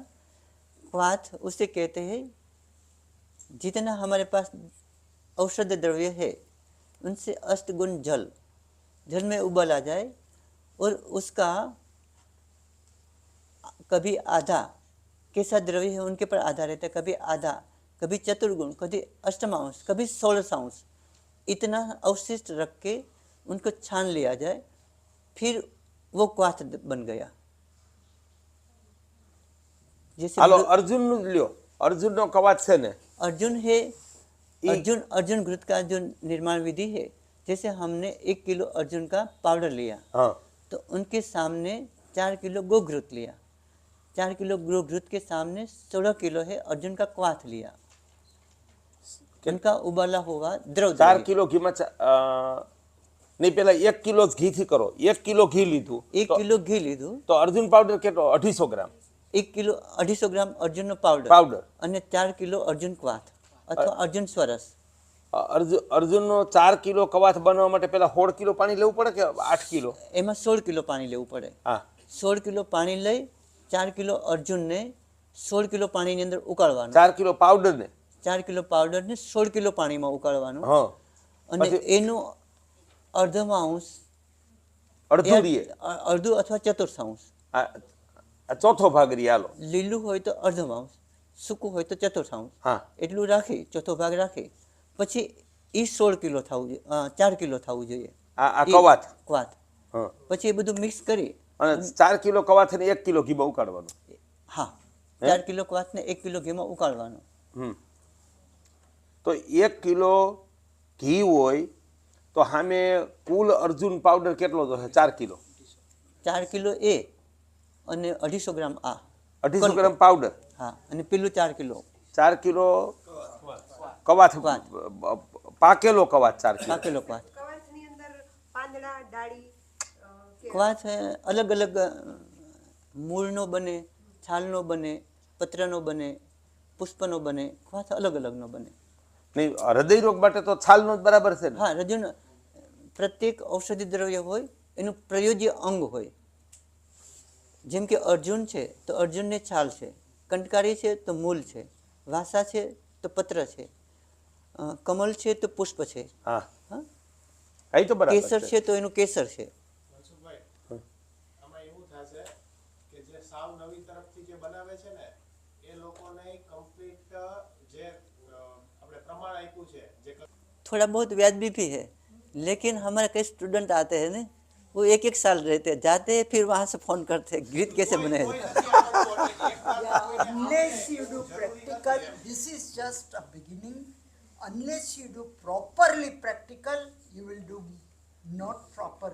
क्वाथ उसे कहते हैं जितना हमारे पास औषध द्रव्य है उनसे 8 गुण जल, जल में उबाल आ जाए और उसका कभी आधा कैसा द्रव्य है उनके पर आधा रहता है, कभी आधा, कभी चतुर्गुण, कभी अष्टमांश, कभी 16 इतना अवशिष्ट रख के उनको छान लिया जाए, फिर वो क्वाथ बन गया. जैसे હાલો અર્જુનનું જ લ્યો, અર્જુનનો કવાચ છે ને अर्जुन है, अर्जुन घृत का जो निर्माण विधि है, जैसे हमने 1 किलो अर्जुन का पाउडर लिया હા तो उनके सामने 4 किलो गोघृत लिया, 4 किलो गोघृत के सामने 16 किलो है अर्जुन का क्वाथ लिया, उनका उबाला हुआ द्रव 4 કિલો ઘીમાં નહીં, પેલા 1 કિલો જ ઘીથી કરો. 1 કિલો ઘી લીધું 1 કિલો ઘી લીધું, તો અર્જુન પાવડર કેટલો? 250 ગ્રામ 1 કિલો 250 ગ્રામ અર્જુનનો પાવડર પાવડર. અને 4 કિલો અર્જુન ક્વાથ અથવા અર્જુન સ્વરસ. અર્જુનનો 4 કિલો કવાથ બનાવવા માટે પેલા 16 કિલો પાણી લેવું પડે કે 8 કિલો? એમાં 16 કિલો પાણી લેવું પડે. હા 16 કિલો પાણી લઈ 4 કિલો અર્જુનને 16 કિલો પાણીની અંદર ઉકાળવાનું, 4 કિલો પાવડર ને 4 કિલો પાવડરને 16 કિલો પાણીમાં ઉકાળવાનું હા અને પછી- એનું અર્ધમાંશ અડધું રીએ, અડધું અથવા ચતુર્થાંશ, આ ચોથો ભાગ રીએ. હાલો લીલું હોય તો અર્ધમાંશ, સૂકું હોય તો ચતુર્થાંશ હા એટલું રાખી ચોથો ભાગ રાખી પછી એ 16 કિલો થવું જોઈએ 4 કિલો થવું જોઈએ આ ઈ કવાથ કવાથ હા પછી એ બધું મિક્સ કરી અને 4 કિલો કવાથ ને 1 કિલો ઘીમાં ઉકાળવાનું. હા 4 કિલો કવાથને 1 કિલો ઘીમાં ઉકાળવાનો. તો 1 કિલો ઘી હોય તો સામે કુલ અર્જુન પાવડર કેટલો થશે? 4 કિલો 4 કિલો એ અને 250 ગ્રામ આ 250 ગ્રામ પાવડર. હા અને પેલું 4 કિલો 4 કિલો કવાથ પાકેલો કવાથ 4 કિલો. પાકેલો કવાથ. કવાચની અંદર પાંદડા ડાળી કવાથ અલગ અલગ મૂળનો બને, છાલનો બને, પત્રનો બને, પુષ્પનો બને, કવાથ અલગ અલગનો બને. નહીં હૃદય રોગ માટે તો છાલનો જ બરાબર છે ને? હા રજન પ્રત્યેક ઔષધિ દ્રવ્ય હોય એનું પ્રયોજ્ય અંગ હોય. જેમ કે અર્જુન છે તો અર્જુનને છાલ છે, કંટકારી છે તો મૂળ છે, વાસા છે તો પત્ર છે, કમલ છે તો પુષ્પ છે, હા હા એ તો બરાબર કેસર છે તો એનું કેસર છે. મનસુખભાઈ, આમાં એવું થશે કે જે સાવ નવી તરફથી જે બનાવે છે ને એ લોકોને કમ્પ્લીટ જે આપણે પ્રમાણ આપ્યું છે જે थोड़ा बहुत व्याजबी भी है, लेकिन हमारे कई स्टूडेंट आते हैं ना, वो एक एक साल रहते हैं, जाते हैं फिर वहाँ से फ़ोन करते हैं गीत कैसे बने. Unless you do practical, this is just a beginning. Unless you do properly practical, you will do not proper.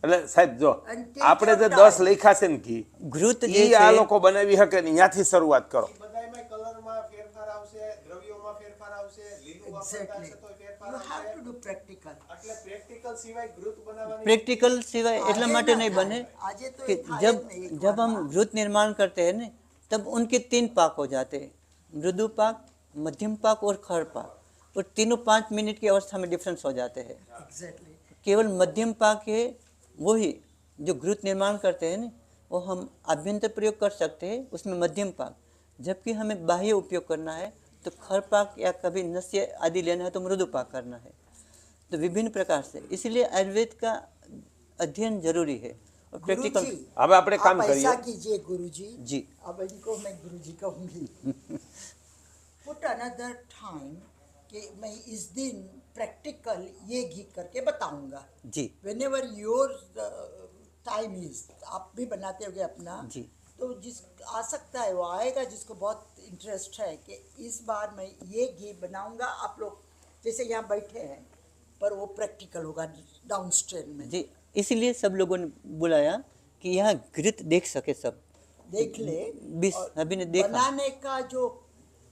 એટલે સાહેબ જો And take આપણે જે your 10 time. લખ્યા છે ને ઘી घृत ઈ જે આ છે લોકો બનાવી શકે ને ત્યાંથી શરૂઆત કરો. બધાયમાં કલરમાં ફેરફાર આવશે, દ્રવ્યોમાં ફેરફાર આવશે, લીલું વાપરતા Exactly. હશે તો You ફેરફાર have આવશે. to do practical. એટલે પ્રેક્ટિકલ સિવાય ગ્રુપ બનાવવાની प्रैक्टिकल सिवाय એટલા આજે માટે ના नहीं થાય. बने આજે તો कि એ થાય जब જ નહીં એક जब हम વારમાં. घृत निर्माण करते हैं ना तब उनके 3 पाक हो जाते हैं, मृदु पाक, मध्यम पाक और खर पाक. और तीनों 5 मिनट की अवस्था में डिफरेंस हो जाते हैं. Exactly. केवल मध्यम पाक है वही जो घृत निर्माण करते हैं ना, वो हम आभ्यंतर प्रयोग कर सकते हैं उसमें मध्यम पाक. जबकि हमें बाह्य उपयोग करना है तो खर पाक या कभी नस्य आदि लेना है तो मृदु पाक करना है. तो विभिन्न प्रकार से इसलिए आयुर्वेद का अध्ययन जरूरी है और प्रैक्टिकल. गुरुजी, હવે આપણે કામ आप કરીએ. ऐसा कीजिए गुरुजी. जी. अब इनको मैं गुरुजी कहूंगी. Put another time कि मैं इस दिन प्रैक्टिकल ये घी करके बताऊंगा. जी Whenever your टाइम इज, आप भी बनाते होगे अपना. जी. तो जिस आ सकता है वो आएगा जिसको बहुत इंटरेस्ट है कि इस बार मैं ये घी बनाऊंगा. आप लोग जैसे यहाँ बैठे हैं पर वो प्रैक्टिकल होगा डाउन स्ट्रेन में. जी इसलिए सब लोगों ने बुलाया कि यहाँ घृत देख सके सब. देख ले. बीस और अभी ने देखा. बनाने का जो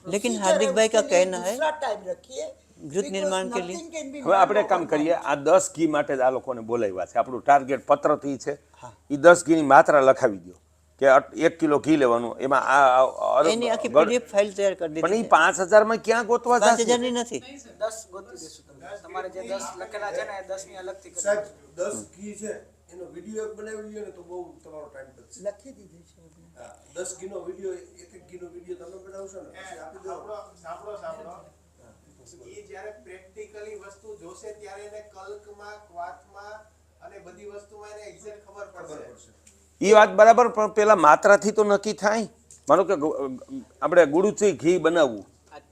लेकिन procedure हार्दिक है, भाई का उसके लिए कहना है दूसरा टाइम रखिए. घृत because निर्माण के लिए. nothing can be હવે આપણે done કામ કરીએ, overnight. આ 10 ઘી માટે જ આ લોકોને બોલાવ્યા છે. આપણું ટાર્ગેટ પત્રથી છે. હા. એ 10 ઘીની માત્રા લખાવી દો કે 1 કિલો ઘી લેવાનું. એમાં આ એની આખી ગળ- પીડીએફ ફાઇલ તૈયાર કરી પણ દીધી એ 5000 માં ક્યાં ગોતવા 5000 જશે? ની નથી. 10 ગોતી દેશું તમને. તમારે જે 10 લખેલા છે ને એ 10 ની અલગથી કરી સાહેબ 10 ઘી છે એનો વિડીયો એક બનાવી લ્યો ને તો બહુ તમારો ટાઈમ બચશે. લખી દીધું છે આપણે. હા, 10 ઘીનો વિડીયો, એક એક ઘીનો વિડીયો તમે બનાવશો ને પછી આપી દો. સાંભળો એ જ્યારે પ્રેક્ટિકલી વસ્તુ જોશે ત્યારે એને કલ્કમાં ક્વાથમાં અને બધી વસ્તુમાં એને એક્ઝેક્ટ ખબર પડશે. એ વાત બરાબર, પણ પેલા માત્રાથી તો નક્કી થાય. માનો કે આપણે ગુડુચી ઘી બનાવવું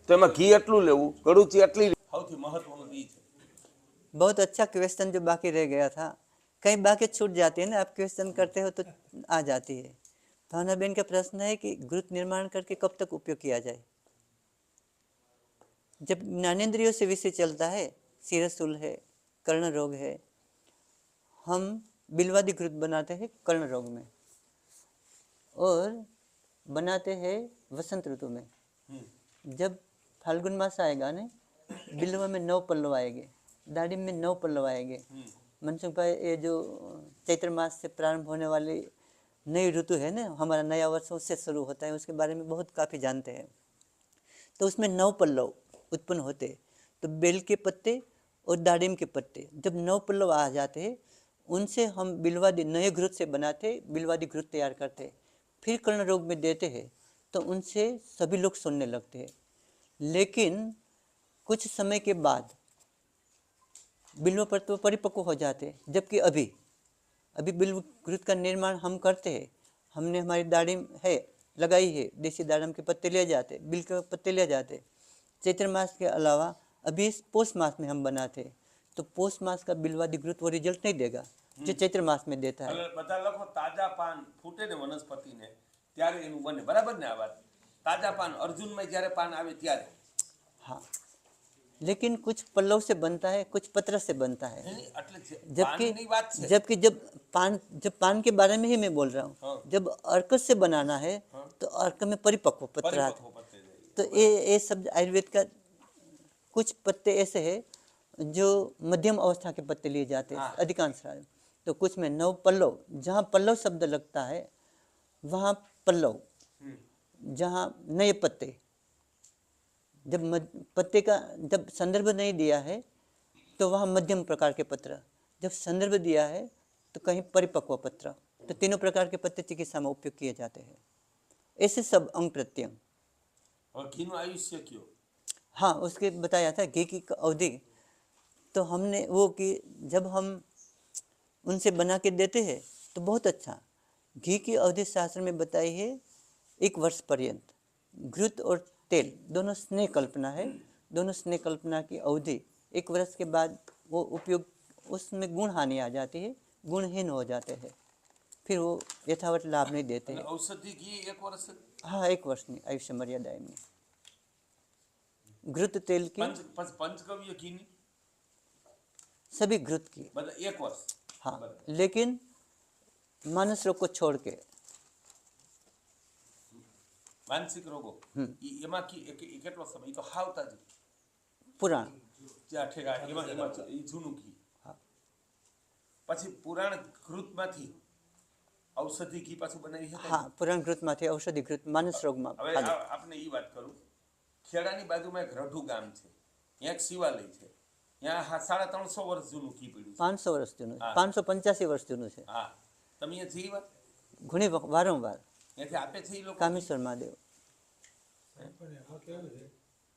તો એમાં ઘી એટલું લેવું, ગળુચી એટલી. સૌથી મહત્વનું એ છે. बहुत अच्छा क्वेश्चन जो बाकी रह गया था, कई बाकी छूट जाती है ना, आप क्वेश्चन करते हो तो आ जाती है. भावना बेन का प्रश्न है कि घृत निर्माण करके कब तक उपयोग किया जाए. जब ज्ञानेंद्रियों से विषय चलता है, शिरशूल है, कर्ण रोग है, हम बिलवादी घृत बनाते हैं कर्ण रोग में और बनाते हैं वसंत ऋतु में. जब फाल्गुन मास आएगा ना, बिलवा में 9 पल्लव आएंगे, दाढ़ी में 9 पल्लव आएंगे. मनसुख भाई ये जो चैत्र मास से प्रारंभ होने वाली नई ऋतु है ना, हमारा नया वर्ष उससे शुरू होता है, उसके बारे में बहुत काफ़ी जानते हैं. तो उसमें 9 पल्लव उत्पन्न होते. तो बेल के पत्ते और दाड़िम के पत्ते जब 9 पल्लव आ जाते हैं, उनसे हम बिलवादी नए घृत से बनाते, बिलवादी घृत तैयार करते, फिर कर्ण रोग में देते हैं तो उनसे सभी लोग सुनने लगते हैं. लेकिन कुछ समय के बाद बिल्व पत्ते परिपक्व हो जाते हैं. जबकि अभी बिल्व घृत का निर्माण हम करते हैं, हमने हमारी दाढ़ी है लगाई है, देसी दाड़म के पत्ते ले जाते, बिल के पत्ते ले जाते। चैत्र मास के अलावा अभी इस पौष मास में हम बनाते, तो पौष मास का बिलवादी घृत वो रिजल्ट नहीं देगा जो चैत्र मास में देता है। એટલે બધા લખો તાજા પાન ફૂટે ને વનસ્પતિને ત્યારે એનું બને, બરાબર ને? આ વાત તાજા પાન અર્જુનમાં જ્યારે પાન આવે ત્યારે। हाँ, लेकिन कुछ पल्लव से बनता है, कुछ पत्र से बनता है। નહીં, એટલે जबकि પાનની વાત છે। जब पान के बारे में ही मैं बोल रहा हूँ, हाँ। जब अर्क से बनाना है तो अर्क में परिपक्व पत्र आते પરિપક્વ પત્તે જાય। तो ये शब्द आयुर्वेद का कुछ पत्ते ऐसे हैं जो मध्यम अवस्था के पत्ते लिए जाते हैं हाँ। अधिकांश राज्य। तो कुछ में नव पल्लव, जहाँ पल्लव शब्द लगता है वहाँ पल्लव, जहाँ नए पत्ते, जब पत्ते का जब संदर्भ नहीं दिया है तो वहाँ मध्यम प्रकार के पत्र, जब संदर्भ दिया है तो कहीं परिपक्व पत्र। तो तीनों प्रकार के पत्ते चिकित्सा में उपयोग किए जाते हैं। ऐसे सब अंग प्रत्यंग। और घीનું આયુષ્ય કયો? हाँ, उसके बताया था घी की अवधि, तो हमने वो कि जब हम उनसे बना के देते हैं तो बहुत अच्छा। घी की अवधि शास्त्र में बताई है 1 वर्ष पर्यंत। घृत और तेल दोनों स्नेह कल्पना है, दोनों स्नेह कल्पना की अवधि 1 वर्ष के बाद वो उपयोग, उसमें गुण हानि आ जाती है, गुणहीन हो जाते हैं, फिर वो यथावत लाभ नहीं देते અને हैं। ઔષધિ ઘી 1 વર્ષ हाँ, 1 वर्ष नहीं आयुष्य मर्यादा में। घृत तेल की, પંચગવ્ય ઘીની सभी घृत की, બધા 1 વર્ષ। हाँ, लेकिन मानस रोग को छोड़ के માનસિક રોગો એમાં કેટલો સમય? ઈ તો હાવ તાજું पुराण। જ્યાં ઠેકા એમાં ઈ જૂનું ઘી। પછી પુરાણ ઘૃતમાંથી ઔષધિ ઘી પાછું બનાવી શકાય? हाँ, पुराण घृत माथे औषधि घृत मानस रोग में હવે આપણે ઈ વાત કરું, ખેડાની બાજુમાં એક રઢુ ગામ છે, ત્યાં એક શિવાલય છે, ત્યાં 350 વર્ષ જૂનું ઘી પડ્યું છે। 500 वर्ष जूનું, हाँ। 585 वर्ष जूનું છે। હા, તમે અહીંયા જઈ વાત ઘણી વારંવાર ત્યાંથી આપે છે ઈ લોકો? કામેશ્વર મહાદેવ।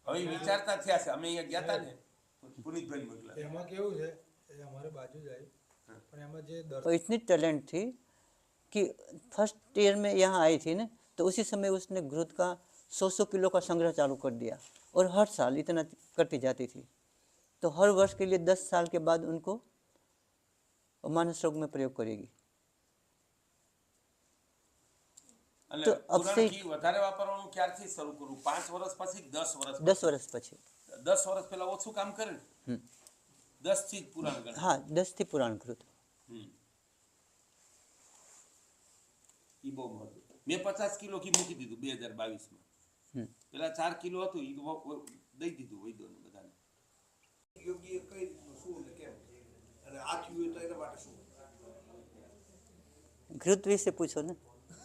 હવે ઈ વિચારતા થયા છે, અમે અહીંયા ગયા તા ને, પુનિતભાઈ મોકલા। એમાં કેવું છે એ અમારે બાજુ જાય પણ એમાં જે तो इतनी टैलेंट थी कि फर्स्ट ईयर में यहाँ आई थी ना, तो उसी समय उसने घृत का 100 किलो का संग्रह चालू कर दिया और हर साल इतना करती जाती थी। तो हर वर्ष के लिए 10 साल के बाद उनको मानस रोग में प्रयोग करेगी। એટલે તો પુરાણ અક્ષય- ઘી વધારે વાપરવાનું ક્યારથી શરૂ કરવું? 5 વર્ષ પછી 10 વર્ષ? 10 वर्ष પછી। 10 વર્ષ પહેલા ઓછું કામ કરે ને, 10 થી જ પુરાણ ગણે। हाँ, 10 थी पुराण घृत। ઈ બહુ મહત્વ। મેં 50 કિલો ઘી મૂકી દીધું 2022 માં। પેલા 4 કિલો હતું ઈ દઈ દીધું વૈદ્યોને બધાને। યોગ્ય કઈ રીતનું શું ને કેમ અને આ થયું હોય તો એના માટે શું? घृत विषय पूछो ना,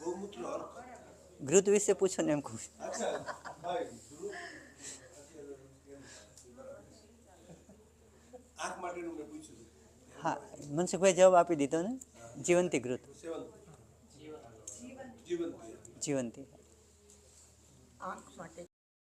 ગૌમૂત્ર અર્ક। घृत विषय पूछो ने, एम कहूँ। અચ્છા ભાઈ આંખ માટેનું મેં પૂછ્યું હતું। हाँ, मनसुख भाई जवाब आपी दीधो ने, जीवंती घृत, સેવન જીવન जीवंती। आँख माटे